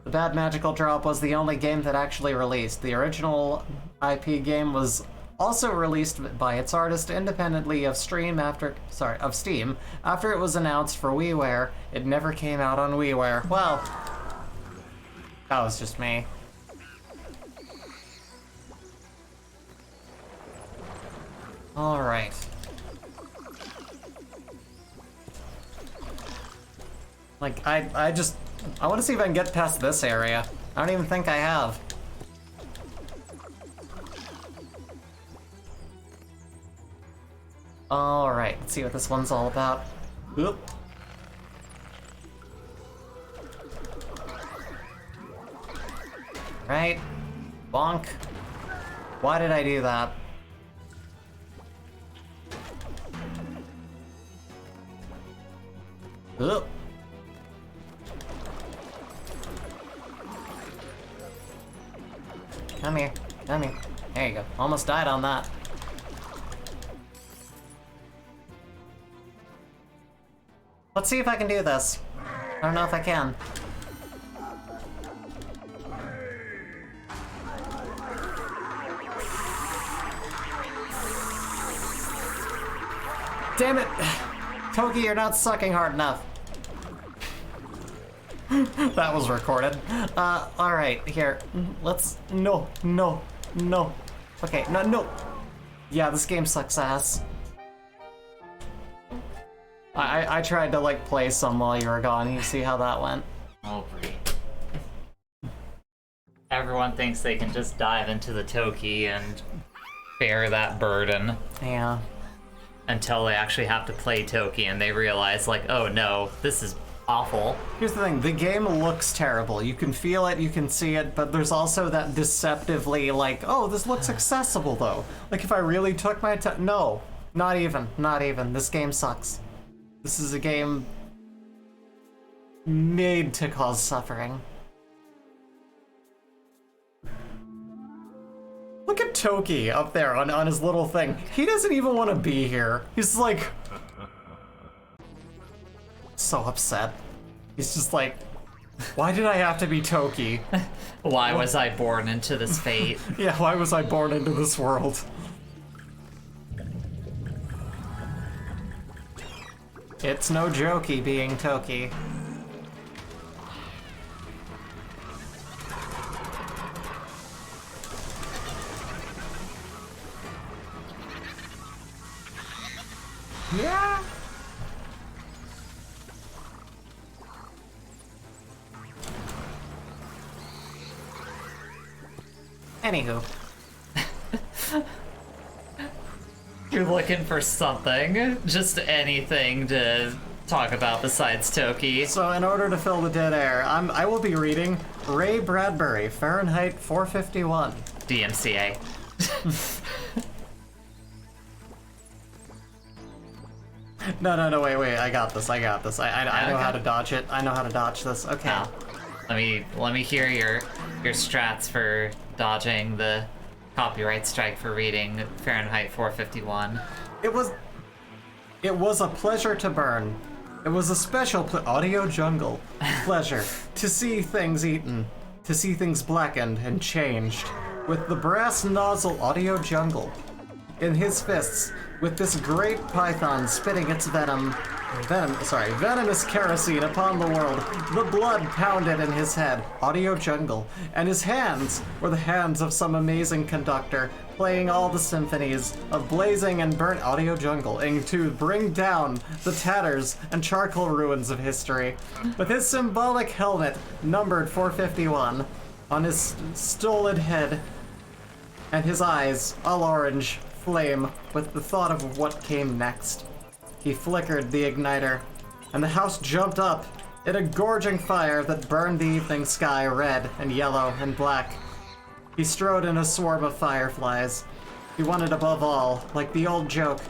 The Bad Magical Drop was the only game that actually released. The original IP game was also released by its artist independently of Steam after it was announced for WiiWare. It never came out on WiiWare. Well, that was just me. All right. Like, I want to see if I can get past this area. I don't even think I have. All right, let's see what this one's all about. Oop. Right. Bonk. Why did I do that? Oop. Come here. Come here. There you go. Almost died on that. Let's see if I can do this. I don't know if I can. Damn it! Toki, you're not sucking hard enough. That was recorded. Alright, here. Let's... No. Okay, no. Yeah, this game sucks ass. I tried to, like, play some while you were gone. You see how that went? Oh, Bree. Everyone thinks they can just dive into the Toki and bear that burden. Yeah. Until they actually have to play Toki and they realize, like, oh no, this is awful. Here's the thing, the game looks terrible. You can feel it, you can see it, but there's also that deceptively, like, oh, this looks accessible, though. Like, if I really took my time... No, not even. This game sucks. This is a game made to cause suffering. Look at Toki up there on his little thing. He doesn't even want to be here. He's like... so upset. He's just like, why did I have to be Toki? Why was I born into this fate? Yeah, why was I born into this world? It's no jokey being Toki. Yeah. Anywho. You're looking for something, just anything to talk about besides Toki. So in order to fill the dead air, I will be reading Ray Bradbury, Fahrenheit 451. DMCA. No, wait, I got this. I know how to dodge it. I know how to dodge this. Okay. Now, let me hear your strats for dodging the copyright strike for reading Fahrenheit 451. It was a pleasure to burn. It was a special audio jungle pleasure to see things eaten, to see things blackened and changed with the brass nozzle audio jungle. in his fists with this great python spitting its venomous kerosene upon the world. The blood pounded in his head, audio jungle, and his hands were the hands of some amazing conductor, playing all the symphonies of blazing and burnt audio jungle, and to bring down the tatters and charcoal ruins of history. With his symbolic helmet, numbered 451, on his stolid head, and his eyes, all orange, flame with the thought of what came next. He flickered the igniter, and the house jumped up in a gorging fire that burned the evening sky red and yellow and black. He strode in a swarm of fireflies. He wanted above all, like the old joke,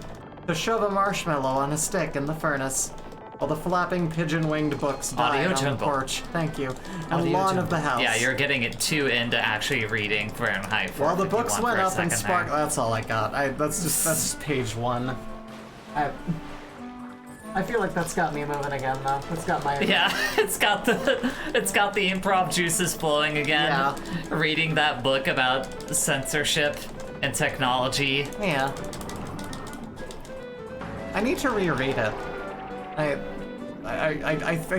to shove a marshmallow on a stick in the furnace, while the flapping pigeon-winged books died on the porch. Thank you. And lawn of the house. Yeah, you're getting it too into actually reading Fahrenheit 451. While the books went up and sparkled. there. That's all I got. That's just page one. I feel like that's got me moving again, though. It's got my... Yeah, it's got the improv juices flowing again. Yeah. Reading that book about censorship and technology. Yeah. I need to reread it. I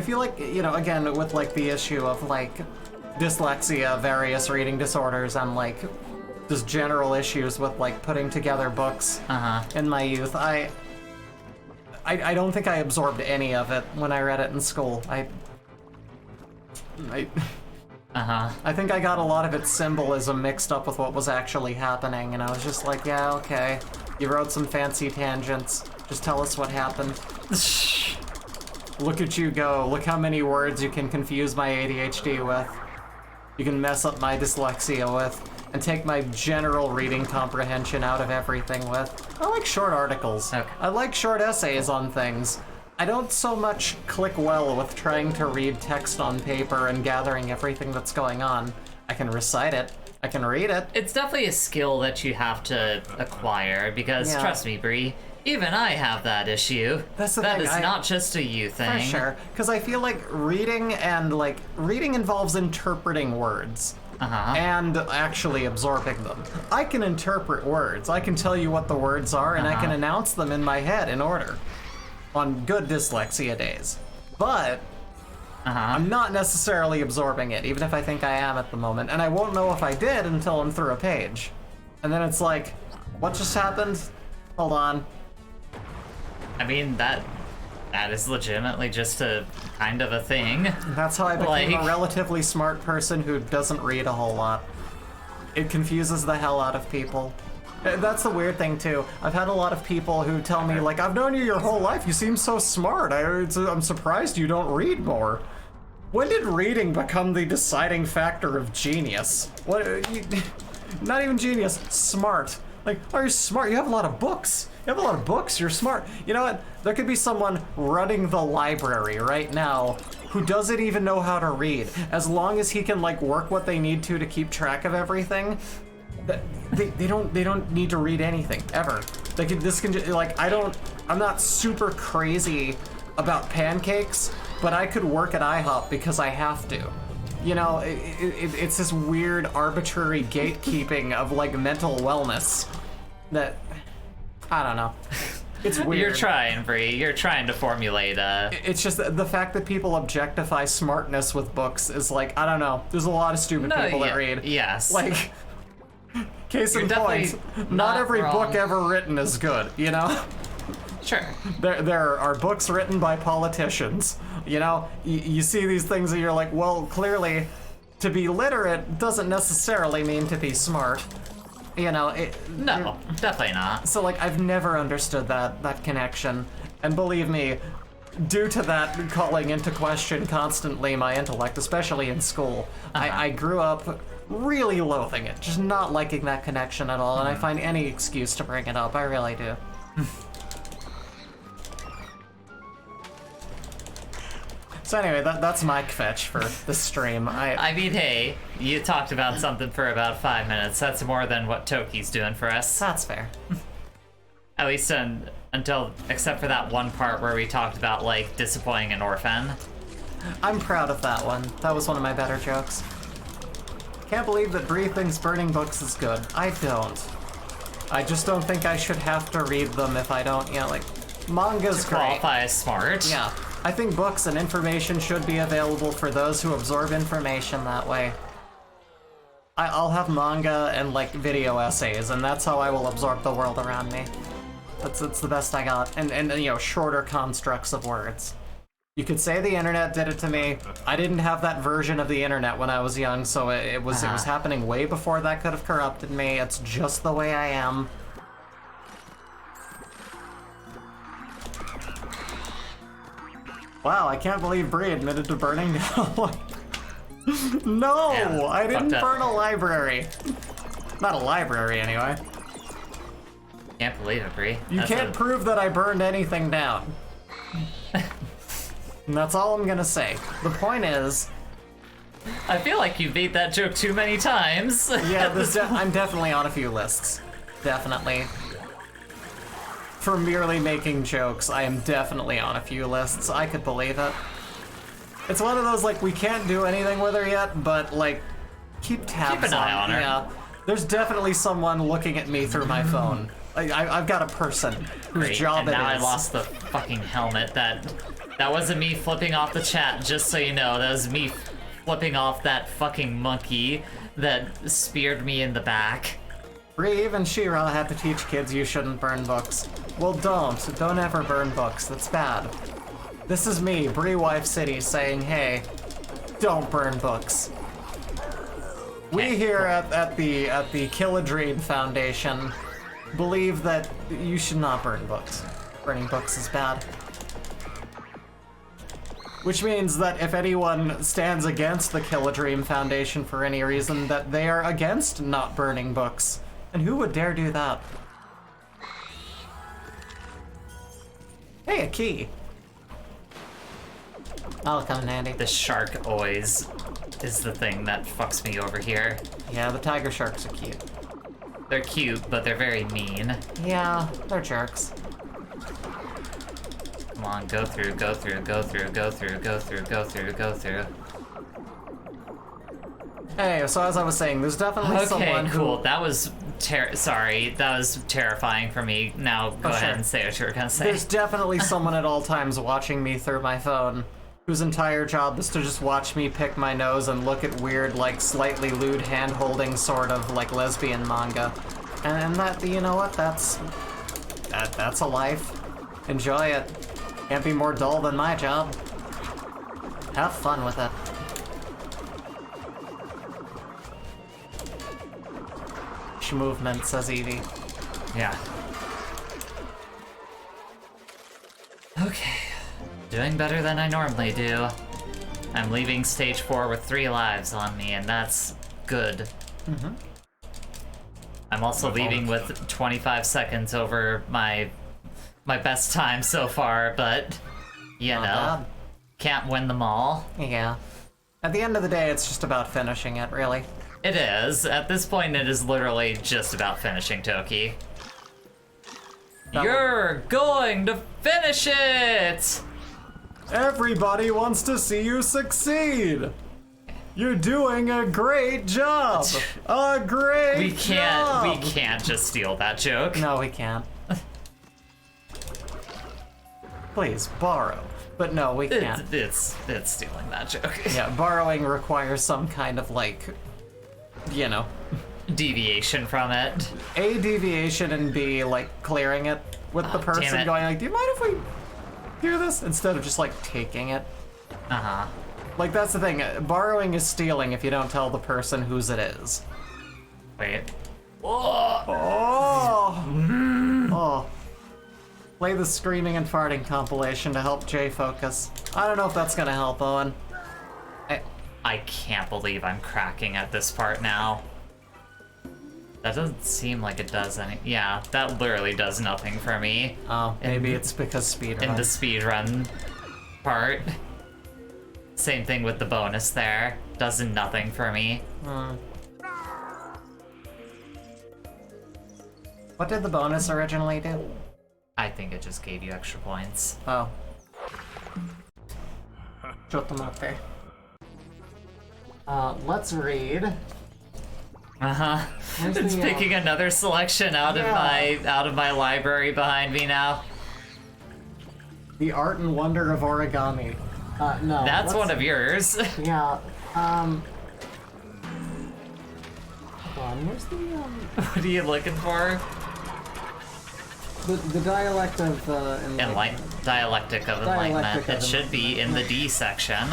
feel like, you know, again, with like the issue of like dyslexia, various reading disorders, and like just general issues with like putting together books in my youth, I don't think I absorbed any of it when I read it in school. I think I got a lot of its symbolism mixed up with what was actually happening, and I was just like, yeah, okay. You wrote some fancy tangents. Just tell us what happened. Look at you go. Look how many words you can confuse my ADHD with. You can mess up my dyslexia with, and take my general reading comprehension out of everything with. I like short articles. Okay. I like short essays on things. I don't so much click well with trying to read text on paper and gathering everything that's going on. I can recite it. I can read it. It's definitely a skill that you have to acquire, because trust me, Bree, even I have that issue. That's the thing. That is not just a you thing. For sure. Because I feel like reading involves interpreting words. And actually absorbing them. I can interpret words. I can tell you what the words are, and I can announce them in my head in order on good dyslexia days. But I'm not necessarily absorbing it, even if I think I am at the moment. And I won't know if I did until I'm through a page. And then it's like, what just happened? Hold on. I mean, that is legitimately just a kind of a thing. That's how I became a relatively smart person who doesn't read a whole lot. It confuses the hell out of people. That's the weird thing, too. I've had a lot of people who tell me, like, I've known you your whole life. You seem so smart. I'm surprised you don't read more. When did reading become the deciding factor of genius? Not even genius, smart. Like, oh, you're smart. You have a lot of books. You have a lot of books. You're smart. You know what? There could be someone running the library right now who doesn't even know how to read. As long as he can, like, work what they need to keep track of everything, they don't need to read anything ever. I'm not super crazy about pancakes, but I could work at IHOP because I have to. You know, it's this weird arbitrary gatekeeping of like mental wellness that, I don't know. It's weird. You're trying, Bree. You're trying to formulate a... It's just the fact that people objectify smartness with books is like, I don't know. There's a lot of stupid people that read. Yes. Like, case in point, not every book ever written is good, you know? Sure. There are books written by politicians. You know, you see these things and you're like, well, clearly, to be literate doesn't necessarily mean to be smart. You know, no, definitely not. So, like, I've never understood that connection. And believe me, due to that calling into question constantly my intellect, especially in school, I grew up really loathing it, just not liking that connection at all, and I find any excuse to bring it up, I really do. So anyway, that's my fetch for the stream. I mean, hey, you talked about something for about 5 minutes. That's more than what Toki's doing for us. That's fair. At least except for that one part where we talked about, like, disappointing an orphan. I'm proud of that one. That was one of my better jokes. Can't believe that Bree thinks burning books is good. I don't. I just don't think I should have to read them if I don't, you know, like, manga's To great. qualify as smart. Yeah, I think books and information should be available for those who absorb information that way. I'll have manga and, like, video essays, and that's how I will absorb the world around me. It's the best I got. And, you know, shorter constructs of words. You could say the internet did it to me. I didn't have that version of the internet when I was young, so it was happening way before that could have corrupted me. It's just the way I am. Wow, I can't believe Bree admitted to burning down. No, Yeah, I didn't fucked up. burn a library. Not a library, anyway. Can't believe it, Bree. You can't prove that I burned anything down. And that's all I'm gonna say. The point is, I feel like you beat that joke too many times. yeah, I'm definitely on a few lists. Definitely. For merely making jokes, I am definitely on a few lists. I could believe it. It's one of those, like, we can't do anything with her yet, but, like, keep tabs Keep an eye on her. Yeah. There's definitely someone looking at me through my phone. I've got a person whose Great, job and it now is. I lost the fucking helmet. That wasn't me flipping off the chat, just so you know. That was me flipping off that fucking monkey that speared me in the back. Bree, even She-Ra had to teach kids you shouldn't burn books. Well, don't ever burn books. That's bad. This is me, Bree Wife City, saying, hey, don't burn books. We here at the Kill a Dream Foundation believe that you should not burn books. Burning books is bad. Which means that if anyone stands against the Kill a Dream Foundation for any reason, that they are against not burning books. And who would dare do that? Hey, a key. That'll come in handy. The shark always is the thing that fucks me over here. Yeah, the tiger sharks are cute. They're cute, but they're very mean. Yeah, they're jerks. Come on, go through, go through, go through, go through, go through, go through, go through. Hey, so as I was saying, there's definitely Okay, someone cool. who... That was sorry, that was terrifying for me. Now go ahead sure. and say what you were gonna say. There's definitely someone at all times watching me through my phone whose entire job is to just watch me pick my nose and look at weird, like, slightly lewd hand-holding sort of, like, lesbian manga. And that, you know what, that's a life. Enjoy it. Can't be more dull than my job. Have fun with it. Movement, says Evie. Yeah. Okay. Doing better than I normally do. I'm leaving stage 4 with 3 lives on me, and that's good. Mm-hmm. I'm also leaving with 25 seconds over my best time so far, but you know, bad. can't win them all. Yeah. At the end of the day, it's just about finishing it, really. It is. At this point, it is literally just about finishing Toki. You're going to finish it! Everybody wants to see you succeed! You're doing a great job! A great job! We can't just steal that joke. No, we can't. Please, borrow. But no, we can't. It's stealing that joke. Yeah, borrowing requires some kind of, like, you know, Deviation from it. A, deviation, and B, like, clearing it with the damn person it. going like, do you mind if we do this? Instead of just, like, taking it. Uh-huh. Like, that's the thing. Borrowing is stealing if you don't tell the person whose it is. Wait. Oh! Oh. Play the screaming and farting compilation to help Jay focus. I don't know if that's gonna help, Owen. I can't believe I'm cracking at this part now. That doesn't seem like it does any. Yeah, that literally does nothing for me. Oh, maybe it's because speedrun. In the speedrun part. Same thing with the bonus there. Does nothing for me. What did the bonus originally do? I think it just gave you extra points. Oh. Chotomate. Let's read Where's It's the, picking another selection out of my library behind me now. The art and wonder of origami. No. That's one of yours. Yeah. Hold on. Where's the What are you looking for? the dialect of Dialectic of enlightenment. It should be in the D section.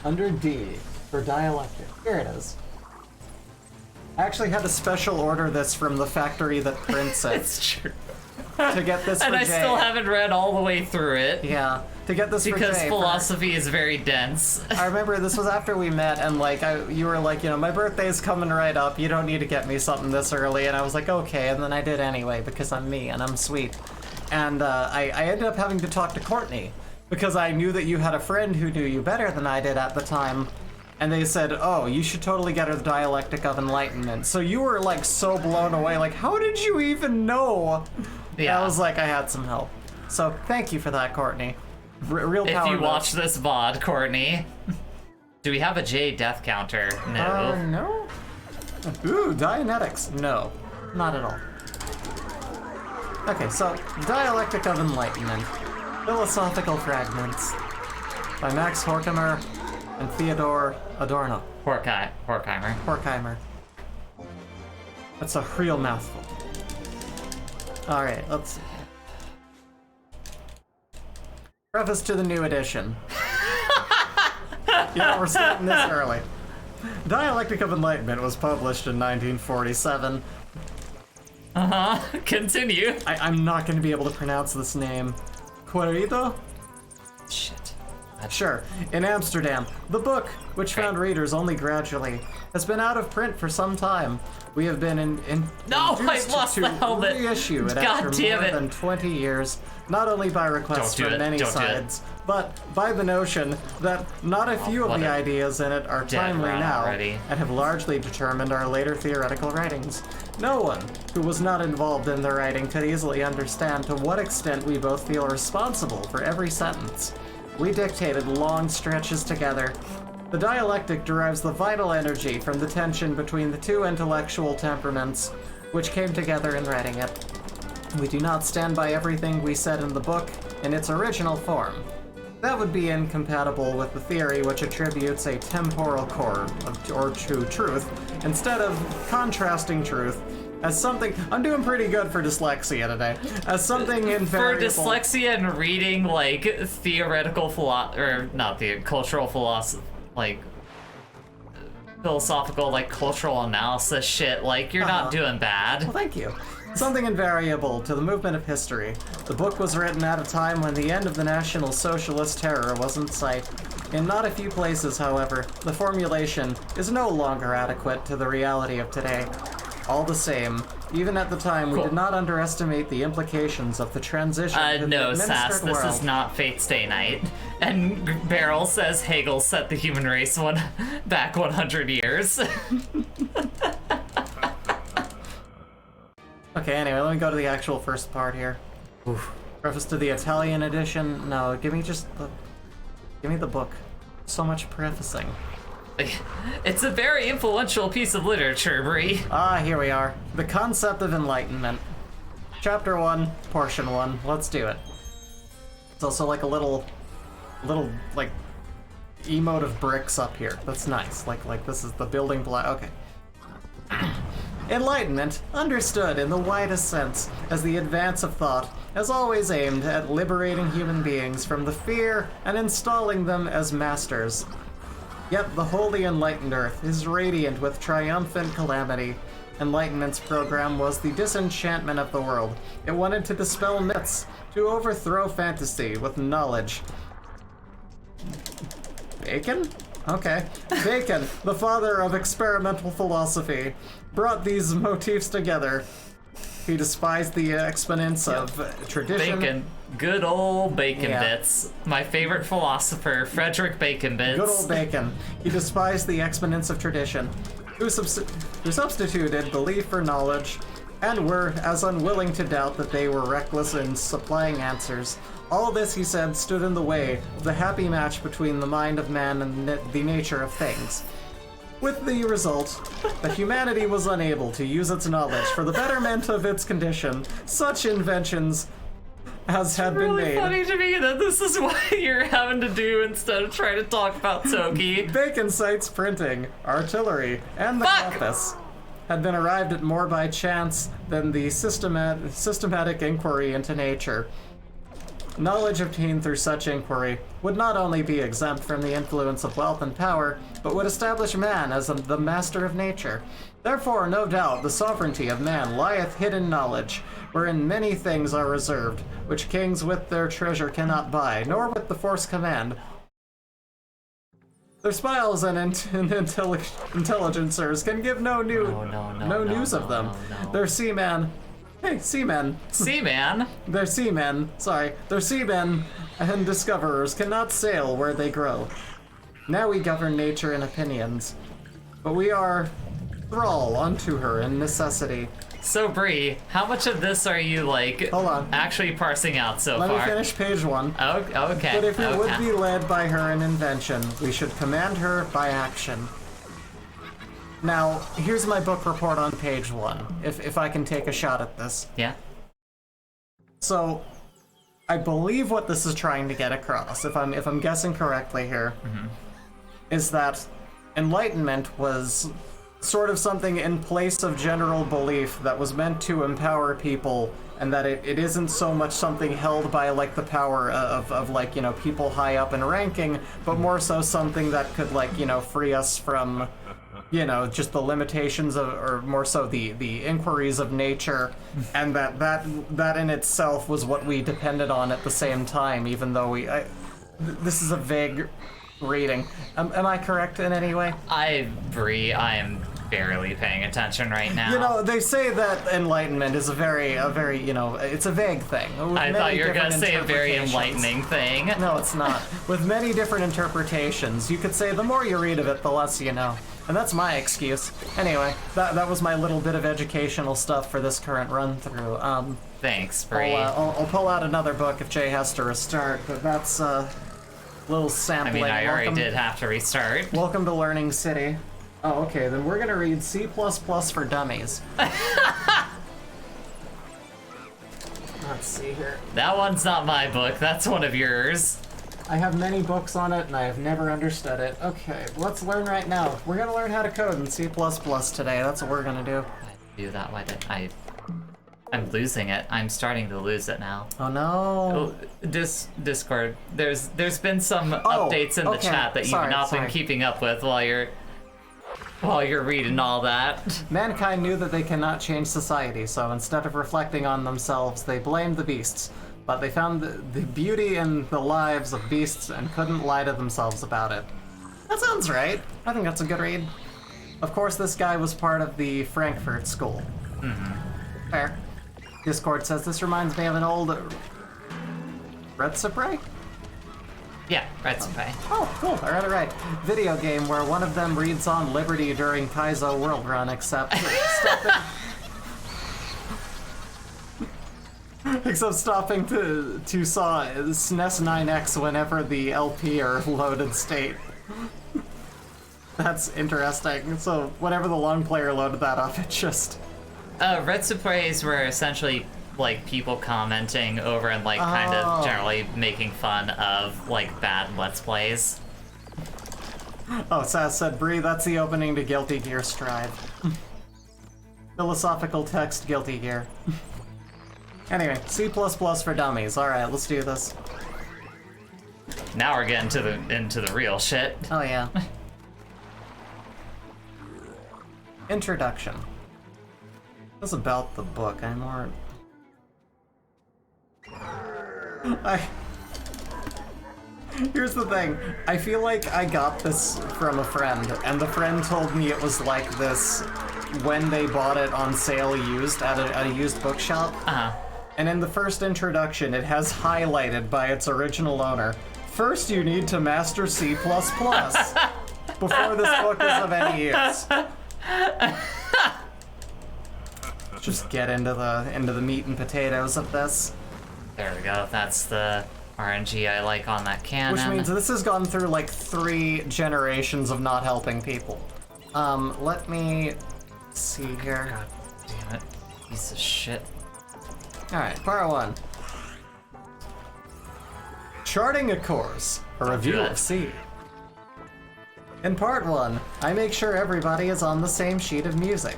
Under D for dialectic. Here it is. I actually had to special order this from the factory that prints it. It's true. To get this for And I Jay. still haven't read all the way through it. Yeah, to get this Because for Jay. philosophy is very dense. I remember this was after we met, and like you were like, my birthday's coming right up. You don't need to get me something this early, and I was like, okay, and then I did anyway because I'm me and I'm sweet. And I ended up having to talk to Courtney because I knew that you had a friend who knew you better than I did at the time. And they said, oh, you should totally get her the dialectic of enlightenment. So you were like so blown away, like, how did you even know? Yeah. I was like, I had some help. So thank you for that, Courtney. Real power. If you move. watch this VOD, Courtney. Do we have a J death counter? No. No. Ooh, Dianetics. No, not at all. Okay, so Dialectic of Enlightenment. Philosophical Fragments by Max Horkheimer and Theodore Adorno. Horkheimer. That's a real mouthful. Alright, let's see. Preface to the new edition. We're starting this early. Dialectic of Enlightenment was published in 1947. Continue. I'm not going to be able to pronounce this name. Querido? Shit. Sure, in Amsterdam. The book, which found readers only gradually, has been out of print for some time. We have been No, I induced lost to the helmet. reissue it God after damn more it. than 20 years, not only by request Don't do from it, many don't do it. sides, but by the notion that not a few of what the a ideas in it are dead timely rat now already. and have largely determined our later theoretical writings. No one who was not involved in the writing could easily understand to what extent we both feel responsible for every sentence. We dictated long stretches together. The dialectic derives the vital energy from the tension between the two intellectual temperaments, which came together in writing it. We do not stand by everything we said in the book in its original form. That would be incompatible with the theory which attributes a temporal core to truth, instead of contrasting truth as something. I'm doing pretty good for dyslexia today. As something invariable. For dyslexia and reading like theoretical cultural philosophy, like philosophical, like cultural analysis shit, like you're not doing bad. Well, thank you. Something invariable to the movement of history. The book was written at a time when the end of the National Socialist terror was in sight. In not a few places, however, the formulation is no longer adequate to the reality of today. All the same, even at the time, we did not underestimate the implications of the transition to No, the Sass, administered this world. is not Fate's Day Night. And Beryl says Hegel set the human race back 100 years. Okay, anyway, let me go to the actual first part here. Oof. Preface to the Italian edition? No, give me the book. So much prefacing. It's a very influential piece of literature, Bree. Ah, here we are. The Concept of Enlightenment. Chapter 1, Portion 1. Let's do it. It's also like a little, like, emote of bricks up here. That's nice. Like this is the building block. Okay. Enlightenment, understood in the widest sense as the advance of thought, has always aimed at liberating human beings from the fear and installing them as masters. Yet the wholly enlightened Earth is radiant with triumphant calamity. Enlightenment's program was the disenchantment of the world. It wanted to dispel myths, to overthrow fantasy with knowledge. Bacon? Okay. Bacon, the father of experimental philosophy, brought these motifs together. He despised the exponents of tradition. Bacon. Good old Bacon Yeah. Bits. My favorite philosopher, Frederick Bacon Bits. Good old Bacon. He despised the exponents of tradition, who substituted belief for knowledge, and were as unwilling to doubt that they were reckless in supplying answers. All this, he said, stood in the way of the happy match between the mind of man and the nature of things. with the result that humanity was unable to use its knowledge for the betterment of its condition. Such inventions as had been Really made. funny to me that this is what you're having to do instead of trying to talk about Toki. Bacon sites, printing, artillery, and the Fuck! compass had been arrived at more by chance than the systematic inquiry into nature. Knowledge obtained through such inquiry would not only be exempt from the influence of wealth and power, but would establish man as the master of nature. Therefore, no doubt, the sovereignty of man lieth hid in knowledge, wherein many things are reserved, which kings with their treasure cannot buy, nor with the force command. Their spies and intelligencers can give no news of them. Their seamen and discoverers cannot sail where they grow. Now we govern nature in opinions, but we are thrall unto her in necessity. So Bree, how much of this are you like Hold on. actually parsing out so Let far? me finish page 1. Oh, okay. But if we okay. would be led by her in invention, we should command her by action. Now, here's my book report on page 1, if I can take a shot at this. Yeah. So, I believe what this is trying to get across, if I'm guessing correctly here, is that enlightenment was sort of something in place of general belief that was meant to empower people, and that it isn't so much something held by like the power of like, you know, people high up in ranking, but more so something that could like, you know, free us from, you know, just the limitations of, or more so the inquiries of nature, and that in itself was what we depended on at the same time, even though this is a vague reading. Am I correct in any way? Bree, I am barely paying attention right now. You know, they say that enlightenment is a very, you know, it's a vague thing. I thought you were going to say a very enlightening thing. No, it's not. With many different interpretations. You could say the more you read of it, the less you know. And that's my excuse. Anyway, that was my little bit of educational stuff for this current run-through. Thanks, Bree. I'll pull out another book if Jay has to restart, but that's a little sampling. I already did have to restart. Welcome to Learning City. Oh, okay, then we're gonna read C++ for Dummies. Let's see here. That one's not my book, that's one of yours. I have many books on it, and I have never understood it. Okay, let's learn right now. We're gonna learn how to code in C++ today. That's what we're gonna do. I do that, why did I'm losing it. I'm starting to lose it now. Oh no. Oh, Discord. There's been some updates in the chat that you've not been keeping up with while you're reading all that. Mankind knew that they cannot change society, so instead of reflecting on themselves, they blamed the beasts. But they found the beauty in the lives of beasts and couldn't lie to themselves about it. That sounds right. I think that's a good read. Of course, this guy was part of the Frankfurt School. Fair. Discord says this reminds me of an old Red Spray? Yeah, Red Spray. Oh, cool. I read it right. Video game where one of them reads on Liberty during Kaizo World Run, except stopping to saw SNES 9X whenever the LP are loaded state. That's interesting. So whenever the long player loaded that up, it just... Red Sprays were essentially like people commenting over and like kind of generally making fun of like bad Let's Plays. Oh, Sass said, Bree, that's the opening to Guilty Gear Strive. Philosophical text, Guilty Gear. Anyway, C++ for Dummies. Alright, let's do this. Now we're getting into the real shit. Oh yeah. Introduction. This is about the book. I'm more... Here's the thing. I feel like I got this from a friend, and the friend told me it was like this when they bought it on sale used at a used bookshop. And in the first introduction, it has highlighted by its original owner, first you need to master C++ before this book is of any use. Just get into the meat and potatoes of this. There we go. That's the RNG I like on that cannon. Which means this has gone through like 3 generations of not helping people. Let me see here. God damn it. Piece of shit. Alright, part 1. Charting a course, a review of C. In part 1, I make sure everybody is on the same sheet of music.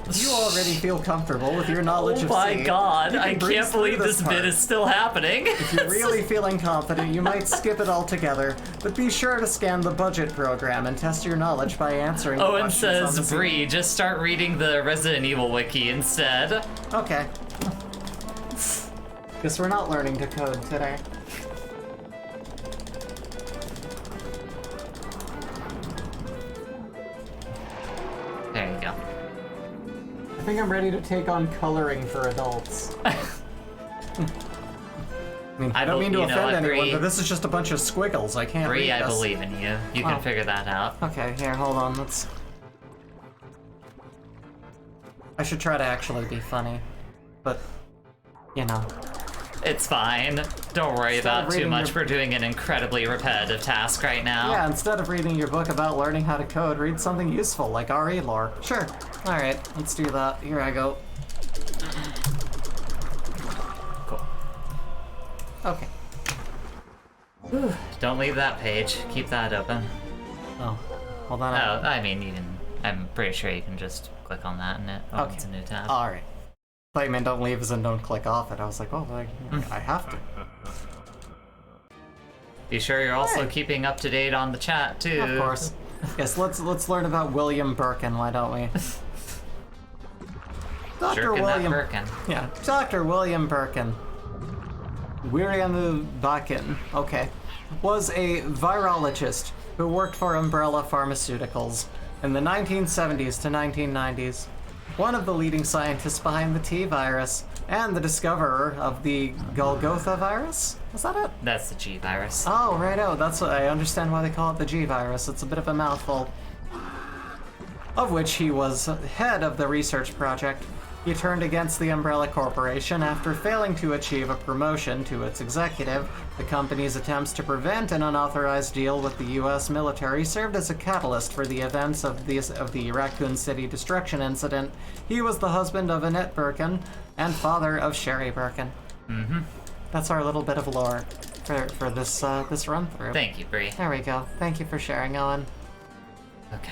If you already feel comfortable with your knowledge of C, Oh my god, you can I breeze can't through believe this part. bit is still happening. If you're really feeling confident, you might skip it altogether, but be sure to scan the budget program and test your knowledge by answering the Owen questions on the says, screen. Bree, just start reading the Resident Evil wiki instead. Okay. Guess we're not learning to code today. There you go. I think I'm ready to take on coloring for adults. I mean, I don't mean to you know offend what, anyone, Bree? but this is just a bunch of squiggles. I can't Bree, read I this. believe in you. You can Oh. figure that out. Okay, here, hold on. Let's. I should try to actually be funny, but you know. It's fine. Don't worry Instead of about too reading much. your- We're doing an incredibly repetitive task right now. Yeah, instead of reading your book about learning how to code, read something useful like RE lore. Sure. All right, let's do that. Here I go. Cool. Okay. Don't leave that page. Keep that open. Oh, hold on. Oh, I mean, you can. I'm pretty sure you can just click on that and it opens a new tab. All right. Thought you meant don't leave as in don't click off it. I was like, oh, I have to. Be sure you're also Hey. keeping up to date on the chat too. Of course. Yes, let's learn about William Birkin, why don't we? Dr. Jerking that William. Birkin. Yeah, Dr. William Birkin. William Birkin, okay, was a virologist who worked for Umbrella Pharmaceuticals in the 1970s to 1990s. One of the leading scientists behind the T virus and the discoverer of the Golgotha virus. Is that it? That's the G virus. Oh, righto. That's what I understand why they call it the G virus. It's a bit of a mouthful. Of which he was head of the research project. He turned against the Umbrella Corporation after failing to achieve a promotion to its executive. The company's attempts to prevent an unauthorized deal with the U.S. military served as a catalyst for the events of the Raccoon City destruction incident. He was the husband of Annette Birkin and father of Sherry Birkin. Mm-hmm. That's our little bit of lore for this this run through. Thank you, Bree. There we go. Thank you for sharing, Owen. Okay.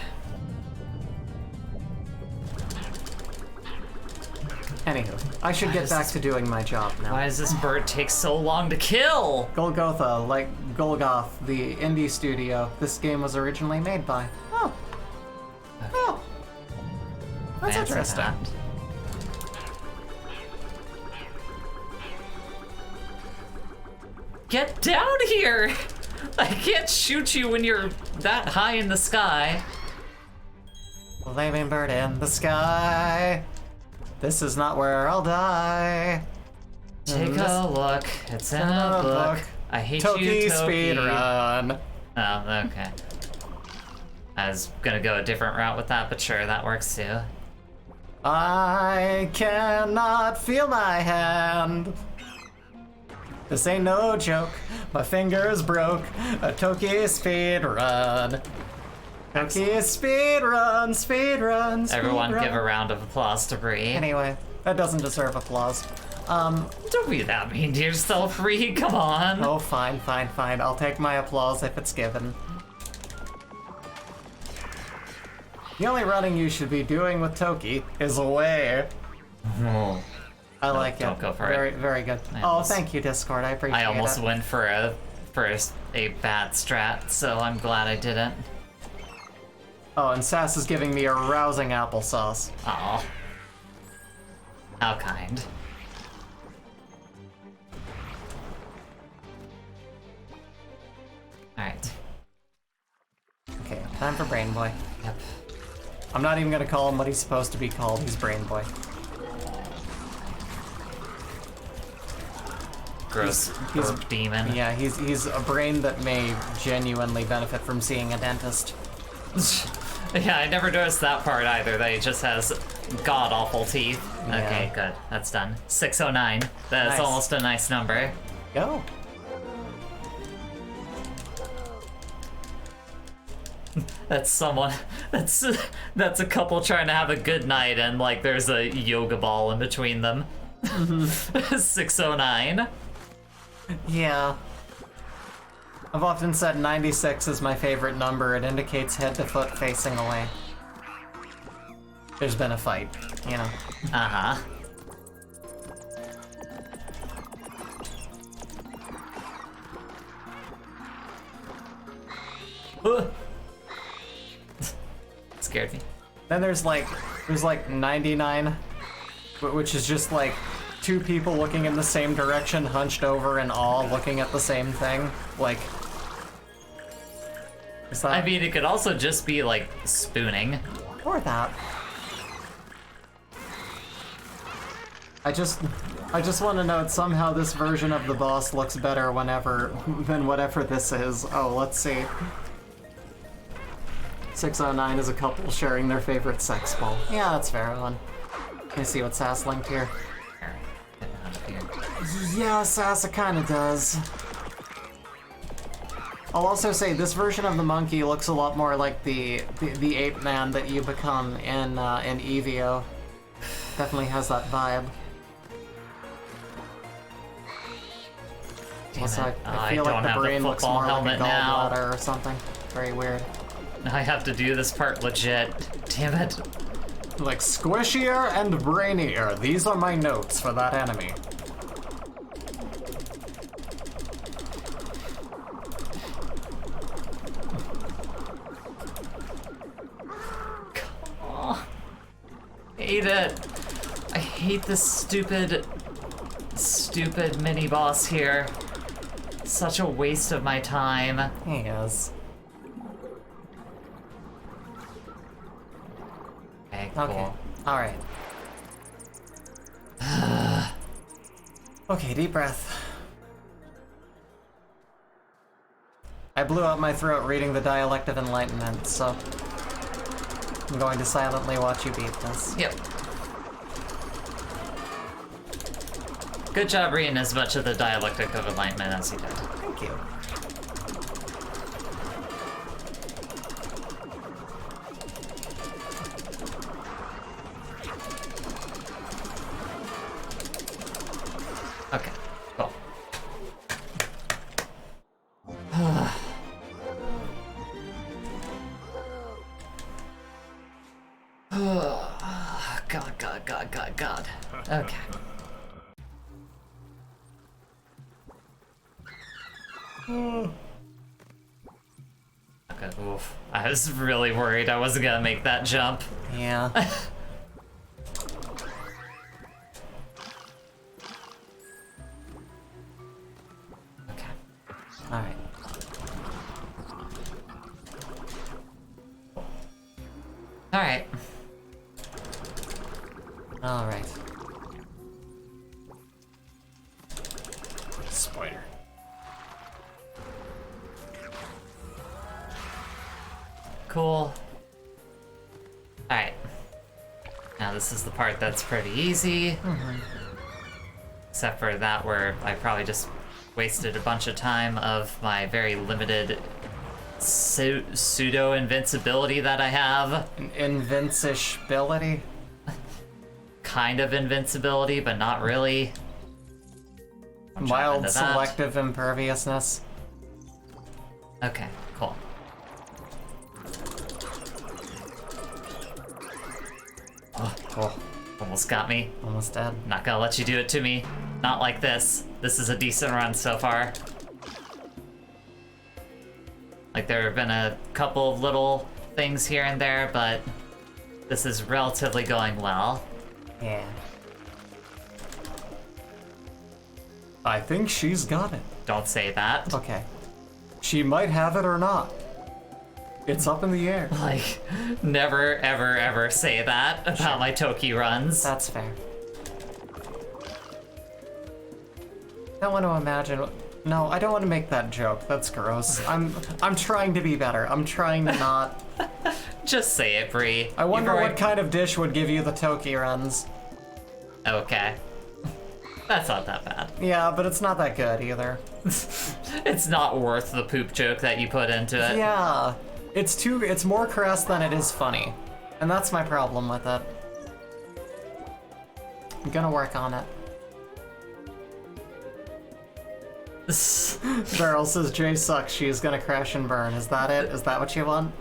Anywho, I should get back to doing my job now. Why does this bird take so long to kill? Golgotha, like Golgoth, the indie studio this game was originally made by. Oh. Oh. That's Fancy interesting. that. Get down here! I can't shoot you when you're that high in the sky. Flaming bird in the sky. This is not where I'll die. Take This- a look. It's in a book. I hate Toki you, Toki. speedrun. Oh, okay. I was gonna go a different route with that, but sure, that works too. I cannot feel my hand. This ain't no joke. My fingers broke. A Toki speedrun. Toki speedrun, speedrun, speedrun. Everyone give a round of applause to Bree. Anyway, that doesn't deserve applause. Don't be that mean to yourself, Bree. Come on. Oh, fine, fine, fine. I'll take my applause if it's given. The only running you should be doing with Toki is away. Oh. I like it. don't go for it. Very, very good. I Oh, almost- thank you, Discord. I appreciate it. I almost went for a bad strat, so I'm glad I didn't. Oh, and Sass is giving me a rousing applesauce. Aw. How kind. Alright. Okay, time for Brain Boy. Yep. I'm not even gonna call him what he's supposed to be called. He's Brain Boy. Gross he's- burp demon. Yeah, he's a brain that may genuinely benefit from seeing a dentist. Yeah, I never noticed that part either, that he just has god-awful teeth. Yeah. Okay, good. That's done. 609. That's Nice. almost a nice number. Go. That's someone. That's a couple trying to have a good night, and like there's a yoga ball in between them. 609. Yeah. I've often said 96 is my favorite number. It indicates head to foot facing away. There's been a fight, you know. Uh-huh. Scared me. Then there's like 99, which is just like two people looking in the same direction, hunched over in awe, looking at the same thing. Like, is that... I mean, it could also just be like spooning. Or that. I just want to note somehow this version of the boss looks better than whatever this is. Oh, let's see. 609 is a couple sharing their favorite sex ball. Yeah, that's fair one. Let me see what Sass linked here. Yeah, Sass, it kind of does. I'll also say this version of the monkey looks a lot more like the ape man that you become in Evio. Definitely has that vibe. Also, I feel like the brain looks more like a gallbladder or something. Very weird. I have to do this part legit. Damn it. Like, squishier and brainier. These are my notes for that enemy. Oh, hate it. I hate this stupid mini boss here. Such a waste of my time. He is. Okay, cool. Okay. Alright. Okay, deep breath. I blew out my throat reading the Dialect of Enlightenment, so I'm going to silently watch you beat this. Yep. Good job reading as much of the Dialectic of Enlightenment as you did. Thank you. Okay, cool. God. Okay. Okay, oof. I was really worried I wasn't gonna make that jump. Yeah. Okay. Alright. Alright. Alright. Spider. Cool. Alright. Now this is the part that's pretty easy. Except for that where I probably just wasted a bunch of time of my very limited pseudo-invincibility that I have. Invincibility? Kind of invincibility, but not really. Mild selective imperviousness. Okay, cool. Oh, Almost got me. almost dead. Not gonna let you do it to me. Not like this. This is a decent run so far. Like, there have been a couple of little things here and there, but this is relatively going well. Yeah. I think she's got it. Don't say that. Okay. She might have it or not. It's up in the air. Like, never, ever, ever say that about my Toki runs. That's fair. I don't want to imagine. No, I don't want to make that joke. That's gross. I'm trying to be better. I'm trying to not. Just say it, Bree. I wonder what kind of dish would give you the Toki runs. Okay. That's not that bad. Yeah, but it's not that good either. It's not worth the poop joke that you put into it. Yeah. It's more crass than it is funny. And that's my problem with it. I'm gonna work on it. Beryl says Jay sucks, she is gonna crash and burn. Is that it? Is that what you want?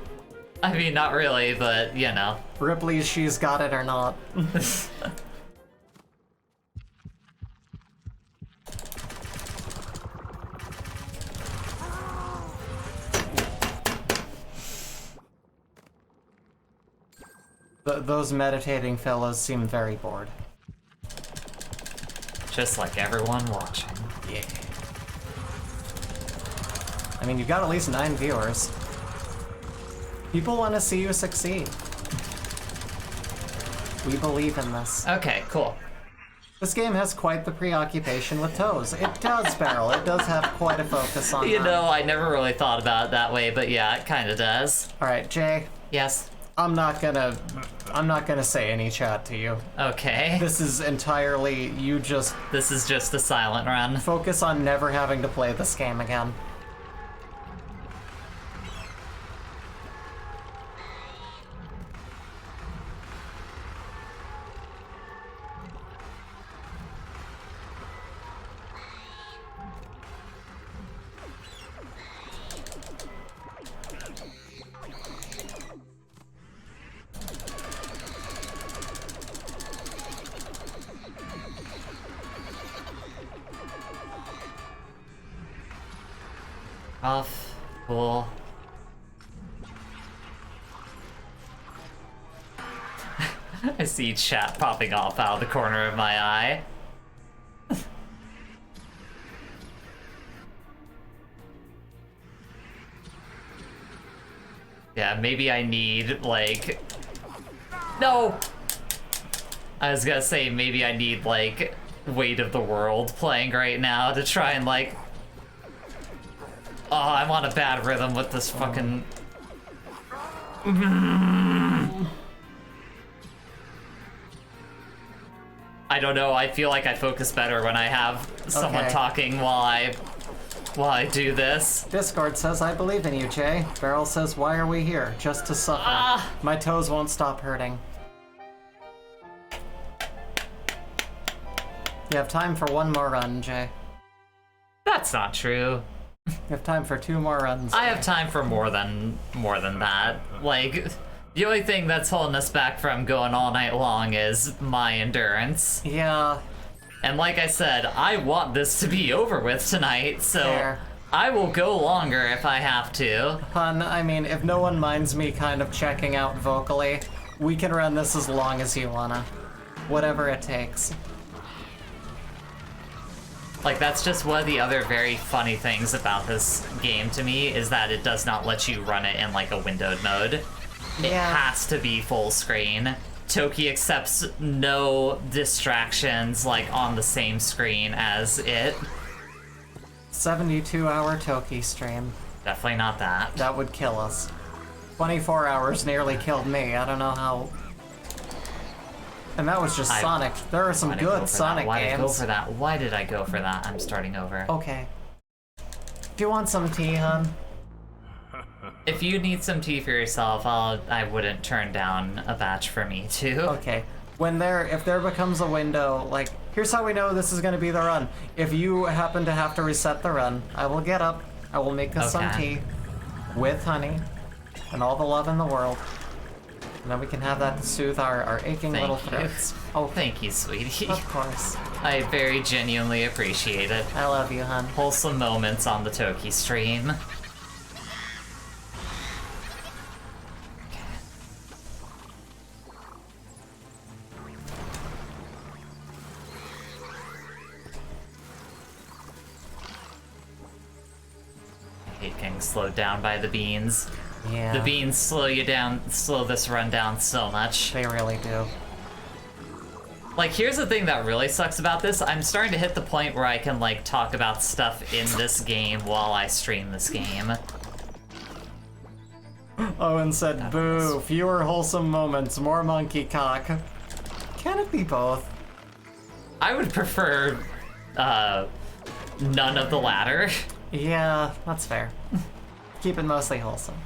I mean, not really, but, you know. Ripley's she's got it or not. Those meditating fellows seem very bored. Just like everyone watching. Yeah. I mean, you've got at least 9 viewers. People want to see you succeed. We believe in this. Okay, cool. This game has quite the preoccupation with toes. It does, Beryl. It does have quite a focus on You that. know, I never really thought about it that way, but yeah, it kind of does. All right, Jay. Yes. I'm not gonna say any chat to you. Okay. This is entirely you just This is just a silent run. focus on never having to play this game again. Off. Cool. I see chat popping off out of the corner of my eye. Yeah, maybe I need, like... No! I was gonna say, maybe I need, like, Weight of the World playing right now to try and, like... Oh, I'm on a bad rhythm with this fucking... I don't know, I feel like I focus better when I have someone Okay. talking while I do this. Discord says, I believe in you, Jay. Beryl says, why are we here? Just to suffer. Ah. My toes won't stop hurting. You have time for one more run, Jay. That's not true. You have time for 2 more runs. I have time for more than that. Like, the only thing that's holding us back from going all night long is my endurance. Yeah. And like I said, I want this to be over with tonight, so Fair. I will go longer if I have to. Hun, I mean, if no one minds me kind of checking out vocally, we can run this as long as you wanna. Whatever it takes. Like, that's just one of the other very funny things about this game to me, is that it does not let you run it in, like, a windowed mode. It Yeah. has to be full screen. Toki accepts no distractions, like, on the same screen as it. 72-hour Toki stream. Definitely not that. That would kill us. 24 hours nearly killed me. I don't know how... And that was just Sonic. There are some good Sonic Why did I go games. for that? Why did I go for that? I'm starting over. Okay. Do you want some tea, hun? If you need some tea for yourself, I wouldn't turn down a batch for me too. Okay. If there becomes a window, like, here's how we know this is gonna be the run. If you happen to have to reset the run, I will get up, I will make us some Okay. tea with honey and all the love in the world. And then we can have that to soothe our aching little Thank you. throats. Oh, Thank you, sweetie. of course. I very genuinely appreciate it. I love you, hun. Wholesome moments on the Toki stream. I hate getting slowed down by the beans. Yeah. The beans slow this run down so much. They really do. Like, here's the thing that really sucks about this. I'm starting to hit the point where I can, like, talk about stuff in this game while I stream this game. Owen said, boo, fewer wholesome moments, more monkey cock. Can it be both? I would prefer, none of the latter. Yeah, that's fair. Keep it mostly wholesome.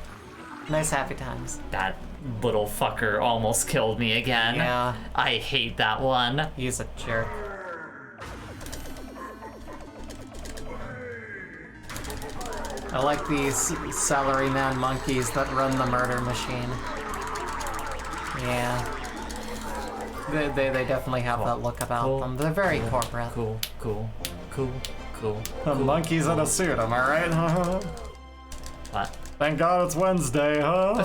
Nice happy times. That little fucker almost killed me again. Yeah. I hate that one. He's a jerk. I like these salaryman monkeys that run the murder machine. Yeah. They definitely have that look about them. They're very corporate. Cool. The monkeys in a suit, am I right? What? Thank God it's Wednesday, huh?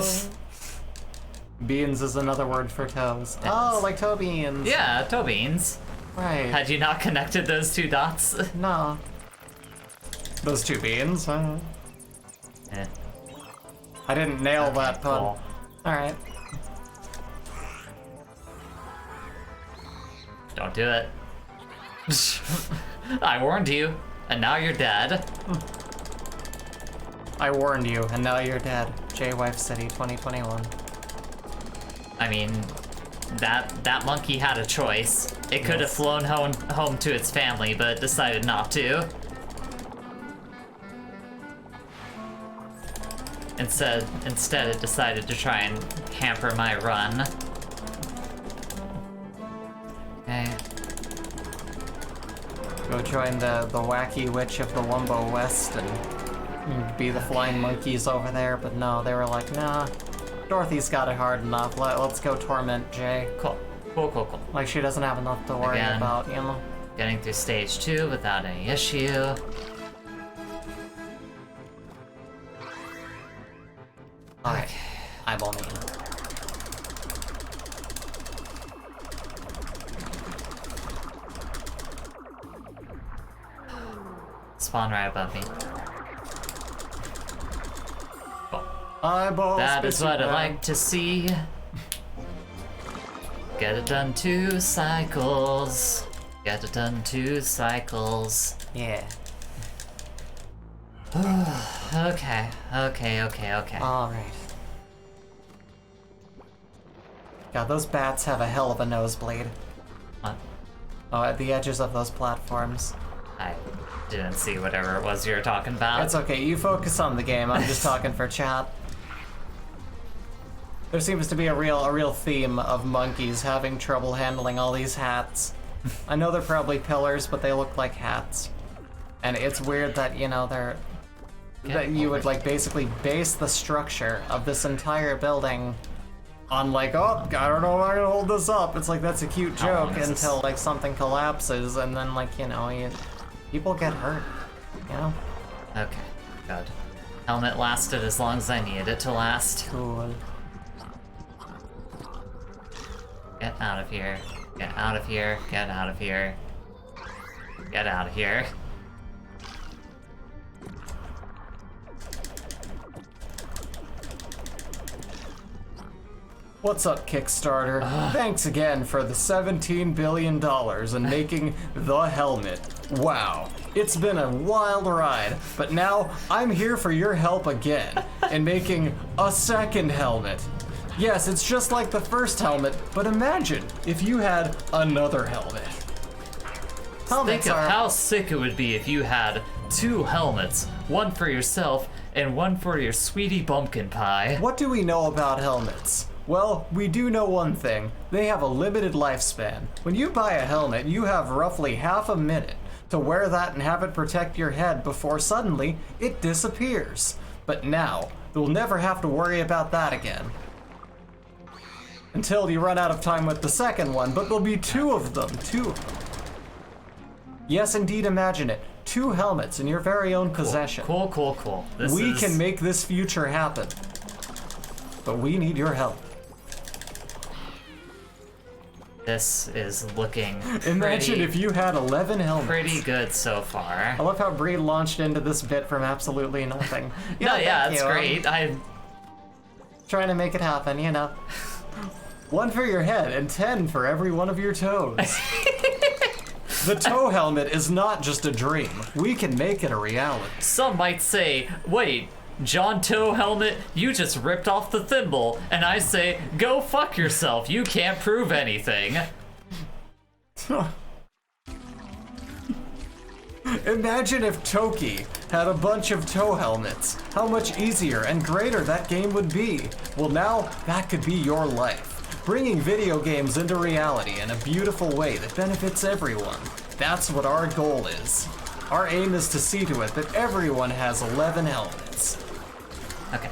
Beans is another word for toes. Oh, like toe beans. Yeah, toe beans. Right. Had you not connected those two dots? No. Those two beans, huh? Eh. I didn't nail that pun. Cool. Alright. Don't do it. I warned you, and now you're dead. I warned you, and now you're dead. J-Wife City 2021. I mean, that monkey had a choice. It could have flown home to its family, but decided not to. Instead, it decided to try and hamper my run. Okay. Go join the wacky witch of the Wumbo West and be the flying monkeys over there, but no, they were like, nah, Dorothy's got it hard enough. Let's go torment Jay. Cool. Like, she doesn't have enough to worry Again. about, you know? Getting through stage 2 without any issue. Alright, eyeball me. Spawn right above me. Cool. Eyeballs. That is what I like to see. Get it done 2 cycles. Get it done 2 cycles. Yeah. Okay. Alright. God, those bats have a hell of a nosebleed. What? Oh, at the edges of those platforms. I didn't see whatever it was you were talking about. It's okay, you focus on the game, I'm just talking for chat. There seems to be a real theme of monkeys having trouble handling all these hats. I know they're probably pillars, but they look like hats. And it's weird that, you know, that you would like basically base the structure of this entire building on like, oh, I don't know if I can hold this up. It's like, that's a cute joke until like something collapses and then like, you know, people get hurt, you know? Okay, good. Helmet lasted as long as I needed it to last. Cool. Get out of here. Get out of here. Get out of here. Get out of here. What's up, Kickstarter? Thanks again for the $17 billion and making the helmet. Wow, it's been a wild ride, but now I'm here for your help again in making a second helmet. Yes, it's just like the first helmet, but imagine if you had another helmet. Think of how sick it would be if you had 2 helmets, one for yourself and one for your sweetie bumpkin pie. What do we know about helmets? Well, we do know one thing. They have a limited lifespan. When you buy a helmet, you have roughly half a minute to wear that and have it protect your head before suddenly it disappears. But now, you'll never have to worry about that again. Until you run out of time with the second one, but there'll be 2 of them. 2 of them. Yes, indeed, imagine it. 2 helmets in your very own possession. Cool. We can make this future happen. But we need your help. This is looking Imagine if you had 11 helmets. pretty good so far. I love how Bree launched into this bit from absolutely nothing. Yeah, it's thank you. great. I'm Trying to make it happen, you know. 1 for your head and 10 for every one of your toes. The toe helmet is not just a dream. We can make it a reality. Some might say, wait, John Toe Helmet, you just ripped off the thimble. And I say, go fuck yourself, you can't prove anything. Imagine if Toki had a bunch of tow helmets. How much easier and greater that game would be. Well, now that could be your life. Bringing video games into reality in a beautiful way that benefits everyone. That's what our goal is. Our aim is to see to it that everyone has 11 helmets. Okay,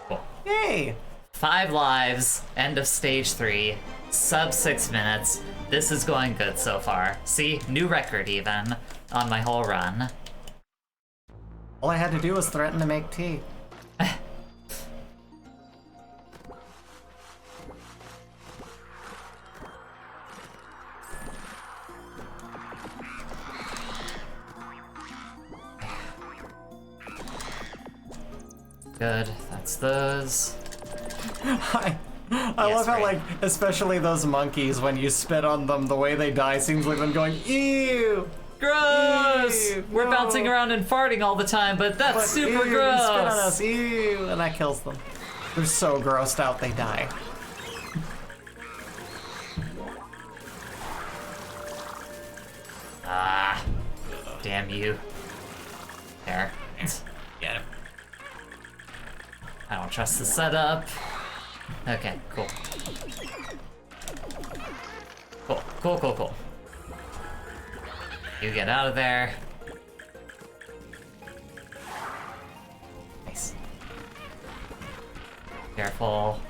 cool. Yay! 5 lives, end of stage 3, sub 6 minutes. This is going good so far. See, new record even on my whole run. All I had to do was threaten to make tea. Good, that's those. I love how, like, especially those monkeys, when you spit on them, the way they die seems like them going, ew! Gross! Ew, We're no. bouncing around and farting all the time, but that's But super ew, you gross! spit on us, ew! And that kills them. They're so grossed out they die. Ah, damn you. There. Get him. I don't trust the setup. Okay, cool. Cool. You get out of there. Nice. Careful.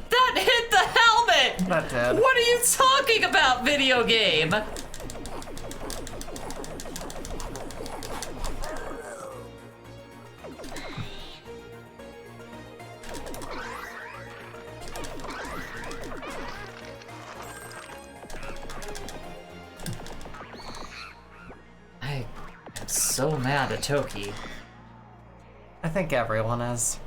That hit the helmet! That did. What are you talking about, video game? I am so mad at Toki. I think everyone is.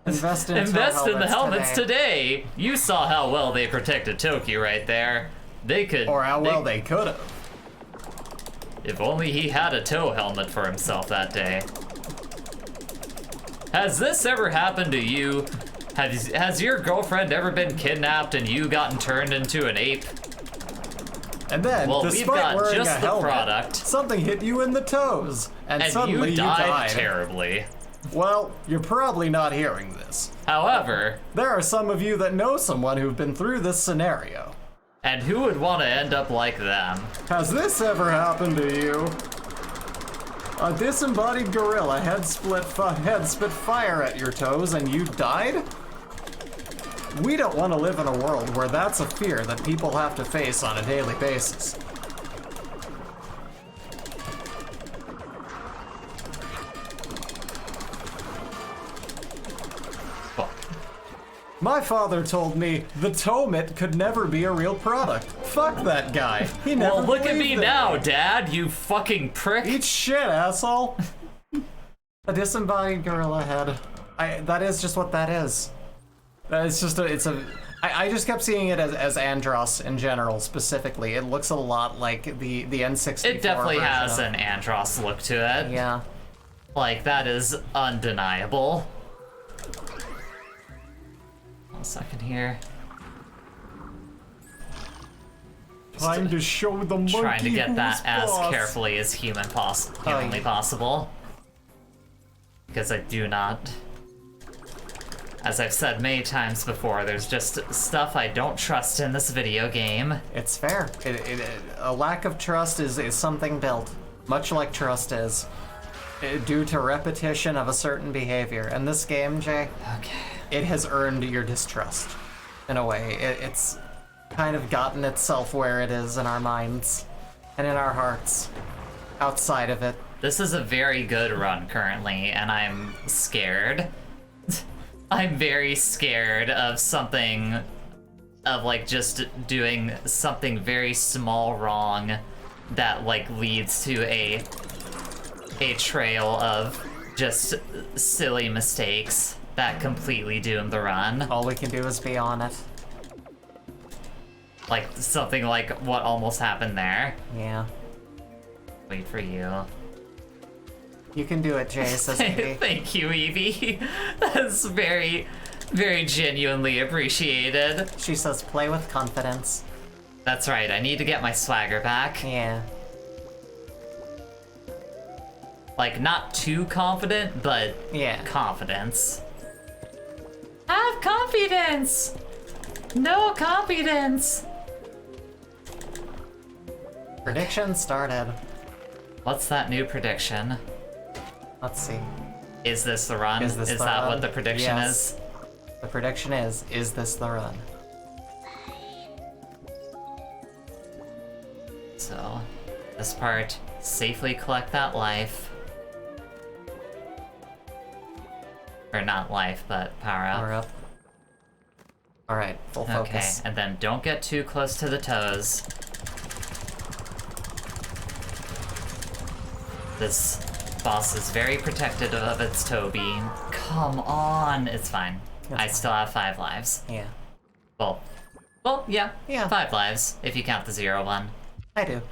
Invest in the helmets today. You saw how well they protected Toki right there. They could. Or how well they could have. If only he had a tow helmet for himself that day. Has this ever happened to you? Has your girlfriend ever been kidnapped and you gotten turned into an ape? And then, Well, we've despite got wearing just a the helmet, product. something hit you in the toes, and suddenly you died terribly. Well, you're probably not hearing this. However, There are some of you that know someone who've been through this scenario. and who would want to end up like them? Has this ever happened to you? A disembodied gorilla had spit fire at your toes and you died? We don't want to live in a world where that's a fear that people have to face on a daily basis. Fuck. My father told me the Tomit could never be a real product. Fuck that guy. He never Well, look at believed me in now, Dad, you fucking prick. Eat shit, asshole. A disembodied gorilla head. That is just what that is. It's just I just kept seeing it as Andros in general, specifically. It looks a lot like the N64 It definitely version has of- an Andros look to it. Yeah. Like, that is undeniable. 1 second here. Time to show the monkey Trying to get that who's as boss. carefully as humanly yeah. possible. Because I do not... As I've said many times before, there's just stuff I don't trust in this video game. It's fair. A lack of trust is something built, much like trust is, due to repetition of a certain behavior. And this game, Jay, Okay. it has earned your distrust, in a way. It's kind of gotten itself where it is in our minds and in our hearts, outside of it. This is a very good run currently, and I'm scared. I'm very scared of something, of like just doing something very small wrong that like leads to a trail of just silly mistakes that completely doom the run. All we can do is be on it. Like something like what almost happened there. Yeah. Wait for you. You can do it, Jay, says Evie. Thank you, Evie. That's very, very genuinely appreciated. She says, play with confidence. That's right, I need to get my swagger back. Yeah. Like, not too confident, but Yeah. confidence. Have confidence! No confidence! Prediction started. What's that new prediction? Let's see. Is this the run? Is this the that run? what the prediction Yes. is? The prediction is this the run? So, this part, safely collect that life. Or not life, but power up. Power up. Alright, full focus. Okay, and then don't get too close to the toes. This boss is very protective of its toe beam. Come on! It's fine. I still have 5 lives. Yeah. Well, yeah. Yeah. 5 lives, if you count the 0 one. I do.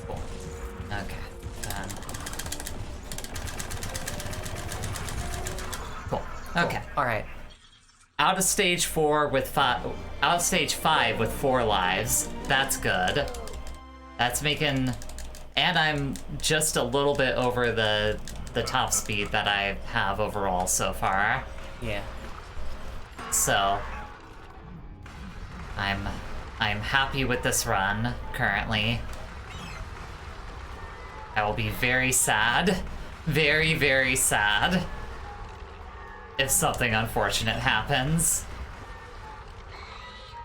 Cool. Okay, then. Cool. Okay. Alright. Out of stage 4 with 5. Out of stage 5 with 4 lives. That's good. That's making. And I'm just a little bit over the top speed that I have overall so far. Yeah. So I'm happy with this run currently. I will be very sad, very, very sad if something unfortunate happens.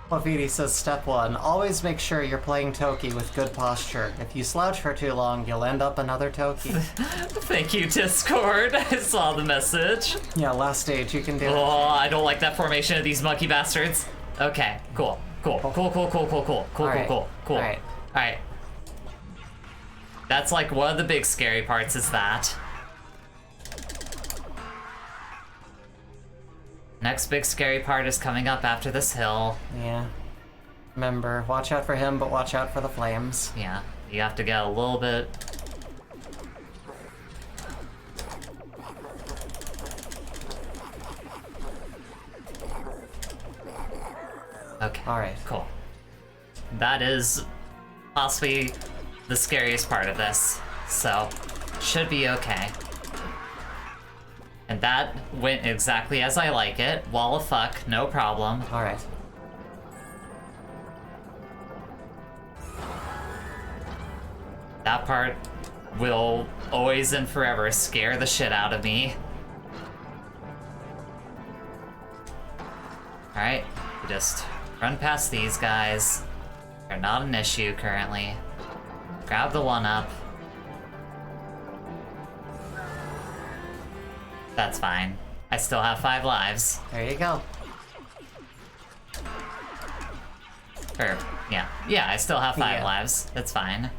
Lafiti says step 1, always make sure you're playing Toki with good posture. If you slouch for too long, you'll end up another Toki. Thank you, Discord. I saw the message. Yeah, last stage, you can do it. Oh, I don't like that formation of these monkey bastards. Okay, cool. Alright. That's like one of the big scary parts is that. Next big scary part is coming up after this hill. Yeah. Remember, watch out for him, but watch out for the flames. Yeah, you have to get a little bit. Okay. Alright. Cool. That is possibly the scariest part of this, so should be okay. And that went exactly as I like it. Wall of fuck, no problem. Alright. That part will always and forever scare the shit out of me. Alright, just run past these guys. They're not an issue currently. Grab the 1-up. That's fine. I still have 5 lives. There you go. Or, yeah. Yeah, I still have 5 Yeah. lives. That's fine.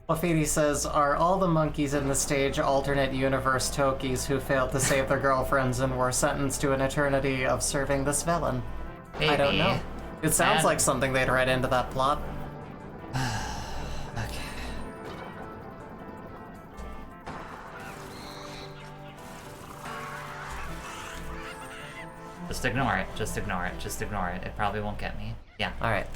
Lafiti says, are all the monkeys in the stage alternate universe Tokis who failed to save their girlfriends and were sentenced to an eternity of serving this villain? Maybe. I don't know. It sounds And- like something they'd read into that plot. Okay. Just ignore it. Just ignore it. Just ignore it. It probably won't get me. Yeah. Alright.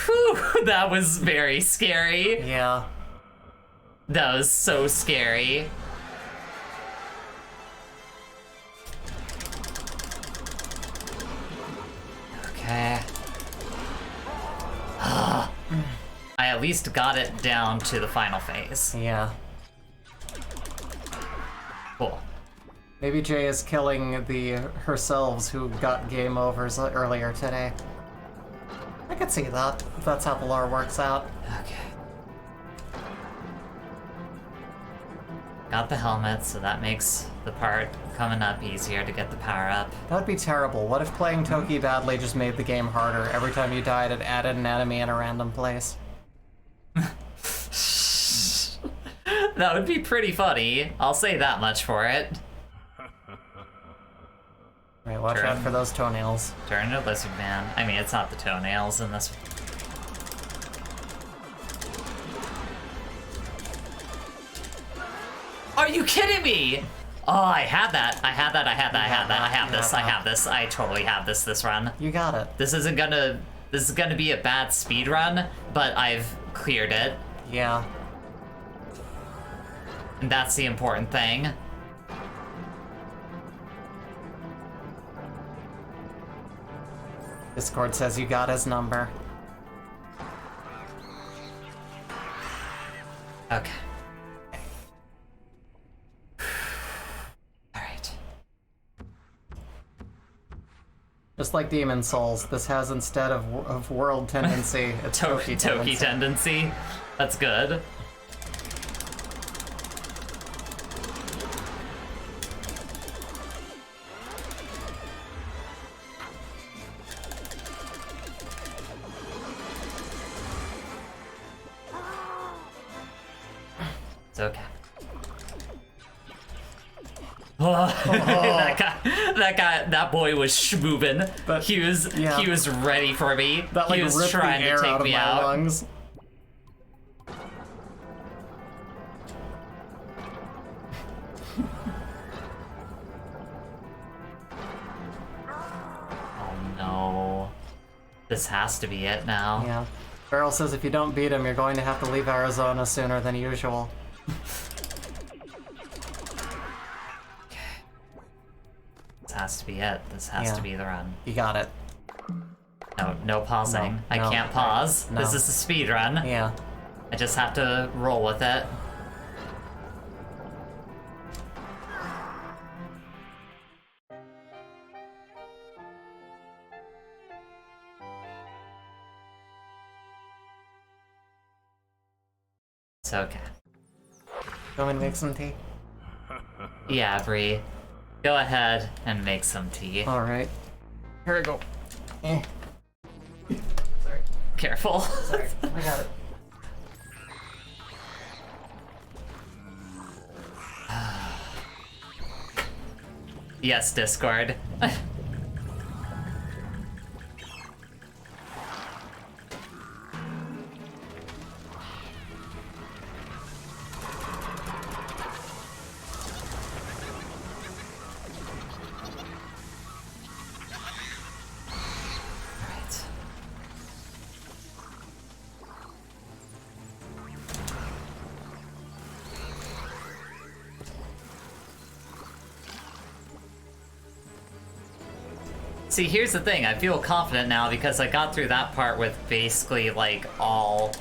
Whew, that was very scary. Yeah. That was so scary. Okay. I at least got it down to the final phase. Yeah. Cool. Maybe Jay is killing the herselves who got game overs earlier today. I could see that, if that's how the lore works out. Okay. Got the helmet, so that makes the part coming up easier to get the power up. That would be terrible. What if playing Toki badly just made the game harder? Every time you died, it added an enemy in a random place. That would be pretty funny. I'll say that much for it. Right, watch out for those toenails. Turn into Lizard Man. I mean, it's not the toenails in this. Are you kidding me? Oh, I had that. I have this. I totally have this run. You got it. This is gonna be a bad speed run, but I've cleared it. Yeah. And that's the important thing. Discord says you got his number. Okay. Alright. Just like Demon Souls, this has instead of world tendency, it's Toki tendency. That's good. It's okay. that boy was schmoovin'. He was ready for me. That, like, he was ripped trying the air to take out of me my out. lungs. Oh no. This has to be it now. Yeah. Beryl says if you don't beat him, you're going to have to leave Arizona sooner than usual. This has to be it. This has to be the run. You got it. No pausing. No, I can't pause. no. This is a speed run. Yeah. I just have to roll with it. It's okay. Go and make some tea. Yeah, Bree. Go ahead and make some tea. Alright. Here we go. Sorry. Careful. Sorry. I got it. Yes, Discord. See, here's the thing, I feel confident now because I got through that part with basically, like, all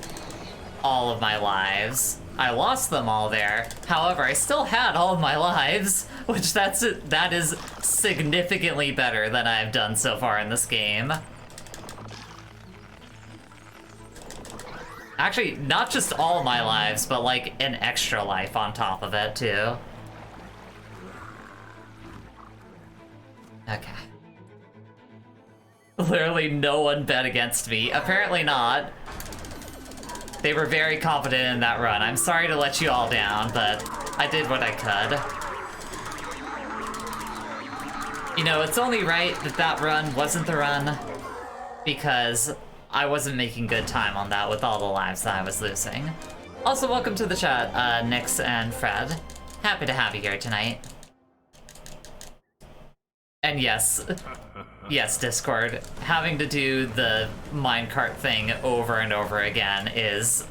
of my lives. I lost them all there. However, I still had all of my lives, which that is significantly better than I've done so far in this game. Actually, not just all my lives, but, like, an extra life on top of it, too. Okay. Literally no one bet against me. Apparently not. They were very confident in that run. I'm sorry to let you all down, but I did what I could. You know, it's only right that that run wasn't the run because I wasn't making good time on that with all the lives that I was losing. Also, welcome to the chat, Nyx and Fred. Happy to have you here tonight. And yes, Discord, having to do the minecart thing over and over again is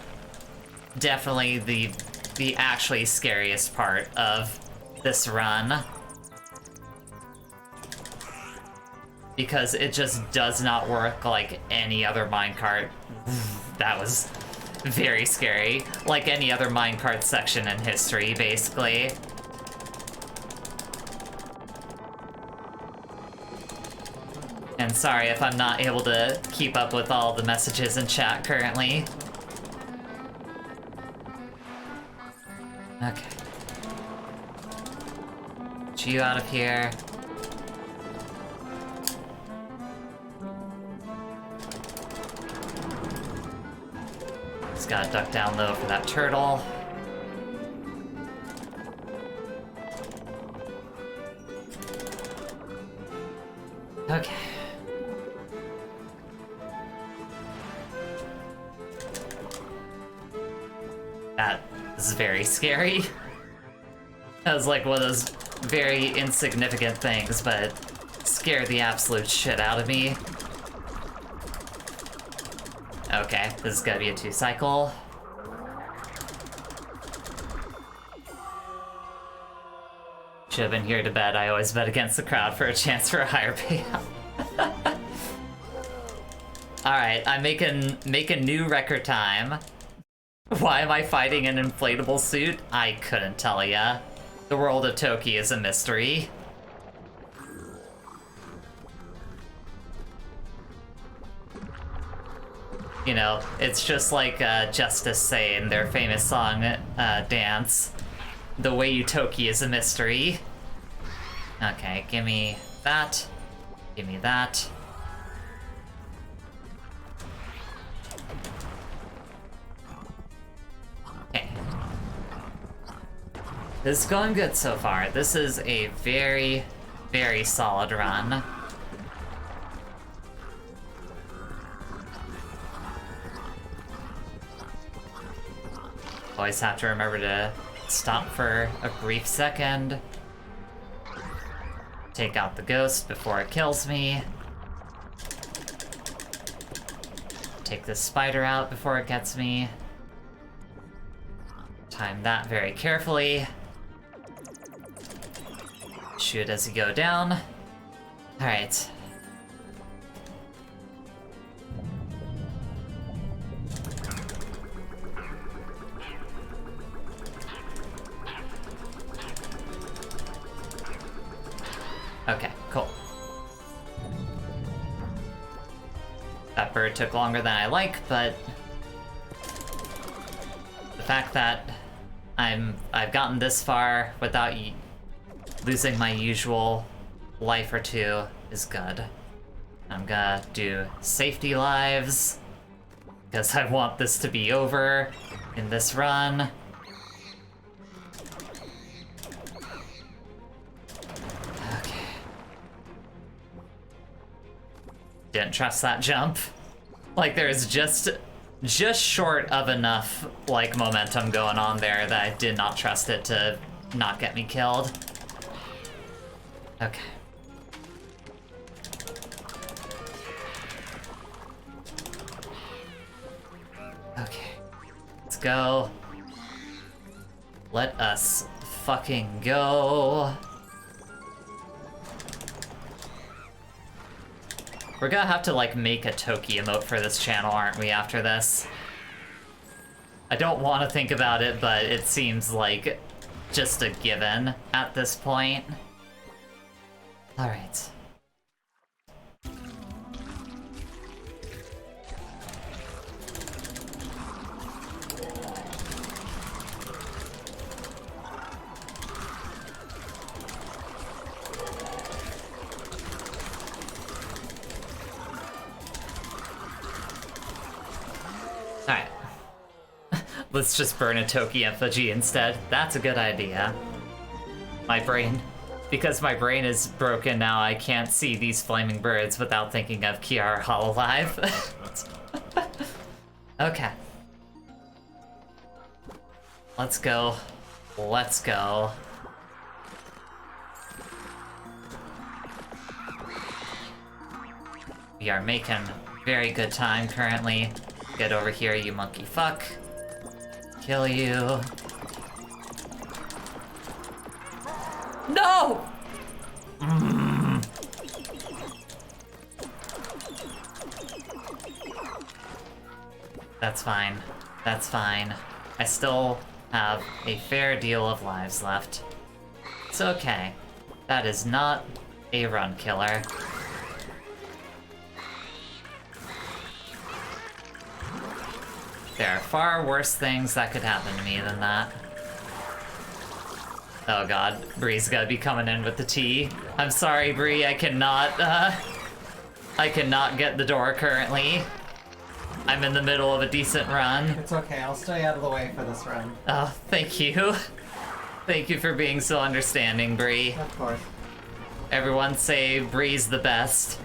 definitely the actually scariest part of this run. Because it just does not work like any other minecart. That was very scary. Like any other minecart section in history, basically. And sorry if I'm not able to keep up with all the messages in chat currently. Okay. Get you out of here. Just gotta duck down low for that turtle. Okay. That is very scary. That was like one of those very insignificant things, but scared the absolute shit out of me. Okay, this is gonna be a 2-cycle. Should have been here to bet. I always bet against the crowd for a chance for a higher payout. Alright, I'm making new record time. Why am I fighting an inflatable suit? I couldn't tell ya. The world of Toki is a mystery. You know, it's just like Justice say in their famous song, Dance. The way you Toki is a mystery. Okay, give me that. Give me that. Okay. This is going good so far. This is a very, very solid run. Always have to remember to stop for a brief second. Take out the ghost before it kills me. Take this spider out before it gets me. Time that very carefully. Shoot as you go down. Alright. Okay, cool. That bird took longer than I like, but the fact that I've gotten this far without losing my usual life or two is good. I'm gonna do safety lives because I want this to be over in this run. Didn't trust that jump. Like, there's just short of enough, like, momentum going on there that I did not trust it to not get me killed. Okay. Okay. Let's go. Let us fucking go. We're gonna have to, like, make a Toki emote for this channel, aren't we, after this? I don't want to think about it, but it seems like just a given at this point. Alright. Alright. Let's just burn a Toki effigy instead. That's a good idea. My brain... Because my brain is broken now, I can't see these flaming birds without thinking of Kiara Hololive. Okay. Let's go. Let's go. We are making very good time currently. Get over here, you monkey fuck. Kill you. No! That's fine. That's fine. I still have a fair deal of lives left. It's okay. That is not a run killer. There are far worse things that could happen to me than that. Oh god, Bree's gotta be coming in with the tea. I'm sorry, Bree, I cannot get the door currently. I'm in the middle of a decent run. It's okay, I'll stay out of the way for this run. Oh, thank you. Thank you for being so understanding, Bree. Of course. Everyone say Bree's the best.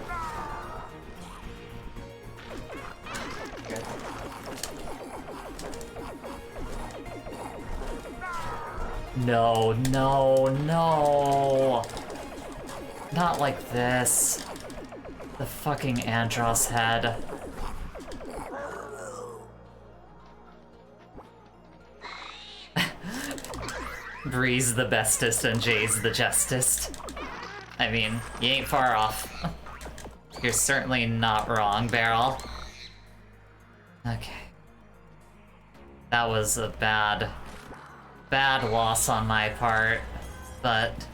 No, no, no. Not like this. The fucking Andros head. Bree's the bestest and Jay's the justest. I mean, you ain't far off. You're certainly not wrong, Beryl. Okay. That was a bad loss on my part, but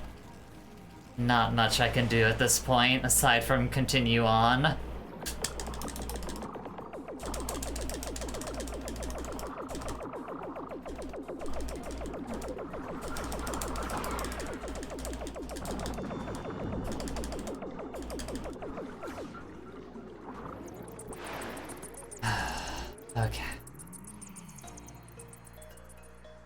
not much I can do at this point aside from continue on. Okay.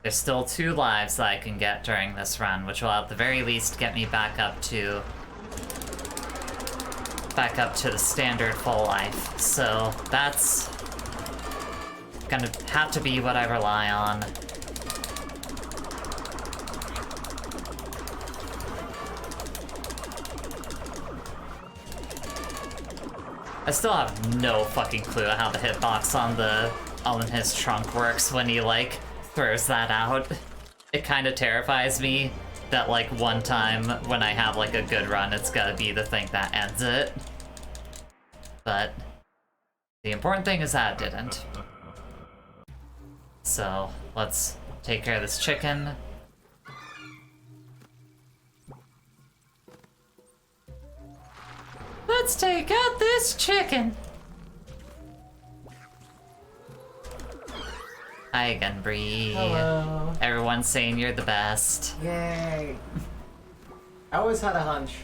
There's still 2 lives that I can get during this run, which will at the very least get me back up to the standard full life. So that's gonna have to be what I rely on. I still have no fucking clue how the hitbox on his trunk works when he, like, throws that out. It kind of terrifies me that, like, one time when I have, like, a good run, it's gotta be the thing that ends it. But the important thing is that it didn't. So, let's take care of this chicken. Let's take out this chicken! Hi again, Bree. Hello. Everyone's saying you're the best. Yay. I always had a hunch.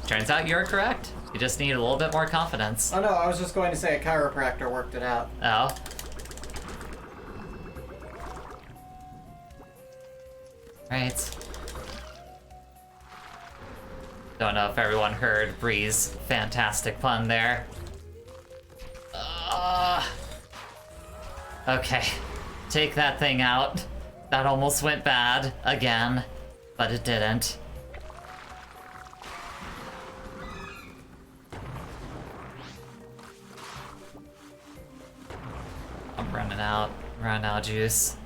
Turns out you're correct. You just need a little bit more confidence. Oh no, I was just going to say a chiropractor worked it out. Oh. Right. Don't know if everyone heard Bree's fantastic pun there. Okay. Take that thing out. That almost went bad again, but it didn't. I'm running out of juice.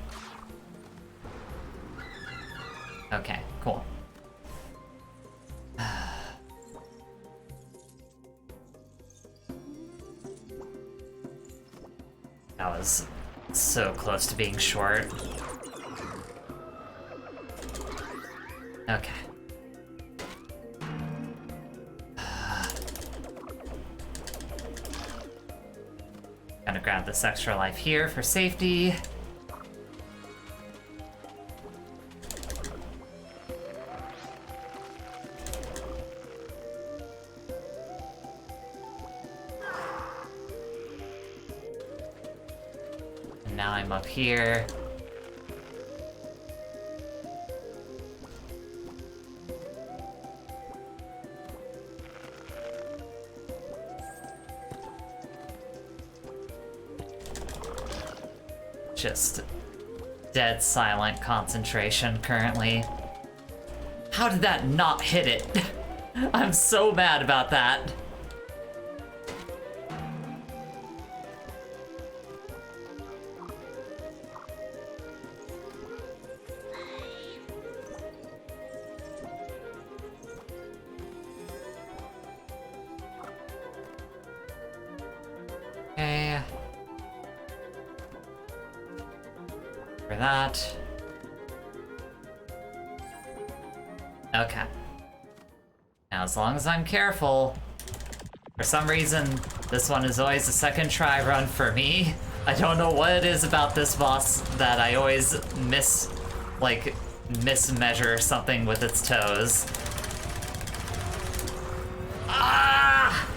Okay, cool. That was so close to being short. Okay. Gonna grab this extra life here for safety. And now I'm up here. Just dead silent concentration currently. How did that not hit it? I'm so mad about that. Okay. For that. Okay. Now, as long as I'm careful, for some reason, this one is always a second try run for me. I don't know what it is about this boss that I always mismeasure something with its toes. Ah!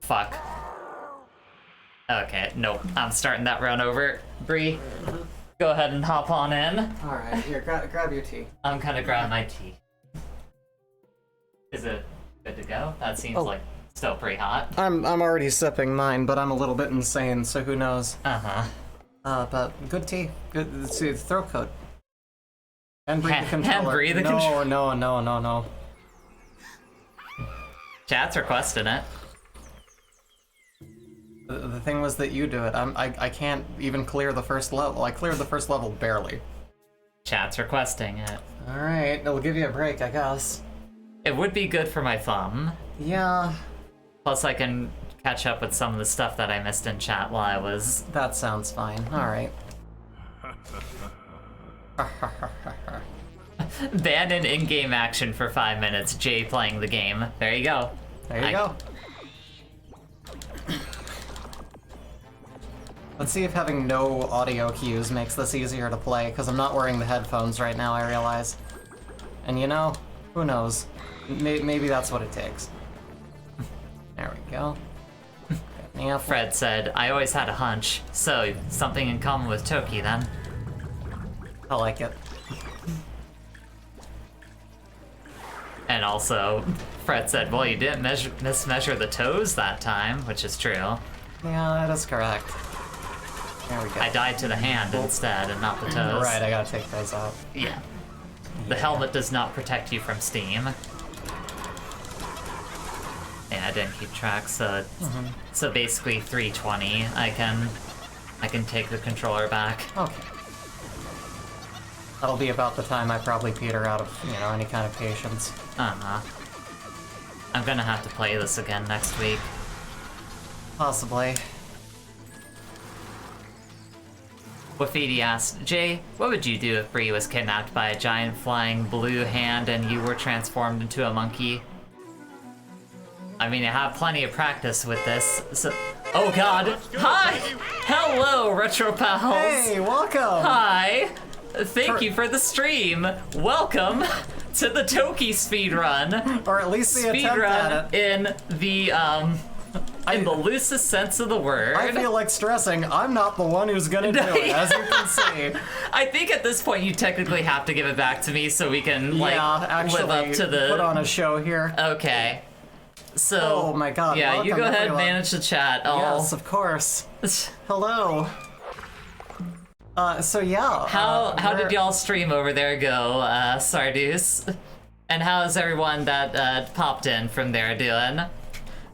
Fuck. Okay, nope. I'm starting that run over. Bree, go ahead and hop on in. Alright, here, grab your tea. I'm kind of grabbing my tea. Is it good to go? That seems Still pretty hot. I'm already sipping mine, but I'm a little bit insane, so who knows? Uh-huh. But good tea. Good. Let's see, throat coat. And breathe the controller. And breathe the controller. No. Chat's requesting it. The thing was that you do it. I can't even clear the first level. I cleared the first level barely. Chat's requesting it. Alright, it'll give you a break, I guess. It would be good for my thumb. Yeah. Plus I can catch up with some of the stuff that I missed in chat while I was... That sounds fine. Alright. Abandon in-game action for 5 minutes, Jay playing the game. There you go. There you go. Let's see if having no audio cues makes this easier to play, because I'm not wearing the headphones right now, I realize. And you know, who knows? Maybe that's what it takes. There we go. Yeah, Fred said, I always had a hunch. So, something in common with Toki then. I like it. And also, Fred said, well, you didn't mismeasure the toes that time, which is true. Yeah, that is correct. There we go. I died to the hand instead, and not the toes. Right, I gotta take those out. Yeah. The helmet does not protect you from steam. Yeah, I didn't keep track, so so basically 320. I can take the controller back. Okay. That'll be about the time I probably peter out of, any kind of patience. Uh-huh. I'm gonna have to play this again next week. Possibly. Wafidi asked, Jay, what would you do if Bree was kidnapped by a giant flying blue hand and you were transformed into a monkey? I mean, I have plenty of practice with this, so... Oh god! Hi! Hello, Retro Pals! Hey, welcome! Hi! Thank you for the stream! Welcome to the Toki speedrun! Or at least the attempt at it. In the, in the loosest sense of the word. I feel like stressing, I'm not the one who's gonna do it, as you can see. I think at this point you technically have to give it back to me so we can, live up to the... put on a show here. Okay. So... Oh my god, yeah, you go ahead and everyone. manage the chat. Yes, of course. Hello. So yeah. How did y'all stream over there go, Sardus? And how's everyone that popped in from there doing?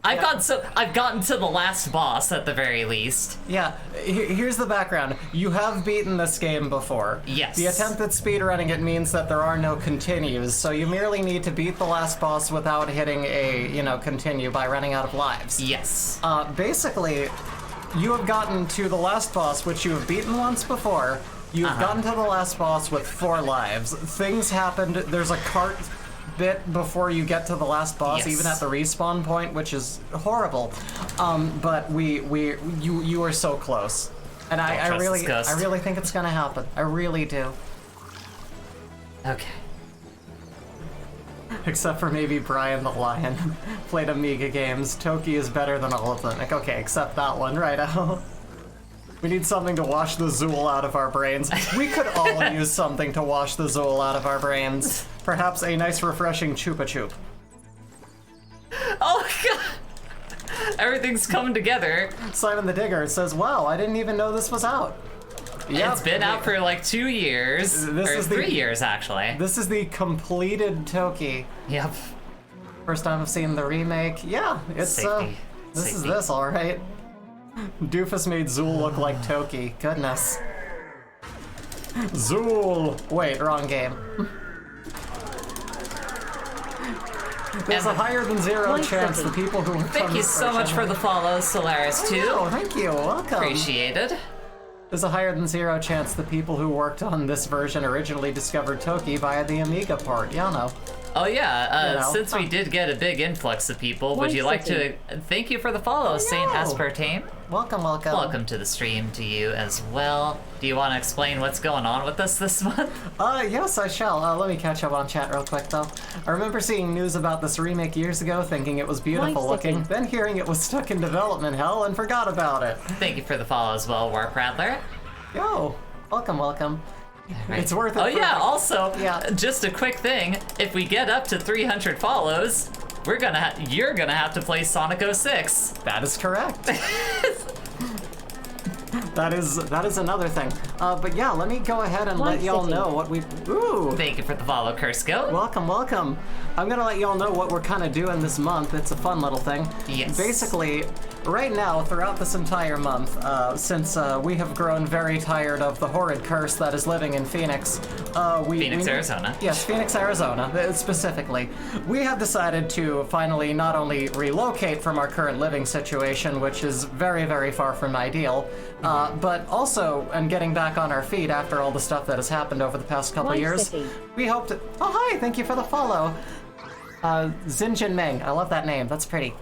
I've gotten to the last boss at the very least. Yeah, here's the background. You have beaten this game before. Yes. The attempt at speedrunning it means that there are no continues, so you merely need to beat the last boss without hitting a, continue by running out of lives. Yes. Basically, you have gotten to the last boss, which you have beaten once before. You've gotten to the last boss with 4 lives. Things happened, there's a cart bit before you get to the last boss, even at the respawn point, which is horrible. But you are so close, and I really think it's gonna happen. I really do. Okay. Except for maybe Brian the Lion played Amiga games. Toki is better than all of them. Like, okay, except that one, right? We need something to wash the Zool out of our brains. We could all use something to wash the Zool out of our brains. Perhaps a nice, refreshing Chupa Chup. Oh god! Everything's coming together. Simon the Digger says, wow, I didn't even know this was out. Yep, it's been out for like 2 years. Or 3 years, actually. This is the completed Toki. Yep. First time I've seen the remake. Yeah, it's, this is this, alright. Doofus made Zool look like Toki. Goodness. Zool! Wait, wrong game. There's a higher than 0 chance the people who worked Thank you so much for the follow, Solaris, too. Oh, thank you. Welcome. Appreciated. There's a higher than 0 chance the people who worked on this version originally discovered Toki via the Amiga port. Yeah, no. Oh yeah, since we did get a big influx of people, would you like to... Thank you for the follow, Saint Aspartame. Welcome, welcome. Welcome to the stream to you as well. Do you want to explain what's going on with us this month? Yes, I shall. Let me catch up on chat real quick, though. I remember seeing news about this remake years ago, thinking it was beautiful looking, then hearing it was stuck in development hell and forgot about it. Thank you for the follow as well, Warp Rattler. Yo, welcome, welcome. Right. It's worth it. Oh yeah, also, just a quick thing. If we get up to 300 follows, you're gonna have to play Sonic 06. That is correct. That is another thing. But yeah, let me go ahead and let y'all know what we. Ooh. Thank you for the follow, Kursko. Welcome, welcome. I'm gonna let y'all know what we're kind of doing this month. It's a fun little thing. Yes. Basically, right now, throughout this entire month, since we have grown very tired of the horrid curse that is living in Phoenix, Arizona. Yes, Phoenix, Arizona, specifically. We have decided to finally not only relocate from our current living situation, which is very, very far from ideal, but also, and getting back on our feet after all the stuff that has happened over the past couple years, we hope to. Oh, hi! Thank you for the follow. Xinjin Meng, I love that name. That's pretty.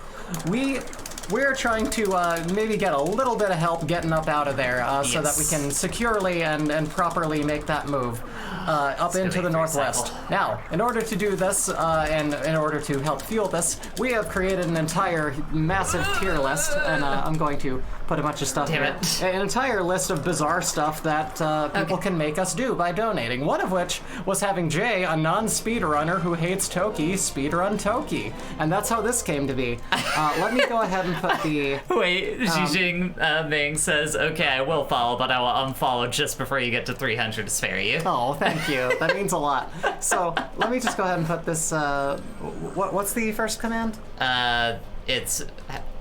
We're trying to maybe get a little bit of help getting up out of there so that we can securely and properly make that move up into the northwest. Now, in order to do this and in order to help fuel this, we have created an entire massive tier list, and I'm going to put a bunch of stuff here. An entire list of bizarre stuff that people can make us do by donating. One of which was having Jay, a non-speedrunner who hates Toki, speedrun Toki. And that's how this came to be. Let me go ahead and put the... Wait, Xijing Ming says, okay, I will follow, but I will unfollow just before you get to 300 to spare you. Oh, thank you. That means a lot. So, let me just go ahead and put this, what's the first command? It's...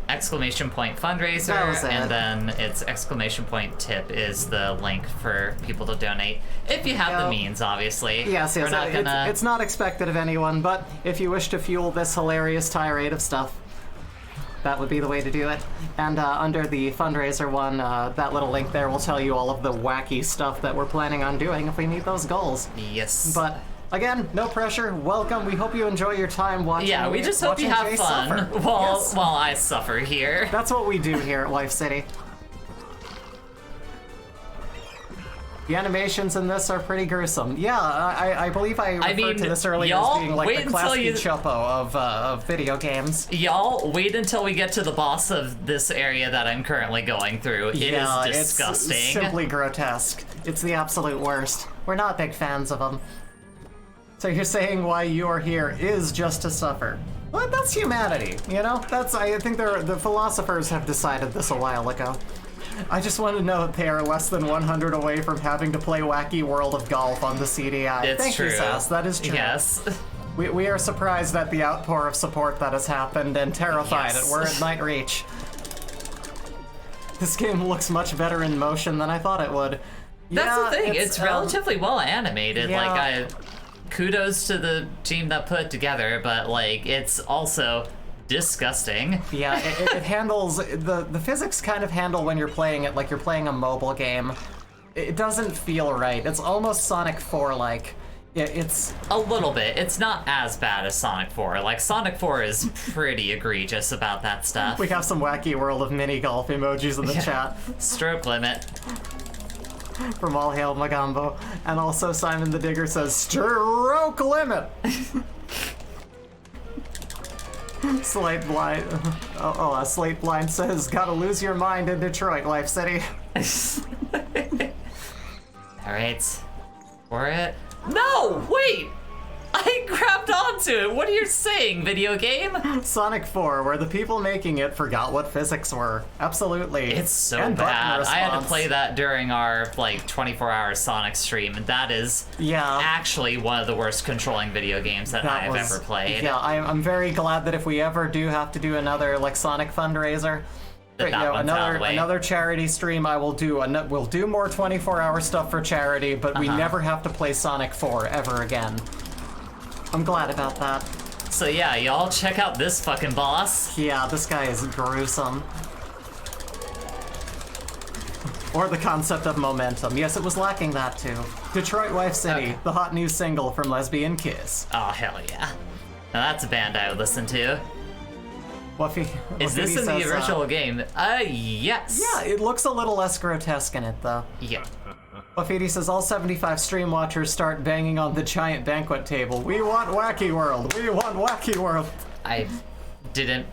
exclamation point fundraiser, and then it's exclamation point tip is the link for people to donate. If you have the means, obviously. Yes, We're not gonna... it's not expected of anyone, but if you wish to fuel this hilarious tirade of stuff, that would be the way to do it. And under the fundraiser one, that little link there will tell you all of the wacky stuff that we're planning on doing if we meet those goals. Yes. But again, no pressure. Welcome. We hope you enjoy your time watching. Yeah, we just hope you have fun while I suffer here. That's what we do here at Life City. The animations in this are pretty gruesome. Yeah, I believe I referred to this earlier as being like the Klasky Chopo of video games. Y'all, wait until we get to the boss of this area that I'm currently going through. It is disgusting. It's simply grotesque. It's the absolute worst. We're not big fans of them. So you're saying why you're here is just to suffer. Well, that's humanity, you know? I think the philosophers have decided this a while ago. I just want to note they are less than 100 away from having to play Wacky World of Golf on the CDI. It's true. Thank you, Sass. That is true. Yes. We are surprised at the outpour of support that has happened and terrified at where it might reach. This game looks much better in motion than I thought it would. That's the thing. It's relatively well animated. Yeah. Kudos to the team that put it together, but it's also disgusting. Yeah, it handles the physics kind of handle when you're playing it like you're playing a mobile game. It doesn't feel right. It's almost Sonic 4 like. It's a little bit. It's not as bad as Sonic 4. Sonic 4 is pretty egregious about that stuff. We have some Wacky World of mini golf emojis in the chat. Stroke limit. From All Hail Magambo. And also Simon the Digger says, stroke limit! Slate Blind. Slate Blind says, gotta lose your mind in Detroit, Life City. Alright. For it. No! Wait! I grabbed onto it! What are you saying, video game? Sonic 4, where the people making it forgot what physics were. Absolutely. It's so bad. I had to play that during our 24-hour Sonic stream, and that is actually one of the worst controlling video games that I have ever played. Yeah, I'm very glad that if we ever do have to do another Sonic fundraiser, another charity stream, I will do. We'll do more 24-hour stuff for charity, but we never have to play Sonic 4 ever again. I'm glad about that. So yeah, y'all check out this fucking boss. Yeah, this guy is gruesome. Or the concept of momentum. Yes, it was lacking that too. Detroit Wife City, the hot new single from Lesbian Kiss. Oh, hell yeah. Now that's a band I would listen to. Is this in the original game? Yes. Yeah, it looks a little less grotesque in it though. Yeah. Wafidi says, all 75 stream watchers start banging on the giant banquet table. We want Wacky World! We want Wacky World! I didn't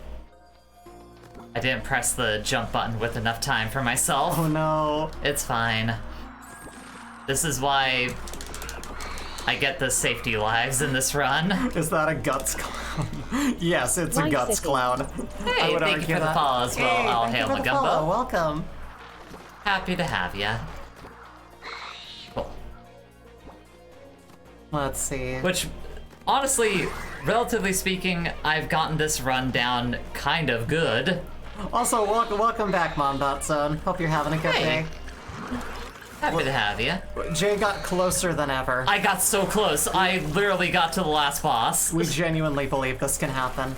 press the jump button with enough time for myself. Oh no. It's fine. This is why I get the safety lives in this run. Is that a guts clown? Yes, it's a Nice guts city. clown. I Hey, would thank you argue for the that. follow as well. Hey, I'll thank you hail for the follow. Magumbo. Welcome. Happy to have ya. Cool. Let's see. Which, honestly, relatively speaking, I've gotten this run down kind of good. Also, welcome back, Mom.Zone. Hope you're having a good Hey. day. Happy to have ya. Jay got closer than ever. I got so close. I literally got to the last boss. We genuinely believe this can happen.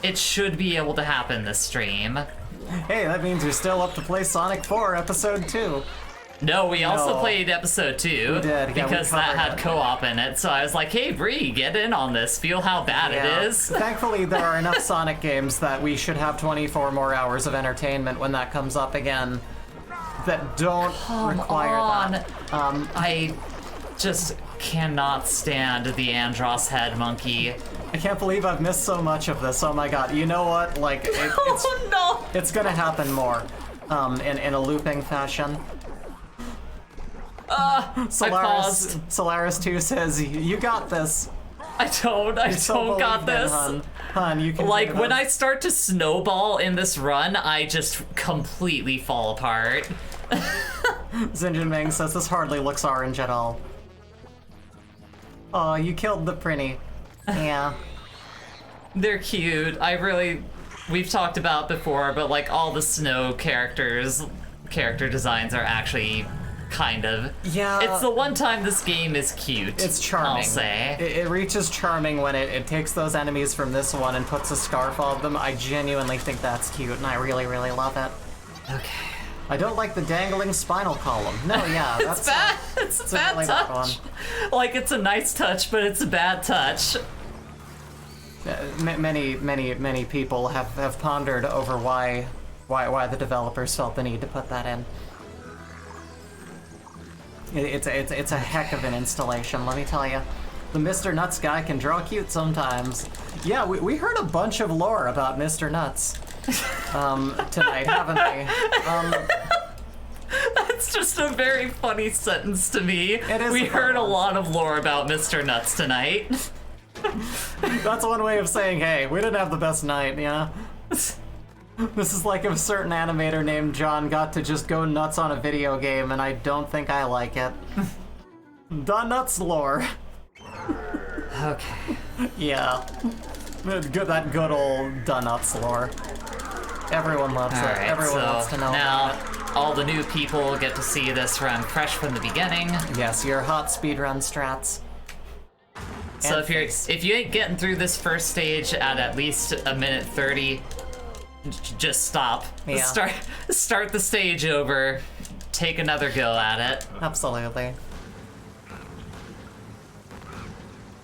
It should be able to happen this stream. Hey, that means you're still up to play Sonic 4 Episode 2. No, we also No. played episode 2 We did, yeah, we because that covered had it. co-op in it. So I was like, "Hey, Bree, get in on this. Feel how bad Yeah. it is." Thankfully, there are enough Sonic games that we should have 24 more hours of entertainment when that comes up again that don't require that. I just cannot stand the Andros head monkey. I can't believe I've missed so much of this. Oh my god. You know what? Like, it's Oh no! it's gonna happen more in a looping fashion. I paused. Solaris 2 says, you got this. I don't So got believe in, this. Hun, you can Like, do when I this. start to snowball in this run, I just completely fall apart. Zinjin Ming says, this hardly looks orange at all. Oh, you killed the Prinny. Yeah. They're cute. We've talked about before, but like all the snow character designs are actually kind of. Yeah. It's the one time this game is cute. It's charming. I'll say. It reaches charming when it takes those enemies from this one and puts a scarf on them. I genuinely think that's cute, and I really, really love it. Okay. I don't like the dangling spinal column. No, yeah, that's It's bad. It's a bad really bad touch. Like, it's a nice touch, but it's a bad touch. Many people have pondered over why the developers felt the need to put that in. It's a heck of an installation, let me tell you. The Mr. Nuts guy can draw cute sometimes. Yeah, we heard a bunch of lore about Mr. Nuts tonight, haven't we? It's just a very funny sentence to me. It is We a fun heard a one. lot of lore about Mr. Nuts tonight. That's one way of saying, hey, we didn't have the best night, you know? This is like if a certain animator named John got to just go nuts on a video game, and I don't think I like it. The Nuts lore. Okay. Yeah. That good old Donuts lore. Everyone loves it. Alright, Everyone wants to so know now about it. all the new people get to see this run fresh from the beginning. Yes, your hot speedrun strats. So And if you ain't getting through this first stage at least a minute 30, just stop. Yeah. Start the stage over. Take another go at it. Absolutely.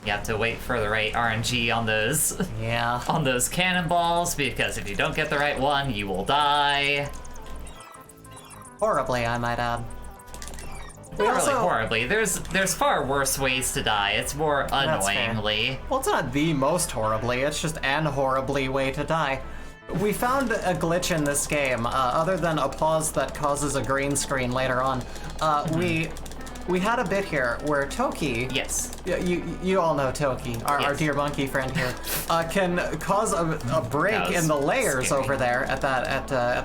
You have to wait for the right RNG on those Yeah. cannonballs, because if you don't get the right one, you will die. Horribly, I might add. We Not really also- horribly. There's far worse ways to die. It's more That's fair. annoyingly. Well, it's not the most horribly, it's just an horribly way to die. We found a glitch in this game, other than a pause that causes a green screen later on. We had a bit here where Toki, Yes. you all know Toki, our Yes. dear monkey friend here, can cause a break That was in the layers scary. over there at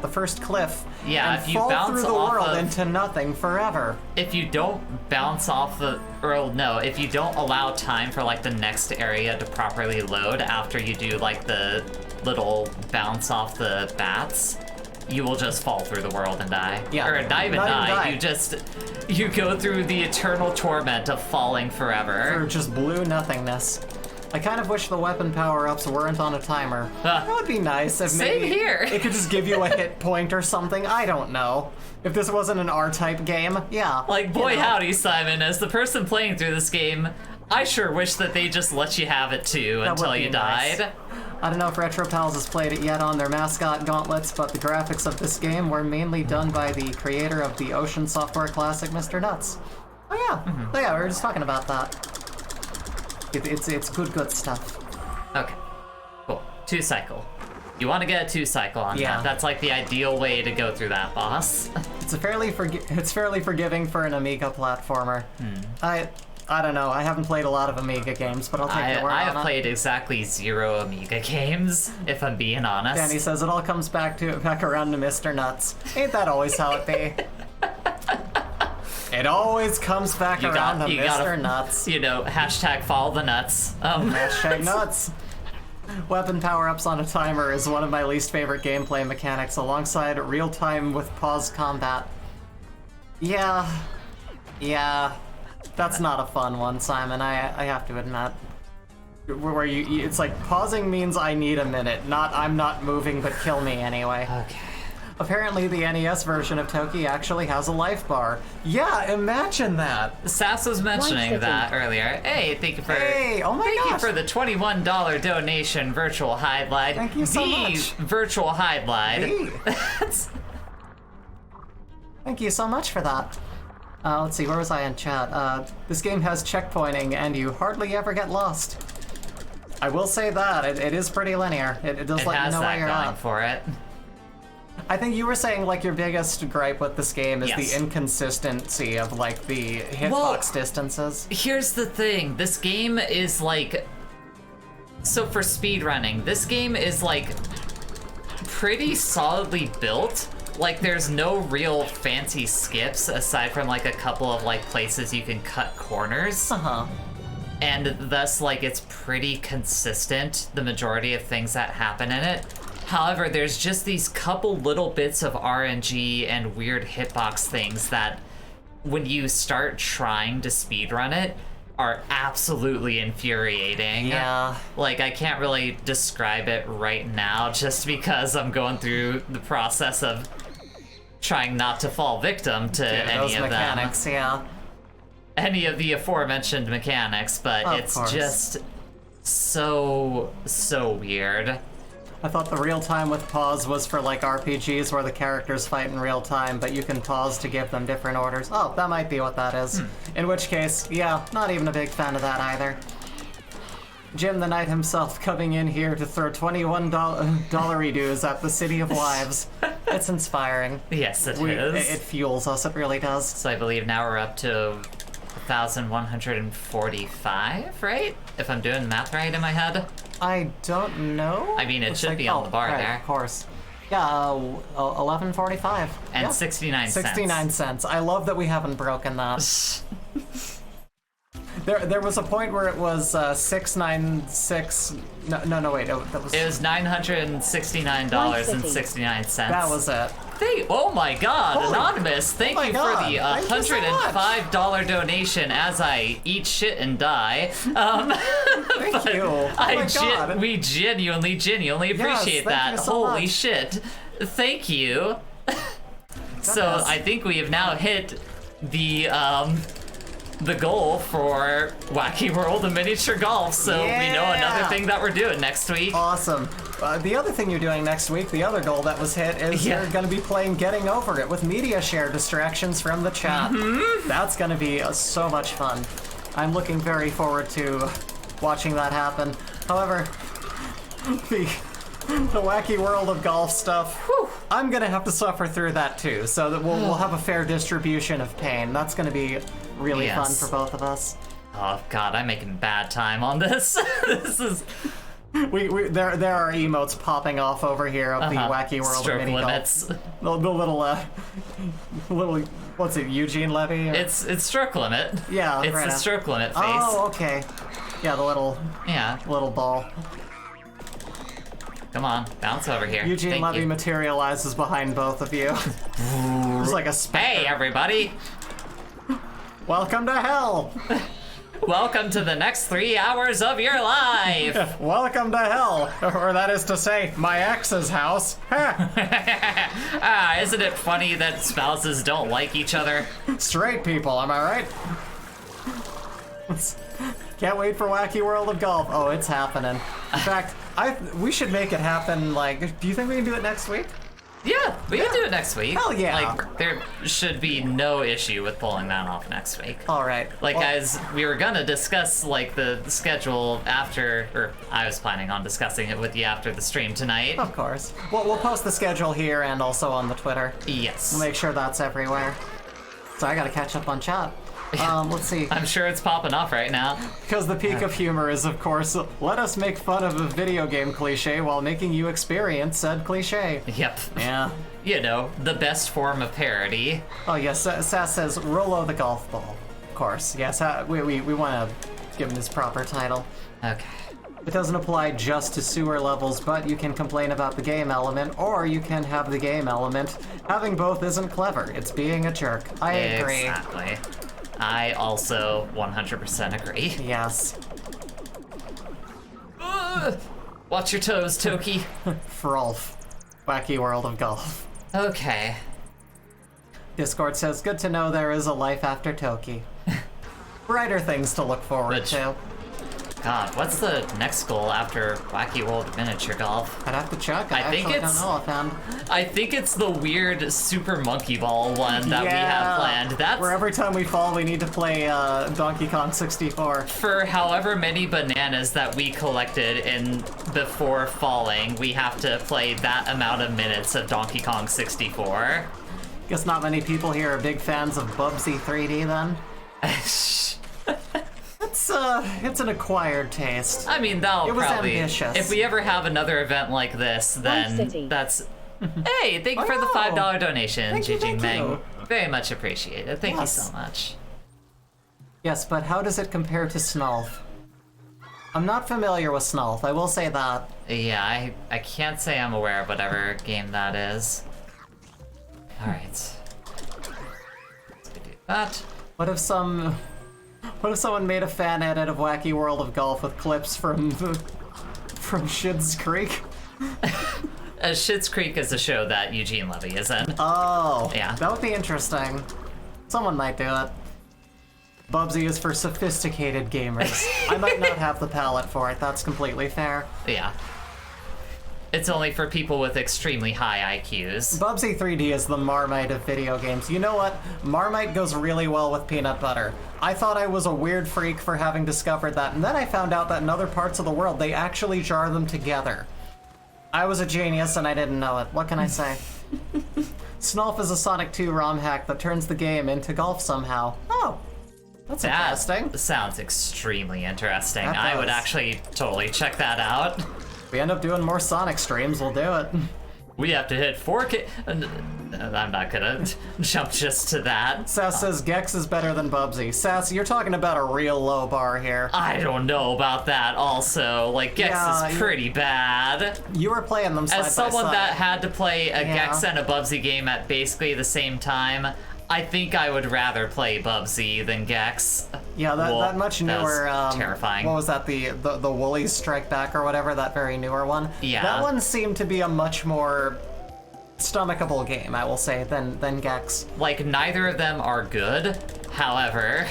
the first cliff, Yeah, and if you fall bounce through the off world of- into nothing forever. If you don't bounce off if you don't allow time for like the next area to properly load after you do like the little bounce off the bats, you will just fall through the world and die. Yeah, Or not even die. You go through the eternal torment of falling Or forever. just blue nothingness. I kind of wish the weapon power-ups weren't on a timer. That would be nice if Same maybe here. it could just give you a hit point or something. I don't know. If this wasn't an R-type game, yeah. Like, boy you know. howdy, Simon, as the person playing through this game, I sure wish that they just let you have it too That would until be you nice. died. I don't know if RetroPals has played it yet on their mascot gauntlets, but the graphics of this game were mainly done by the creator of the Ocean software classic, Mr. Nuts. Oh yeah, Mm-hmm. oh yeah, we were just talking about that. It's good stuff. Okay, cool. 2-cycle. You want to get a 2-cycle on Yeah. that. That's like the ideal way to go through that boss. It's fairly forgiving for an Amiga platformer. I don't know. I haven't played a lot of Amiga games, but I'll take your word I on have it. played exactly 0 Amiga games, if I'm being honest. Danny says it all comes back around to Mr. Nuts. Ain't that always how it be? It always comes back around to Mr. Nuts. You know, hashtag follow the nuts. Hashtag nuts. Weapon power-ups on a timer is one of my least favorite gameplay mechanics, alongside real-time with pause combat. Yeah. That's not a fun one, Simon, I have to admit. Where it's like, pausing means I need a minute, not I'm not moving, but kill me anyway. Okay. Apparently the NES version of Toki actually has a life bar. Yeah, imagine that! Sass was mentioning that earlier. Hey, thank you for Oh my thank you gosh. for the $21 donation, virtual highlight. Thank you so much. Virtual highlight. Hey. Thank you so much for that. Let's see, where was I in chat? This game has checkpointing, and you hardly ever get lost. I will say that, it is pretty linear. It does It let you has know where that you're going at. for it. I think you were saying, like, your biggest gripe with this game is Yes. the inconsistency of, like, the hitbox distances. Here's the thing, this game is like, so for speedrunning, this game is like pretty solidly built. Like, there's no real fancy skips aside from like a couple of like places you can cut corners. Uh-huh. And thus, like, it's pretty consistent, the majority of things that happen in it. However, there's just these couple little bits of RNG and weird hitbox things that, when you start trying to speedrun it, are absolutely infuriating. Yeah. Like, I can't really describe it right now, just because I'm going through the process of trying not to fall victim to any Those of mechanics, yeah. any of the aforementioned mechanics, but Of it's course. just so weird. I thought the real time with pause was for like RPGs where the characters fight in real time, but you can pause to give them different orders. Oh, that might be what that is. In which case, yeah, not even a big fan of that either. Jim the Knight himself coming in here to throw $21 dues at the City of Wives. It's inspiring. Yes, it is. It fuels us, it really does. So I believe now we're up to 1,145, right? If I'm doing the math right in my head. I don't know. I mean, it Looks should like- be on the bar right, there. Of course. Yeah, 11.45. And Yeah. 69 cents. 69 cents. I love that we haven't broken that. There was a point where it was 696. No, wait. That was. It was $969.69. That was it. Oh my god, Holy- Anonymous, thank oh my you God, for the thank you so much. $105 donation as I eat shit and die. Thank you. Oh my God. We genuinely appreciate thank that. you so Holy much. shit. Thank you. So Goodness. I think we have now hit the goal for Wacky World of Miniature Golf, so we know another Yeah. thing that we're doing next week. Awesome. The other thing you're doing next week, the other goal that was hit, is Yeah. you're going to be playing Getting Over It with media share distractions from the chat. That's going to be so much fun. I'm looking very forward to watching that happen. However, the Wacky World of Golf stuff, I'm going to have to suffer through that too, so that we'll have a fair distribution of pain. That's going to be really fun Yes. for both of us. Oh god, I'm making bad time on this. This is There are emotes popping off over here of the Wacky World stroke of Mini limits. Golf. The little, what's it, Eugene Levy? Or- It's stroke limit. Yeah, It's right the on. stroke limit face. Oh, okay. Yeah, the little Yeah. ball. Come on, bounce over here. Eugene Thank Levy you. materializes behind both of you. It's like a specter. Hey everybody! Welcome to hell! Welcome to the next 3 hours of your life! Welcome to hell! Or that is to say, my ex's house. Isn't it funny that spouses don't like each other? Straight people, am I right? Can't wait for Wacky World of Golf. Oh, it's happening. In fact, we should make it happen, like, do you think we can do it next week? Yeah, we can do it next week. Hell yeah. Like, there should be no issue with pulling that off next week. Alright. Like, guys, we were gonna discuss, like, the schedule after, or I was planning on discussing it with you after the stream tonight. Of course. We'll post the schedule here and also on the Twitter. Yes. We'll make sure that's everywhere. So I gotta catch up on chat. Let's see. I'm sure it's popping off right now. Because the peak of humor is, of course, let us make fun of a video game cliche while making you experience said cliche. Yep. Yeah. You know, the best form of parody. Oh, yes, Sass says, Rolo the golf ball. Of course, yes, we want to give him his proper title. Okay. It doesn't apply just to sewer levels, but you can complain about the game element, or you can have the game element. Having both isn't clever, it's being a jerk. I agree. Exactly. I also 100% agree. Yes. Watch your toes, Toki. Frolf. Wacky World of Golf. Okay. Discord says, good to know there is a life after Toki. Brighter things to look forward to. God, what's the next goal after Wacky World of Miniature Golf? I'd have to check. I think actually it's- don't know offhand. I think it's the weird Super Monkey Ball one that we have planned. That's where every time we fall, we need to play Donkey Kong 64. for however many bananas that we collected in before falling, we have to play that amount of minutes of Donkey Kong 64. Guess not many people here are big fans of Bubsy 3D then. It's an acquired taste. I mean, that'll It was probably. ambitious. If we ever have another event like this, then City. that's. Hey, thank you for the Oh, $5 donation, thank you, Jijing thank Meng. you. Very much appreciated. Thank Yes. you so much. Yes, but how does it compare to Snulf? I'm not familiar with Snulf, I will say that. Yeah, I can't say I'm aware of whatever game that is. Alright. Let's do that. What if someone made a fan edit of Wacky World of Golf with clips from Schitt's Creek? Schitt's Creek is a show that Eugene Levy is in. Oh, Yeah. that would be interesting. Someone might do it. Bubsy is for sophisticated gamers. I might not have the palate for it, that's completely fair. Yeah. It's only for people with extremely high IQs. Bubsy 3D is the Marmite of video games. You know what? Marmite goes really well with peanut butter. I thought I was a weird freak for having discovered that, and then I found out that in other parts of the world, they actually jar them together. I was a genius and I didn't know it. What can I say? Snulf is a Sonic 2 ROM hack that turns the game into golf somehow. Oh, that's interesting. That sounds extremely interesting. That I would does. actually totally check that out. If we end up doing more Sonic streams, we'll do it. We have to hit 4K. I'm not gonna jump just to that. Sass says Gex is better than Bubsy. Sass, you're talking about a real low bar here. I don't know about that also. Like, Gex Yeah, is pretty bad. You were playing them side As someone by side. that had to play a Yeah. Gex and a Bubsy game at basically the same time, I think I would rather play Bubsy than Gex. Yeah, that much that was newer. terrifying. What was that? The Woolies Strike Back or whatever. That very newer one. Yeah. That one seemed to be a much more stomachable game, I will say, than Gex. Like, neither of them are good. However,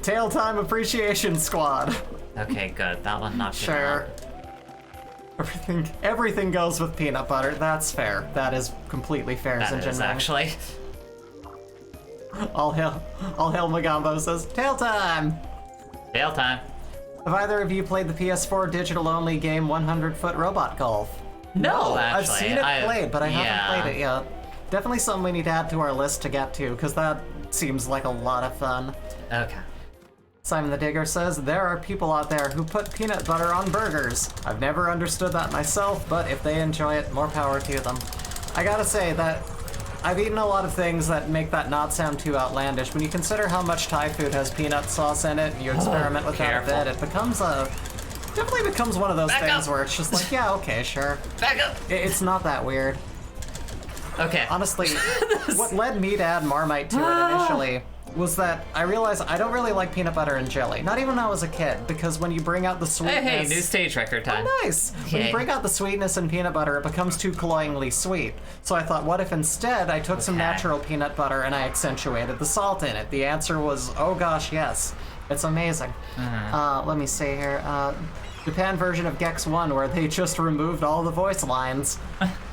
Tail Time Appreciation Squad. okay, good. That one knocked it Sure. out. Everything goes with peanut butter. That's fair. That is completely fair. That is Zinjin Meng. actually. All hail Magambo says Tail Time. Tail time. Have either of you played the PS4 digital-only game 100-Foot Robot Golf? No, actually. I've seen it played, but I haven't played it yet. Definitely something we need to add to our list to get to, because that seems like a lot of fun. Okay. Simon the Digger says, there are people out there who put peanut butter on burgers. I've never understood that myself, but if they enjoy it, more power to them. I gotta say that I've eaten a lot of things that make that not sound too outlandish. When you consider how much Thai food has peanut sauce in it, and you experiment with that a careful. bit, it definitely becomes one of those Back things up. where it's just like, yeah, okay, sure. Back up! It's not that weird. Okay. Honestly, what led me to add Marmite to it initially was that I realized I don't really like peanut butter and jelly. Not even when I was a kid, because when you bring out the sweetness... Hey, new stage record time. Oh, nice! When Yay. you bring out the sweetness in peanut butter, it becomes too cloyingly sweet. So I thought, what if instead I took some Okay. natural peanut butter and I accentuated the salt in it? The answer was, oh gosh, yes. It's amazing. Let me see here. Japan version of Gex 1 where they just removed all the voice lines.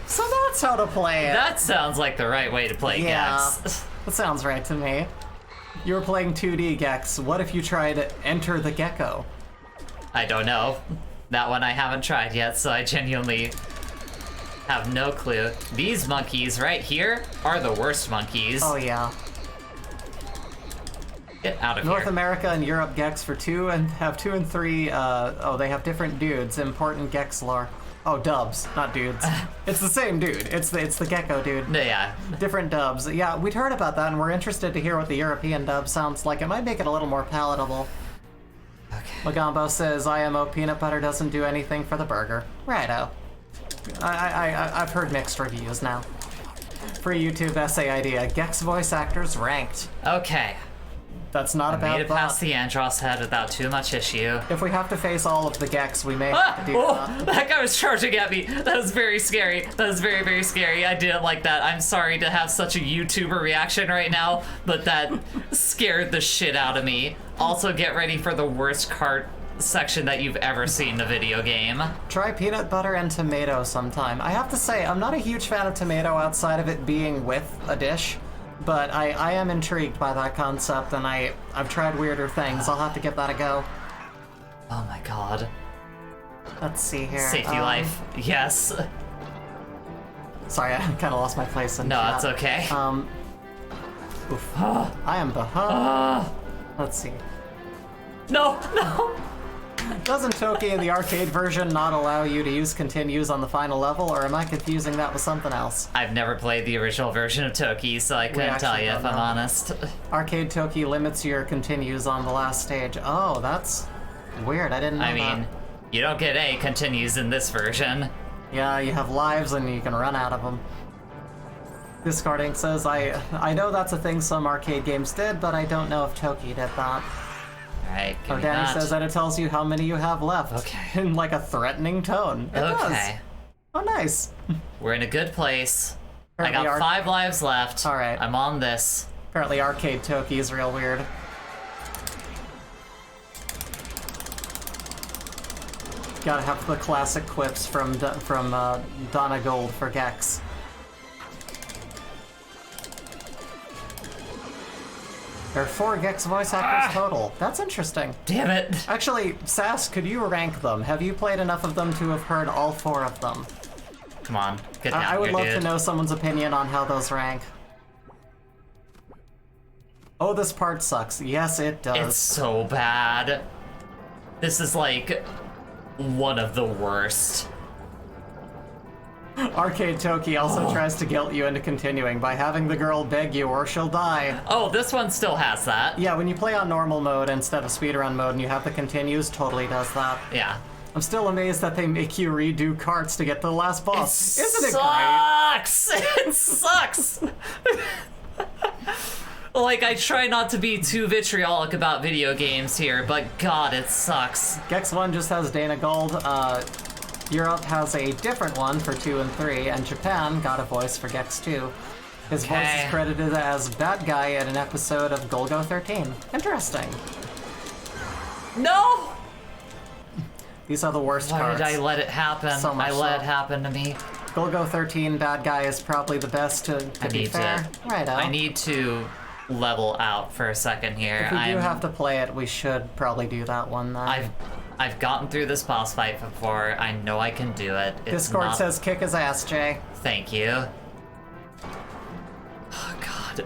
So that's how to play it. That sounds like the right way to play Yeah, Gex. that sounds right to me. You were playing 2D Gex. What if you tried Enter the Gecko? I don't know. That one I haven't tried yet, so I genuinely have no clue. These monkeys right here are the worst monkeys. Oh yeah. Get out of North here. America and Europe Gex for 2 and 3. They have different dudes. Important Gex lore. Oh, dubs, not dudes. It's the same dude. It's the gecko dude. Yeah. Different dubs. Yeah, we'd heard about that, and we're interested to hear what the European dub sounds like. It might make it a little more palatable. Okay. Magambo says, IMO peanut butter doesn't do anything for the burger. Righto. I've heard mixed reviews now. Free YouTube essay idea. Gex voice actors ranked. Okay. That's not a bad Made it thought. past the Andros head without too much issue. If we have to face all of the Gex, we may have to do that. That guy was charging at me. That was very scary. That was very, very scary. I didn't like that. I'm sorry to have such a YouTuber reaction right now, but that scared the shit out of me. Also, get ready for the worst cart section that you've ever seen in a video game. Try peanut butter and tomato sometime. I have to say, I'm not a huge fan of tomato outside of it being with a dish, but I am intrigued by that concept, and I've tried weirder things. I'll have to give that a go. Oh my god. Let's see here. Safety life. Yes. Sorry, I kind of lost my place in No, chat. that's okay. Oof. I am behind. Let's see. No, no. Doesn't Toki in the arcade version not allow you to use continues on the final level, or am I confusing that with something else? I've never played the original version of Toki, so I couldn't tell actually you if don't I'm know. honest. Arcade Toki limits your continues on the last stage. Oh, that's weird. I didn't know I that. mean, you don't get any continues in this version. Yeah, you have lives and you can run out of them. Discarding says, I know that's a thing some arcade games did, but I don't know if Toki did that. Alright, give Oh, me Danny that. says that it tells you how many you have left. Okay. In like a threatening tone. It does. Okay. Oh, nice. We're in a good place. I Apparently got 5 lives left. Alright. I'm on this. Apparently arcade Toki is real weird. Gotta have the classic quips from Donna Gold for Gex. There are 4 Gex voice actors total. That's interesting. Damn it. Actually, Sass, could you rank them? Have you played enough of them to have heard all 4 of them? Come on, get down I would here, love dude. to know someone's opinion on how those rank. Oh, this part sucks. Yes, it does. It's so bad. This is like one of the worst. Arcade Toki also tries to guilt you into continuing by having the girl beg you or she'll die. Oh, this one still has that. Yeah, when you play on normal mode instead of speedrun mode and you have the continues, totally does that. Yeah. I'm still amazed that they make you redo carts to get to the last boss. Isn't it great? Sucks! It sucks! Like, I try not to be too vitriolic about video games here, but god, it sucks. Gex 1 just has Dana Gold. Europe has a different one for 2 and 3, and Japan got a voice for Gex 2. His voice Okay. is credited as bad guy in an episode of Golgo 13. Interesting. No! These are the worst Why cards. did I let it happen? So much I let so. it happen to me. Golgo 13 bad guy is probably the best to be fair. Right I need to level out for a second here. If we do have to play it, we should probably do that one then. I've gotten through this boss fight before. I know I can do it. It's Discord not... says kick his ass, Jay. Thank you. Oh god.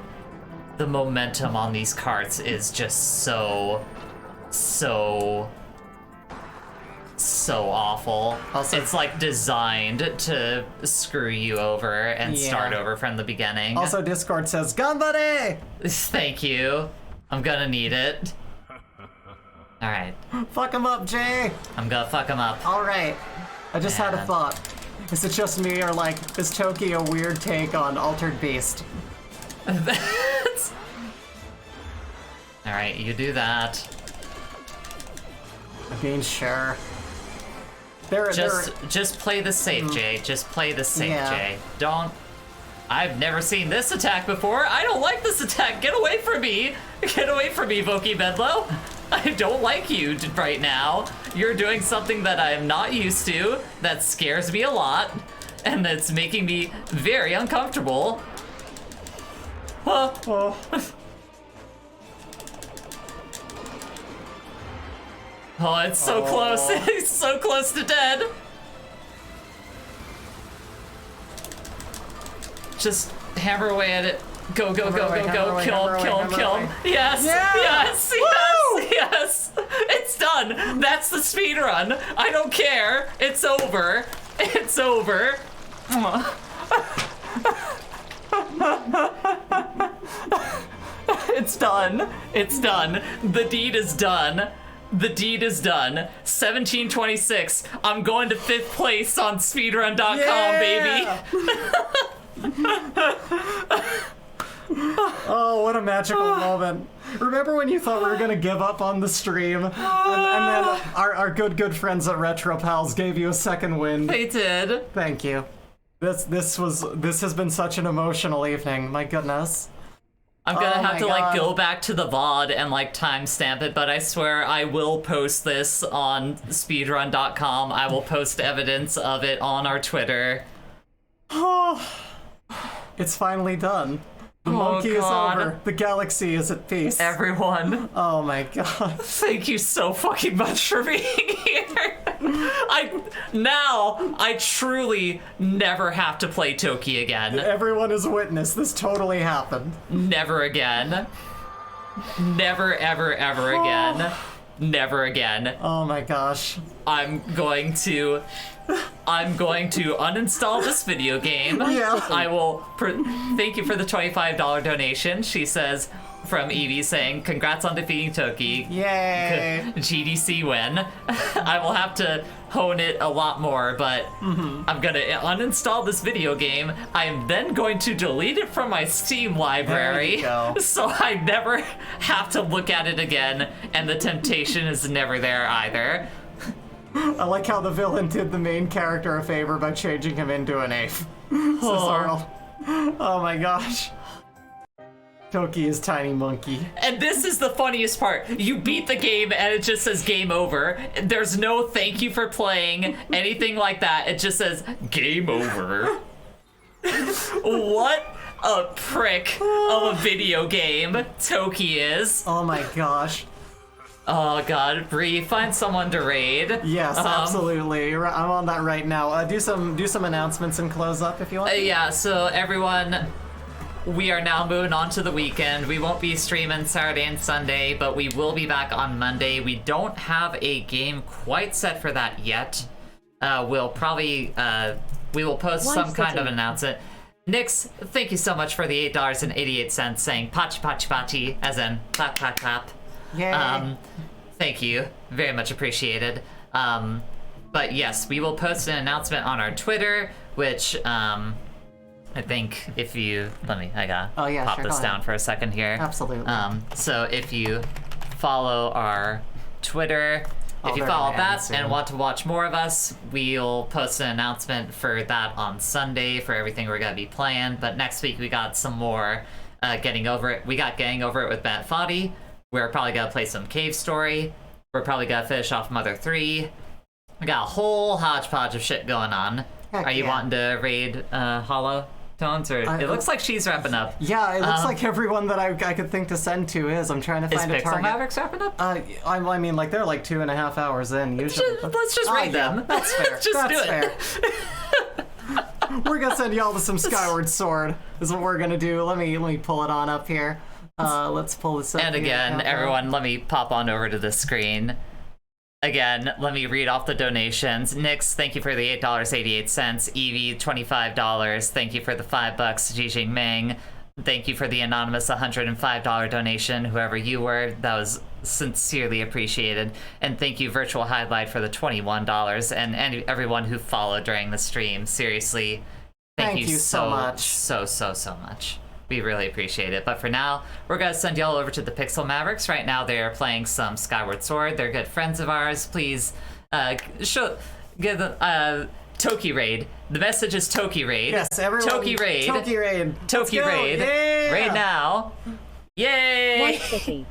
The momentum on these carts is just so awful. Also- it's like designed to screw you over and start Yeah. over from the beginning. Also, Discord says Ganbare! Thank you. I'm gonna need it. Alright. Fuck him up, Jay! I'm gonna fuck him up. Alright. I just had a Man. thought. Is it just me, or like, is Toki a weird take on Altered Beast? Alright, you do that. I mean, sure. Just play the safe, Jay. Just play the safe, Yeah. Jay. Don't... I've never seen this attack before. I don't like this attack. Get away from me. Get away from me, Voki Bedlow. I don't like you right now. You're doing something that I am not used to, that scares me a lot, and that's making me very uncomfortable. Oh, oh it's so close. It's so close to dead. Just hammer away at it. Go, go, go, away, go, hammer go. away, Kill hammer him, away, kill him, hammer kill away. him. Yes, Yeah! yes, Woo! yes, yes. It's done. That's the speed run. I don't care. It's over. It's over. It's done. It's done. The deed is done. The deed is done. 1726. I'm going to 5th place on speedrun.com, baby. Oh, what a magical moment. Remember when you thought we were gonna give up on the stream? And then our good friends at Retro Pals gave you a second wind. They did. Thank you. This has been such an emotional evening. My goodness. I'm gonna Oh have my to like God. go back to the VOD and like timestamp it, but I swear I will post this on speedrun.com. I will post evidence of it on our Twitter. Oh, it's finally done. The monkey God. is over. The galaxy is at peace. Everyone, Oh my god. thank you so fucking much for being here. I truly never have to play Toki again. Everyone is witness. This totally happened. Never again. Never, ever, ever again. Never again. Oh my gosh. I'm going to uninstall this video game. Yeah. I will. Thank you for the $25 donation. She says, from Evie saying, "Congrats on defeating Toki. Yay. GDC win." I will have to hone it a lot more, but I'm gonna uninstall this video game. I am then going to delete it from my Steam library, There you go. so I never have to look at it again, and the temptation is never there either. I like how the villain did the main character a favor by changing him into an ape. Arnold. Oh my gosh. Toki is tiny monkey. And this is the funniest part. You beat the game and it just says game over. There's no thank you for playing, anything like that. It just says game over. What a prick of a video game Toki is. Oh my gosh. Oh god, Bree, find someone to raid. Yes, absolutely. I'm on that right now. Do some announcements and close up if you want. Yeah, so everyone, we are now moving on to the weekend. We won't be streaming Saturday and Sunday, but we will be back on Monday. We don't have a game quite set for that yet. We'll probably, we will post some kind of announcement. Nix, thank you so much for the $8.88 saying pachi pachi pachi, as in clap clap clap. Yay. Thank you. Very much appreciated. But yes, we will post an announcement on our Twitter, which, I think if you, I gotta pop this down for a second here. Absolutely. So if you follow our Twitter, if you they're follow gonna that end soon. and want to watch more of us, we'll post an announcement for that on Sunday for everything we're gonna be playing. But next week we got some more Getting Over It. We got Getting Over It with Matt Foddy. We're probably gonna play some Cave Story. We're probably gonna finish off Mother 3. We got a whole hodgepodge of shit going on. Heck Are you yeah. wanting to raid Hollow Tones? Or it looks like she's wrapping up. Yeah, it looks like everyone that I could think to send to is. I'm trying to Is find a Pixel target. Mavericks wrapping up? I mean, like, they're like 2.5 hours in usually. Let's just raid them. That's fair. Just That's do it. fair. We're gonna send y'all to some Skyward Sword. Is what we're gonna do. Let me pull it on up here. Let's pull this up. And here. again, everyone, let me pop on over to the screen. Again, let me read off the donations. Nix, thank you for the $8.88. Evie, $25. Thank you for the $5. Jijing Ming, thank you for the anonymous $105 donation. Whoever you were, that was sincerely appreciated. And thank you, Virtual Highlight, for the $21. And everyone who followed during the stream. Seriously, thank you so much. So much. We really appreciate it. But for now, we're going to send y'all over to the Pixel Mavericks. Right now, they are playing some Skyward Sword. They're good friends of ours. Please give them Toki Raid. The message is Toki Raid. Yes, everyone. Toki Raid. Toki Raid. Toki Let's go. Raid. Yeah. Raid now. Yay! One city.